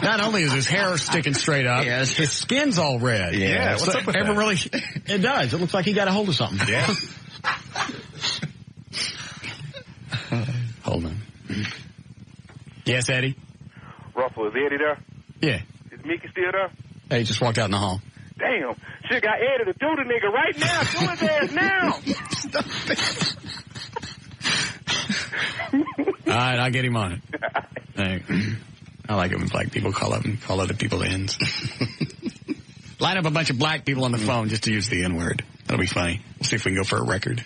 Not only is his hair sticking straight up, his skin's all red. Yeah. What's up with that? It does. It looks like he got a hold of something. Yeah. Hold on. Yes, Eddie? Ruffle, is Eddie there? Yeah. Is Mickey still there? Hey, he just walked out in the hall. Damn. Shit got Eddie to do the nigga right now. Do his ass now. All right, I'll get him on it. Hey, I like it when black people call other people ends. Line up a bunch of black people on the phone just to use the N-word. That'll be funny. We'll see if we can go for a record.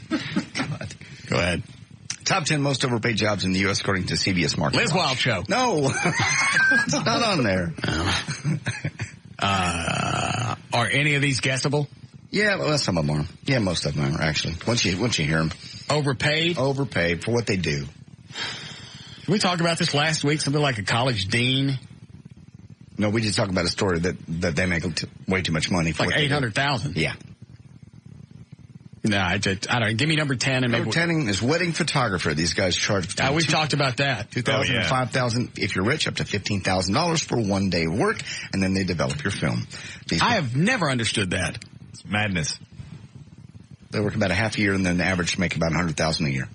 God. Go ahead. Top 10 most overpaid jobs in the U.S. according to CBS Market. Liz Wild Show. No. It's not on there. Are any of these guessable? Yeah, well, some of them are. Yeah, most of them are, actually. Once you hear them. Overpaid? Overpaid for what they do. Did we talk about this last week? Something like a college dean? No, we just talked about a story that they make way too much money for. Like $800,000. Yeah. No, I don't. Give me number 10 and number 10 is wedding photographer. These guys charge. We've talked about that. $2,000 to $5,000 if you're rich, up to $15,000 for 1 day of work, and then they develop your film. I have never understood that. It's madness. They work about a half a year, and then the average make about $100,000 a year.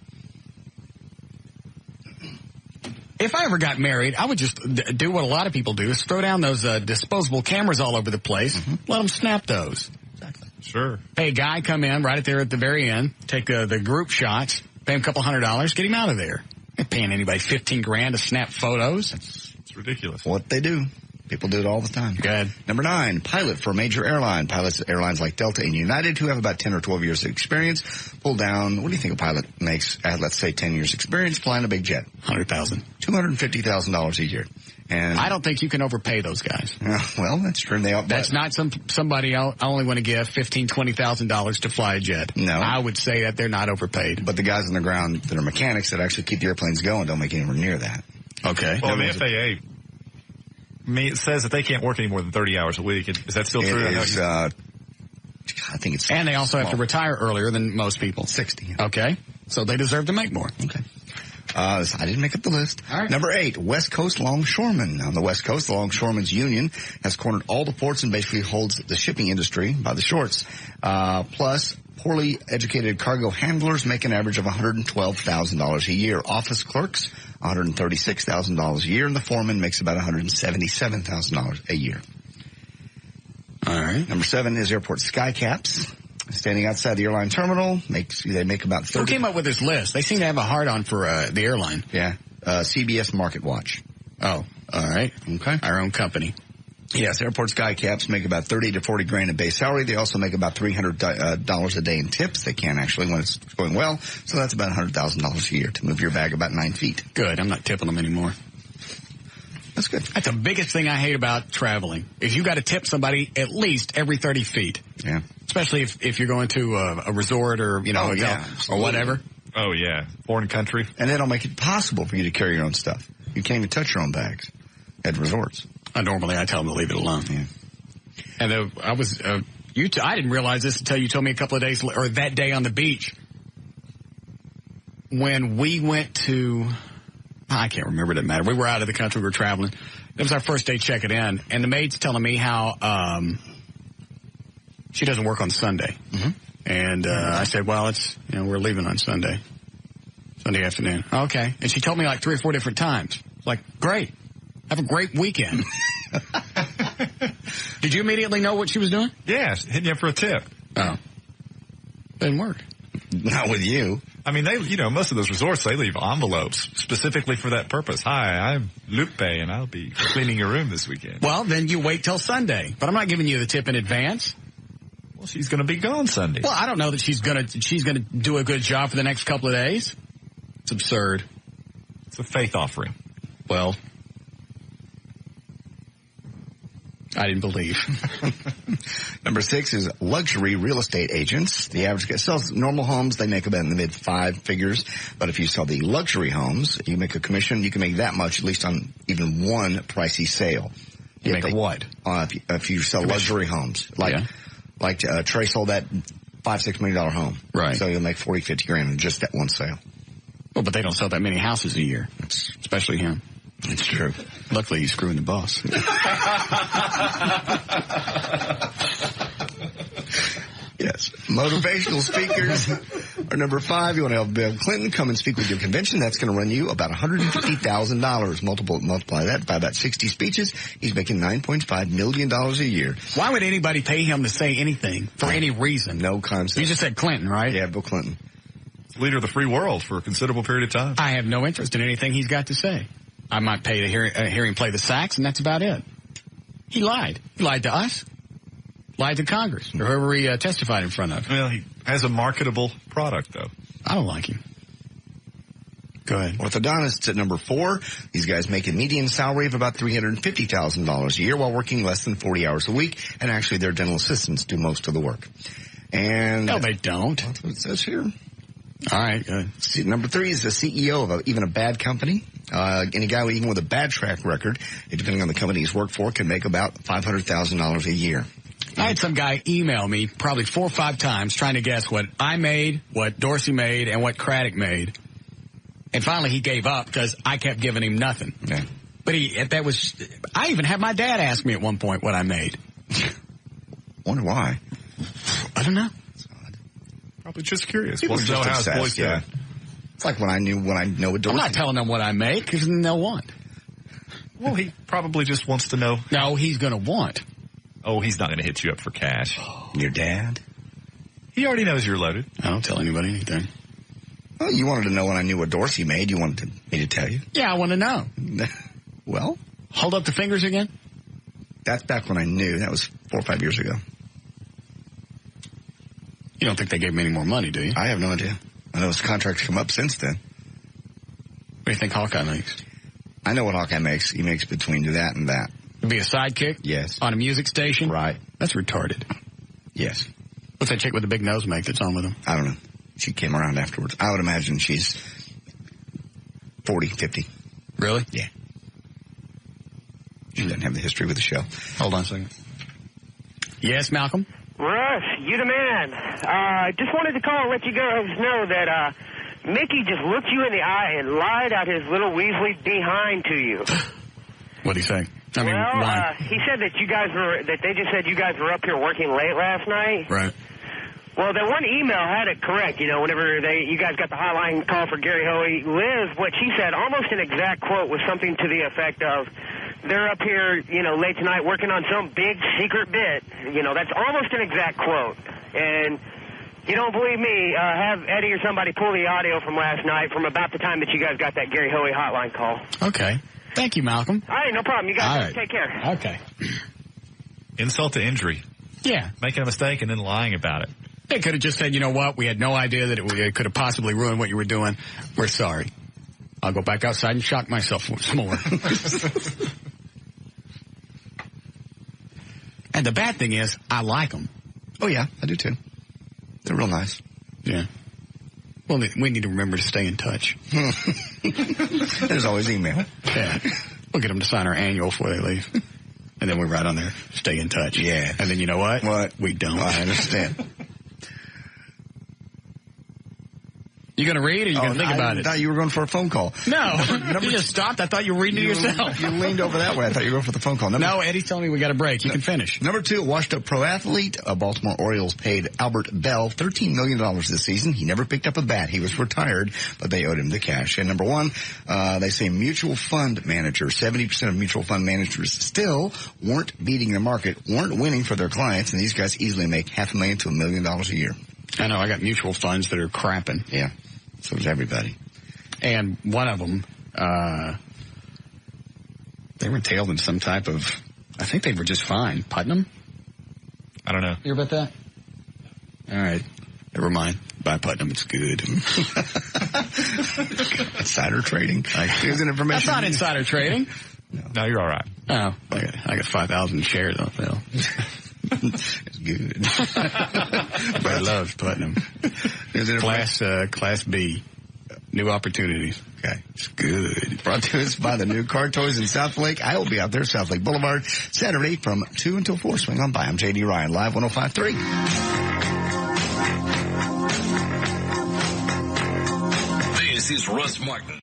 If I ever got married, I would just do what a lot of people do: is throw down those disposable cameras all over the place. Mm-hmm. Let them snap those. Exactly. Sure. Hey, a guy come in right there at the very end, take the group shots, pay him a couple $100, get him out of there. Ain't paying anybody $15,000 to snap photos. It's ridiculous. What they do. People do it all the time. Go ahead. Number 9, pilot for a major airline. Pilots at airlines like Delta and United, who have about 10 or 12 years of experience, pull down, what do you think a pilot makes at, let's say, 10 years experience flying a big jet? $100,000. $250,000 a year. And I don't think you can overpay those guys. Well, that's true. That's not somebody I only want to give $15,000, $20,000 to fly a jet. No. I would say that they're not overpaid. But the guys on the ground that are mechanics that actually keep the airplanes going don't make anywhere near that. Okay. Well, the FAA... it says that they can't work any more than 30 hours a week. Is that still true? It is, I think it's... And they also have to retire earlier than most people. 60. Okay. So they deserve to make more. Okay. I didn't make up the list. All right. Number 8, West Coast Longshoremen. On the West Coast, the Longshoremen's Union has cornered all the ports and basically holds the shipping industry by the shorts. Plus, poorly educated cargo handlers make an average of $112,000 a year. Office clerks, $136,000 a year, and the foreman makes about $177,000 a year. All right. Number 7 is airport skycaps. Standing outside the airline terminal, they make about 30. Who came up with this list? They seem to have a hard-on for the airline. Yeah. CBS Market Watch. Oh, all right. Okay. Our own company. Yes, airport skycaps make about $30,000 to $40,000 in base salary. They also make about $300 a day in tips. They can actually when it's going well. So that's about $100,000 a year to move your bag about 9 feet. Good. I'm not tipping them anymore. That's good. That's the biggest thing I hate about traveling is you got to tip somebody at least every 30 feet. Yeah. Especially if you're going to a resort or, or whatever. Oh, yeah. Foreign country. And they don't make it possible for you to carry your own stuff. You can't even touch your own bags at resorts. Normally I tell them to leave it alone. Yeah. And I didn't realize this until you told me a couple of days or that day on the beach when we went to, I can't remember, it didn't matter. We were out of the country, we were traveling. It was our first day checking in, and the maid's telling me how she doesn't work on Sunday. Mm-hmm. And I said, well, we're leaving on Sunday afternoon. Okay. And she told me like 3 or 4 different times. Like, great. Have a great weekend. Did you immediately know what she was doing? Yeah, hitting you up for a tip. Oh. Didn't work. Not with you. I mean, most of those resorts, they leave envelopes specifically for that purpose. Hi, I'm Lupe, and I'll be cleaning your room this weekend. Well, then you wait till Sunday. But I'm not giving you the tip in advance. Well, she's going to be gone Sunday. Well, I don't know that she's going to do a good job for the next couple of days. It's absurd. It's a faith offering. Well, I didn't believe. Number 6 is luxury real estate agents. The average guy sells normal homes. They make about in the mid 5 figures. But if you sell the luxury homes, you make a commission. You can make that much, at least on even one pricey sale. You make what? If you sell luxury homes. Like Trey sold that $5-6 million home. Right. So you'll make 40-50 grand in just that one sale. Well, but they don't sell that many houses a year, especially him. It's true. Luckily, he's screwing the boss. Yes. Motivational speakers are number 5. You want to help Bill Clinton come and speak with your convention. That's going to run you about $150,000. Multiply that by about 60 speeches. He's making $9.5 million a year. Why would anybody pay him to say anything for any reason? No concept. You just said Clinton, right? Yeah, Bill Clinton. Leader of the free world for a considerable period of time. I have no interest in anything he's got to say. I might pay to hear him play the sax, and that's about it. He lied. He lied to us. Lied to Congress, or whoever he testified in front of. Well, he has a marketable product, though. I don't like him. Go ahead. Orthodontists at number 4. These guys make a median salary of about $350,000 a year while working less than 40 hours a week, and actually their dental assistants do most of the work. And no, they don't. That's what it says here. All right, good. Number 3 is the CEO of even a bad company. Any guy even with a bad track record, depending on the company he's worked for, can make about $500,000 a year. I had some guy email me probably 4 or 5 times trying to guess what I made, what Dorsey made, and what Craddock made. And finally he gave up because I kept giving him nothing. Yeah. But I even had my dad ask me at one point what I made. Wonder why. I don't know. Probably just curious. People Wants to know how his boy's doing. It's like when I know what Dorsey. I'm not telling them what I make because they'll want. Well, he probably just wants to know. No, he's going to want. Oh, he's not going to hit you up for cash. Your dad? He already knows you're loaded. I don't tell anybody anything. Well, you wanted to know when I knew what Dorsey made. You wanted me to tell you. Yeah, I want to know. Well? Hold up the fingers again? That's back when I knew. That was 4 or 5 years ago. You don't think they gave him any more money, do you? I have no idea. I know his contract's come up since then. What do you think Hawkeye makes? I know what Hawkeye makes. He makes between that and that. Be a sidekick? Yes. On a music station? Right. That's retarded. Yes. What's that chick with the big nose make that's on with him? I don't know. She came around afterwards. I would imagine she's 40, 50. Really? Yeah. She doesn't have the history with the show. Hold on a second. Yes, Malcolm? Russ, you the man. Just wanted to call and let you guys know that Mickey just looked you in the eye and lied out his little Weasley behind to you. What'd he say? I mean, why? He said that they just said you guys were up here working late last night. Right. Well, that one email had it correct. You know, whenever you guys got the hotline call for Gary Hoey, Liz, what she said, almost an exact quote, was something to the effect of, they're up here, you know, late tonight working on some big secret bit. You know, that's almost an exact quote. And you don't believe me, have Eddie or somebody pull the audio from last night from about the time that you guys got that Gary Hoey hotline call. Okay. Thank you, Malcolm. All right, no problem. You guys take care. Okay. Insult to injury. Yeah. Making a mistake and then lying about it. They could have just said, you know what, we had no idea that it could have possibly ruined what you were doing. We're sorry. I'll go back outside and shock myself some more. And the bad thing is, I like them. Oh, yeah, I do too. They're real nice. Yeah. Well, we need to remember to stay in touch. There's always email. Yeah. We'll get them to sign our annual before they leave. And then we write on there, stay in touch. Yeah. And then you know what? What? We don't. I understand. You going to read or you going to think about it? I thought you were going for a phone call. No. You just stopped. I thought you were reading it yourself. You leaned over that way. I thought you were going for the phone call. No, Eddie's telling me we got a break. You can finish. Number 2, washed-up pro athlete. Baltimore Orioles paid Albert Bell $13 million this season. He never picked up a bat. He was retired, but they owed him the cash. And number 1, they say mutual fund managers, 70% of mutual fund managers still weren't beating the market, weren't winning for their clients, and these guys easily make $500,000 to $1 million a year. I know. I got mutual funds that are crapping. Yeah. So does everybody. And one of them, they were tailed in some type of, I think they were just fine. Putnam? I don't know. You hear about that? All right. Never mind. Buy Putnam. It's good. Insider trading. That's not insider trading. No, you're all right. Oh, I got 5,000 shares on sale. It's good. I love Putnam. Class B. New opportunities. Okay. It's good. Brought to us by the new Car Toys in South Lake. I will be out there, South Lake Boulevard, Saturday from 2 until 4. Swing on by. I'm J.D. Ryan, live 105.3. This is Russ Martin.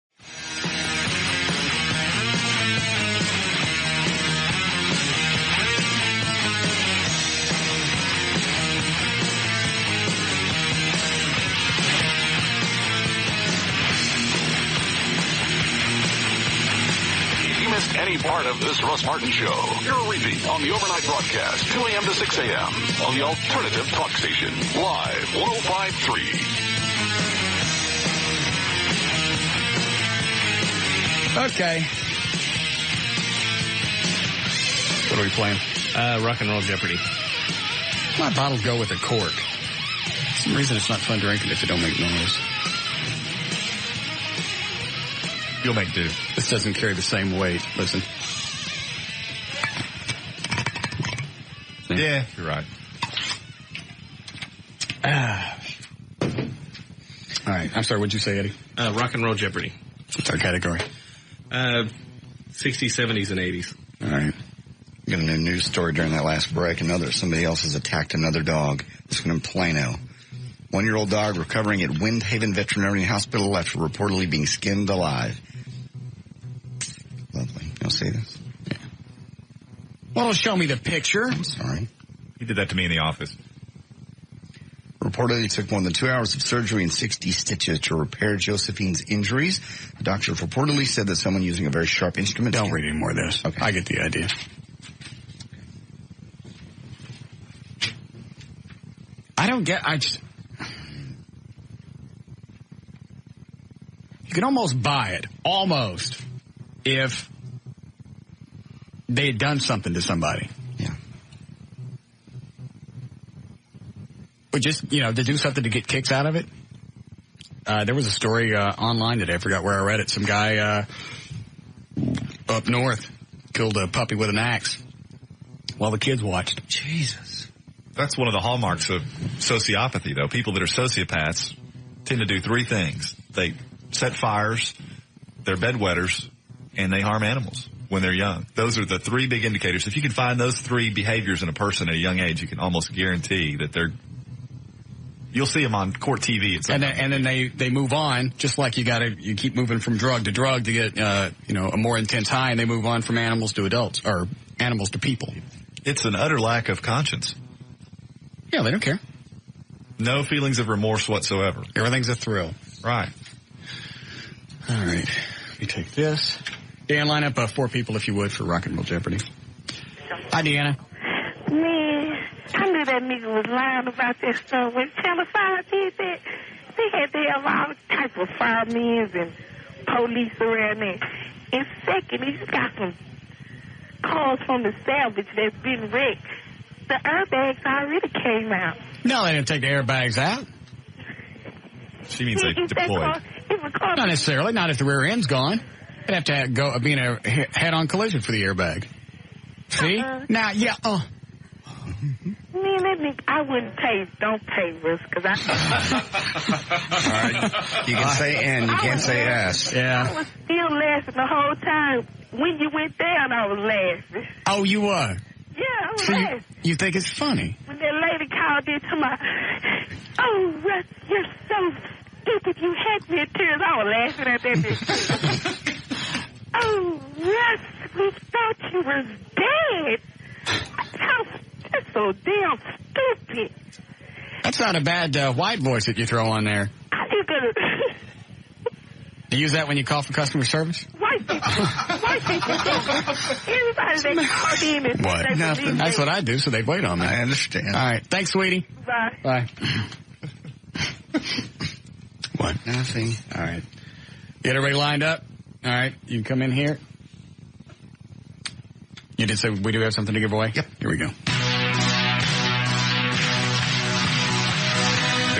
Any part of this Russ Martin Show, hear a repeat on the overnight broadcast, 2 a.m. to 6 a.m. on the Alternative Talk Station, live 105.3. Okay. What are we playing? Rock and Roll Jeopardy. My bottles go with a cork. For some reason it's not fun drinking if it don't make noise. You'll make do. This doesn't carry the same weight. Listen. Yeah, you're right. All right. I'm sorry. What'd you say, Eddie? Rock and Roll Jeopardy. What's our category? 60s, 70s, and 80s. All right. Got a new news story during that last break. Somebody else has attacked another dog. This one in Plano. 1-year-old dog recovering at Windhaven Veterinary Hospital after reportedly being skinned alive. Lovely. You'll see this? Yeah. Well, show me the picture. I'm sorry. He did that to me in the office. Reportedly, it took more than 2 hours of surgery and 60 stitches to repair Josephine's injuries. The doctor reportedly said that someone using a very sharp instrument... Don't read any more of this. Okay. I get the idea. You can almost buy it. Almost. If they had done something to somebody. Yeah. But just, to do something to get kicks out of it. There was a story online today. I forgot where I read it. Some guy up north killed a puppy with an axe while the kids watched. Jesus. That's one of the hallmarks of sociopathy, though. People that are sociopaths tend to do three things. They set fires, they're bedwetters, and they harm animals when they're young. Those are the three big indicators. If you can find those three behaviors in a person at a young age, you can almost guarantee that you'll see them on court TV at some and then they move on, just like you keep moving from drug to drug to get, a more intense high, and they move on from animals to adults, or animals to people. It's an utter lack of conscience. Yeah, they don't care. No feelings of remorse whatsoever. Everything's a thrill. Right. All right. Let me take this. Dan, line up 4 people, if you would, for Rock and Roll Jeopardy. Hi, Deanna. Man, I knew that nigga was lying about that stuff. When Channel 5 did that, they had to have all type of firemen and police around there. And second, he's got some cars from the salvage that's been wrecked. The airbags already came out. No, they didn't take the airbags out. She means they deployed. Not necessarily. Not if the rear end's gone. They'd have to be in a head-on collision for the airbag. See? Now, yeah. Man, that nigga, I wouldn't pay. Don't pay, Russ, because I... All right. You can say N. You can't say S. Yeah. I was still laughing the whole time. When you went down, I was laughing. Oh, you were? Yeah, I was So laughing. you think it's funny? When that lady called in to my... Oh, Russ, you're so stupid. You had me in tears. I was laughing at that bitch. Oh, Russ, we thought you was dead. That's so damn stupid. That's not a bad white voice that you throw on there. You gonna... You use that when you call for customer service? White people. Everybody that called in and... What? Nothing. That's what I do, so they wait on me. I understand. All right. Thanks, sweetie. Bye. Bye. What? Nothing. All right. Get everybody lined up? All right. You can come in here. You did say we do have something to give away? Yep. Here we go.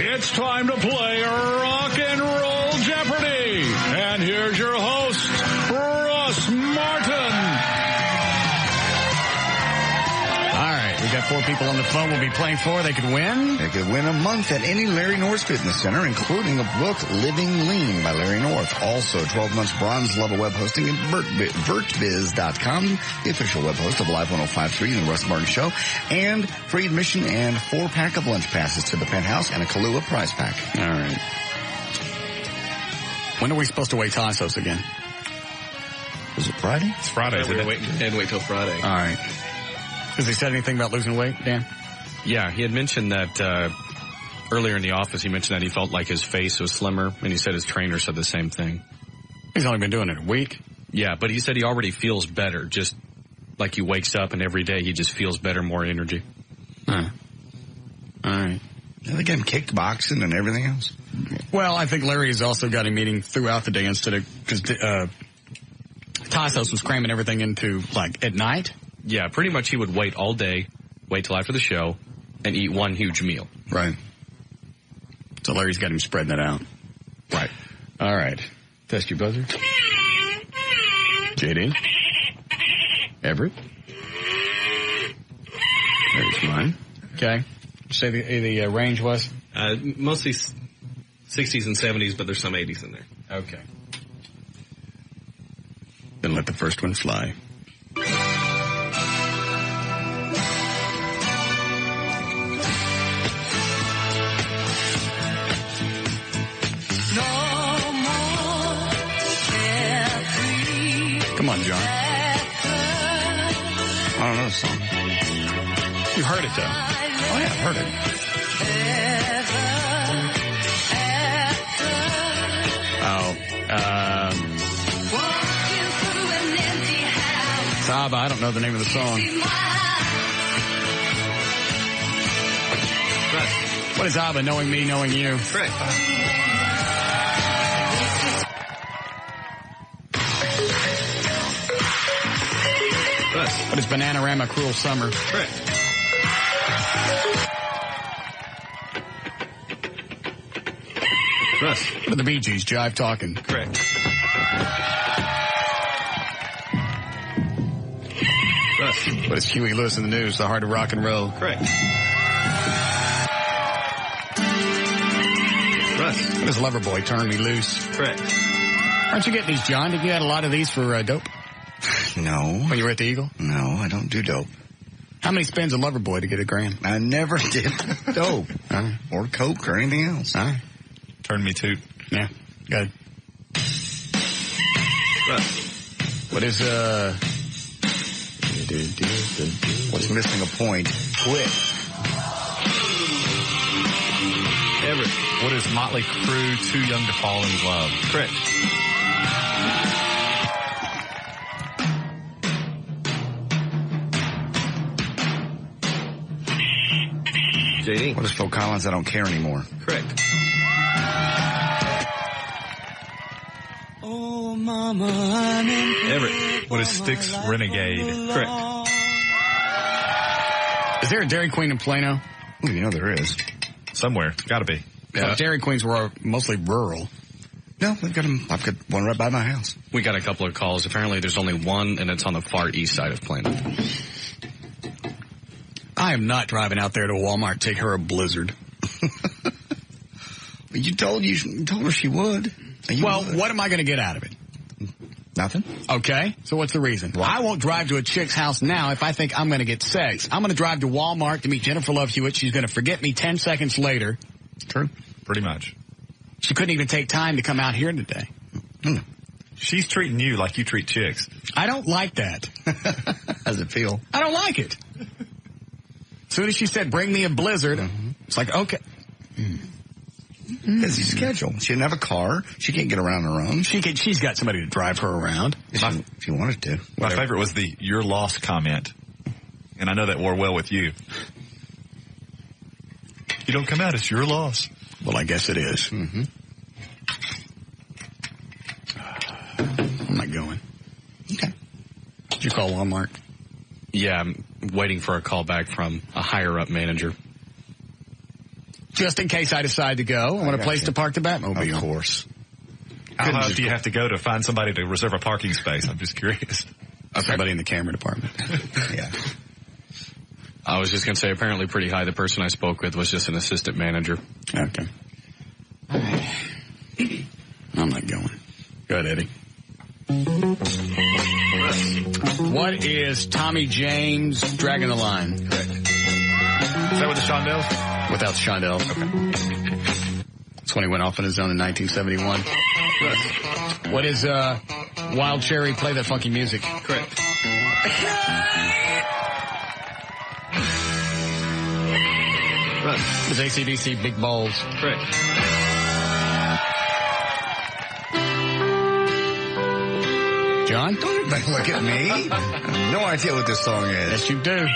It's time to play Rock and Roll Jeopardy! And here's your host, Russ Martin. We got 4 people on the phone we'll be playing for. They could win. They could win a month at any Larry North Fitness Center, including a book, Living Lean by Larry North. Also, 12 months bronze level web hosting at vertbiz.com, the official web host of Live 105.3 and the Russ Martin Show, and free admission and 4-pack of lunch passes to the Penthouse and a Kahlua prize pack. All right. When are we supposed to weigh Tassos again? Was it Friday? It's Friday. We're waiting till Friday. All right. Has he said anything about losing weight, Dan? Yeah, he had mentioned that earlier in the office. He mentioned that he felt like his face was slimmer, and he said his trainer said the same thing. He's only been doing it a week. Yeah, but he said he already feels better, just like he wakes up and every day he just feels better, more energy. All right. Yeah, they get him kickboxing and everything else. Well, I think Larry has also got him eating throughout the day instead of, because Tassos was cramming everything into, like, at night. Yeah, pretty much he would wait all day, wait till after the show, and eat one huge meal. Right. So Larry's got him spreading it out. Right. All right. Test your buzzer. JD. Everett. There's mine. Okay. Say the range was? Mostly 60s and 70s, but there's some 80s in there. Okay. Then let the first one fly. Come on, John. I don't know the song. You've heard it, though. Oh, yeah, I've heard it. It's ABBA. I don't know the name of the song. What is ABBA? Knowing me, knowing you. Right. What is Bananarama, Cruel Summer? Correct. Russ. What are the Bee Gees? Jive Talking. Correct. Russ. What is Huey Lewis in the News? The Heart of Rock and Roll. Correct. Russ. What is Loverboy? Turn Me Loose. Correct. Aren't you getting these, John? Did you add a lot of these for dope? No. When you were at the Eagle? No, I don't do dope. How many spins a Loverboy to get a gram? I never did dope. Or coke or anything else. Turn me to. Yeah. Good. What is, what's missing a point? Quit. Everett. What is Motley Crue, Too Young to Fall in Love? Correct. JD. What is Phil Collins, I Don't Care Anymore? Correct. Oh, Mama, I'm in Everett. What is Styx, Renegade? Correct. Is there a Dairy Queen in Plano? Well, you know there is. Somewhere. Gotta be. Yeah. Dairy Queens were mostly rural. No, I've got one right by my house. We got a couple of calls. Apparently there's only one, and it's on the far east side of Plano. I am not driving out there to Walmart to take her a Blizzard. You told her she would. What am I going to get out of it? Nothing. Okay, so what's the reason? Well, I won't drive to a chick's house now if I think I'm going to get sex. I'm going to drive to Walmart to meet Jennifer Love Hewitt. She's going to forget me 10 seconds later. True. Pretty much. She couldn't even take time to come out here today. She's treating you like you treat chicks. I don't like that. How's it feel? I don't like it. As soon as she said, bring me a Blizzard, it's like, okay. Busy schedule. She didn't have a car. She can't get around her own. She's got somebody to drive her around. If she wanted to. My favorite was the "you're lost" comment. And I know that wore well with you. You don't come out, it's your loss. Well, I guess it is. Mm-hmm. Did you call Walmart? Yeah, I'm waiting for a call back from a higher-up manager. Just in case I decide to go, I want a place to park the Batmobile. Of course. How much do you have to go to find somebody to reserve a parking space? I'm just curious. Somebody in the camera department. Yeah. I was just going to say, apparently pretty high. The person I spoke with was just an assistant manager. Okay. I'm not going. Go ahead, Eddie. What is Tommy James dragging the line? Correct. Is that with the Shondells? Without the Shondells. Okay. That's when he went off on his own in 1971. Russ. What is Wild Cherry Play That Funky Music? Correct. Russ. Is AC/DC Big Balls? Correct. John? Don't look at me. I have no idea what this song is. Yes, you do.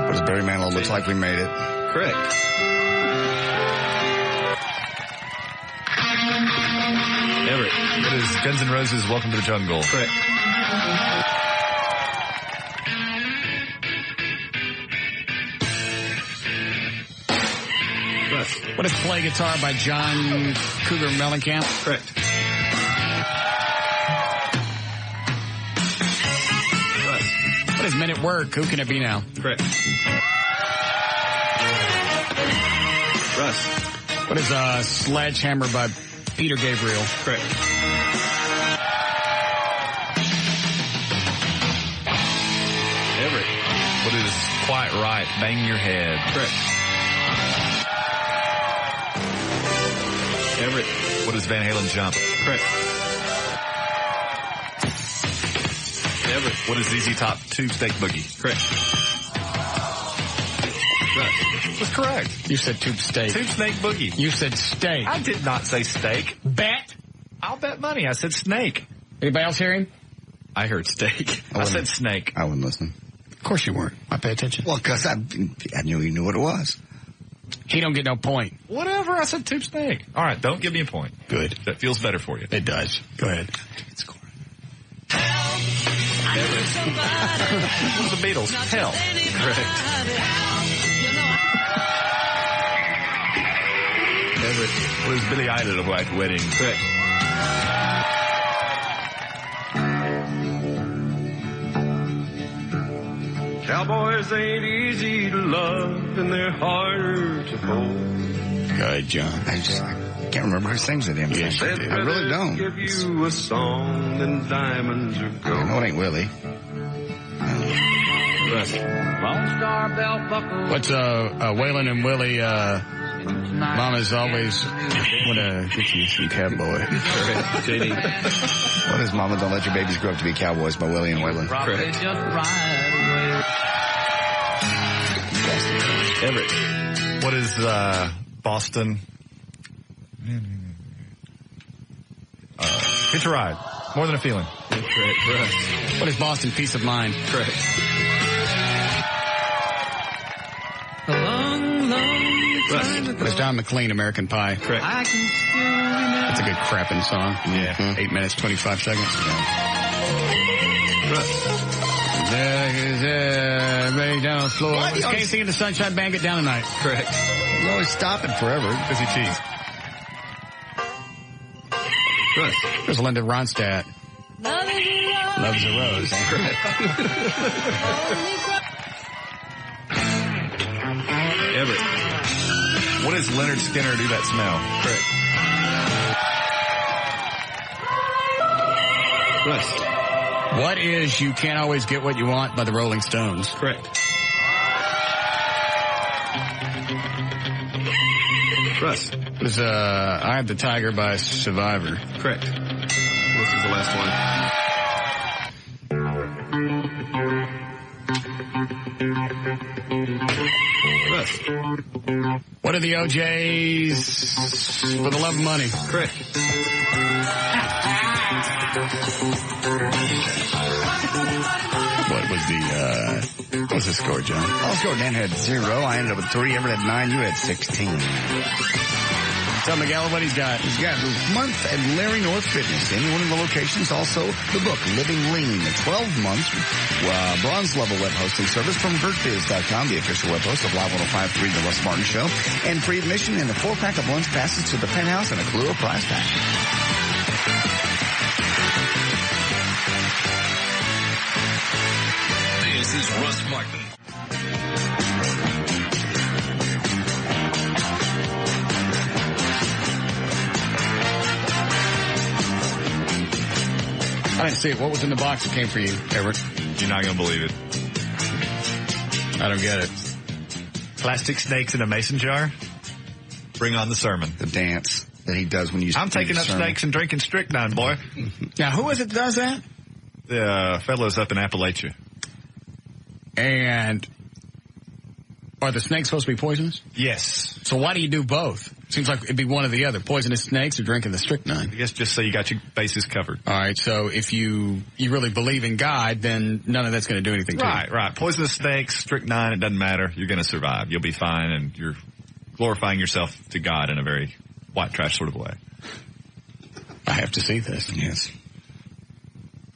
What does Barry Manilow look like? We made it. Correct. Everett. What is Guns N' Roses' Welcome to the Jungle? Correct. Russ. What is Play Guitar by John Cougar Mellencamp? Correct. What is Men at Work? Who can it be now? Correct. Russ. What is Sledgehammer by Peter Gabriel? Correct. Everett. What is Quite Right? Bang Your Head? Correct. Everett. What is Van Halen Jump? Correct. Everett. What is ZZ Top Tube Steak Boogie? Correct. That's correct. You said tube steak. Tube Snake Boogie. You said steak. I did not say steak. Bet. I'll bet money. I said snake. Anybody else hear him? I heard steak. I said snake. I wouldn't listen. Of course you weren't. I pay attention. Well, because I knew you knew what it was. He don't get no point. Whatever. I said tube snake. All right. Don't give me a point. Good. That feels better for you. It does. Go ahead. What are the Beatles? Hell. Correct. Everett. What is Billy Idol of White Wedding? Correct. Cowboys ain't easy to love and they're harder to hold. Go ahead, John. I can't remember who sings it. Yes, you do. I really don't. Give you a song and diamonds are gold. I know it ain't Willie. Russ. Lone Star belt buckle. What's Waylon and Willie? Mama's always want to get you some cowboy. JD. What is Mama Don't Let Your Babies Grow Up to Be Cowboys by Willie and Waylon? Correct. Everett. What is Boston? Hitch a Ride. More Than a Feeling. Correct. What is Boston? Peace of Mind. Correct. What is Don McLean? American Pie. Correct. That's a good crapping song. Yeah. 8 minutes, 25 seconds. Everybody down on the floor. What is Casey and the Sunshine Band get down tonight? Correct. You always stop it forever. Busy Cheese. Russ. There's Linda Ronstadt. Loves a Rose. Everett. What does Leonard Skinner Do That Smell? Correct. Russ. What is You Can't Always Get What You Want by the Rolling Stones? Correct. Russ. What is Eye of the Tiger by Survivor? Correct. This is the last one. Russ. What are the OJs for the Love of Money? Correct. What was the score, John? I'll score. Dan had 0. I ended up with 3. Everett had 9. You had 16. Tell Miguel what he's got. He's got month at Larry North Fitness. Any one of the locations. Also, the book, Living Lean, 12 months, bronze level web hosting service from VertBiz.com, the official web host of Live 105.3, The Russ Martin Show, and free admission and a 4-pack of lunch passes to the penthouse and a Kahlua prize pack. This is Russ Martin. I didn't see it. What was in the box that came for you, Everett? You're not going to believe it. I don't get it. Plastic snakes in a mason jar. Bring on the sermon. The dance that he does when you... I'm taking up snakes and drinking strychnine, boy. Now, who is it that does that? The fellows up in Appalachia. And are the snakes supposed to be poisonous? Yes. So why do you do both? Seems like it'd be one or the other. Poisonous snakes or drinking the strychnine. I guess just so you got your bases covered. All right, so if you really believe in God, then none of that's going to do anything to you. Right. Poisonous snakes, strychnine, it doesn't matter. You're going to survive. You'll be fine, and you're glorifying yourself to God in a very white trash sort of way. I have to see this. Yes.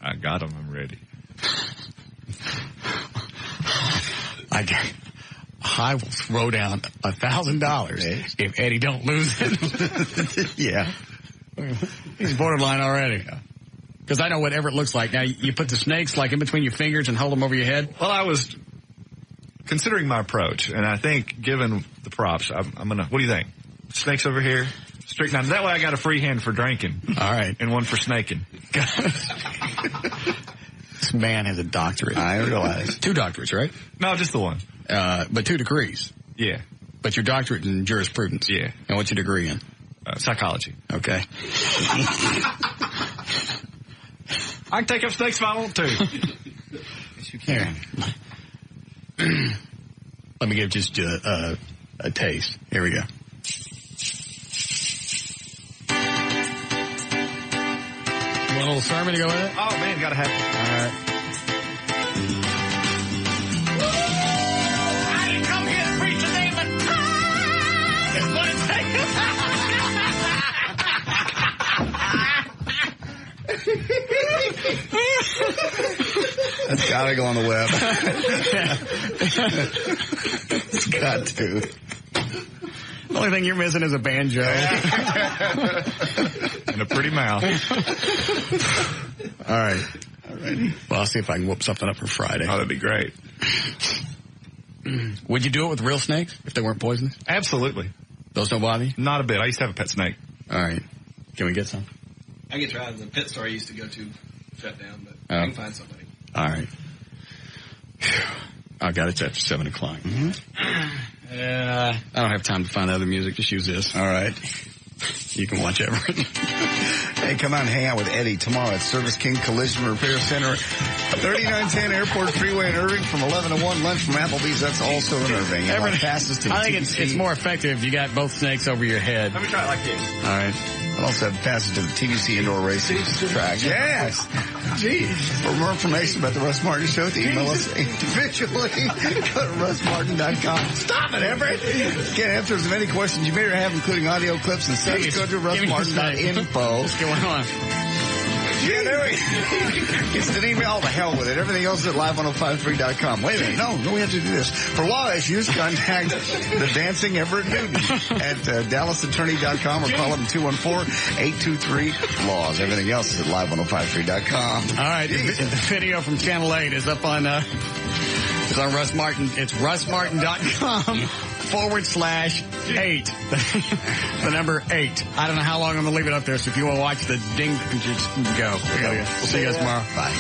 I got them. I'm ready. I will throw down $1,000 if Eddie don't lose it. Yeah. He's borderline already. Because I know what Everett looks like. Now, you put the snakes like in between your fingers and hold them over your head? Well, I was considering my approach, and I think given the props, I'm going to, what do you think? Snakes over here, strychnine. That way I got a free hand for drinking. All right. And one for snaking. This man has a doctorate. I realize. 2 doctorates, right? No, just the one. But 2 degrees. Yeah. But your doctorate in jurisprudence. Yeah. And what's your degree in? Psychology. Okay. I can take up snakes if I want to. Yes, you can. Here. Let me give just a taste. Here we go. You want a little sermon to go with it? Oh, man, gotta have it. All right. I didn't come here to preach today, but it's what it That's gotta go on the web. It's got to. The only thing you're missing is a banjo. And a pretty mouth. All right. All righty. Well, I'll see if I can whoop something up for Friday. Oh, that'd be great. Would you do it with real snakes if they weren't poisonous? Absolutely. Those don't bother you? Not a bit. I used to have a pet snake. All right. Can we get some? I get tried. The pet store I used to go to shut down, but I can find somebody. All right. I got it after 7 o'clock. Mm-hmm. I don't have time to find other music. Just use this. All right. You can watch Everett. Hey, come out and hang out with Eddie tomorrow at Service King Collision Repair Center, 3910 Airport Freeway in Irving from 11 to 1. Lunch from Applebee's. That's also in Irving. Everett, passes to I think it's more effective if you got both snakes over your head. Let me try it like this. All right. I'll also have passes to the TVC Indoor Racing track. Yes. Geez. For more information about the Russ Martin Show, to email us individually. Go to russmartin.com. Stop it, Everett. Get answers of any questions you may have, including audio clips and such. Go to russmartin.info. What's going on? Yeah, there we go. It's an email. The hell with it. Everything else is at live1053.com. Wait a minute. No, we have to do this. For law issues, contact the Dancing Everett Newton at dallasattorney.com or call them 214-823-LAWS. Everything else is at live1053.com. All right. The video from Channel 8 is up on, it's on Russ Martin. It's russmartin.com. /8. The number 8. I don't know how long I'm going to leave it up there, so if you want to watch the ding, just go. We'll see you guys tomorrow. Bye.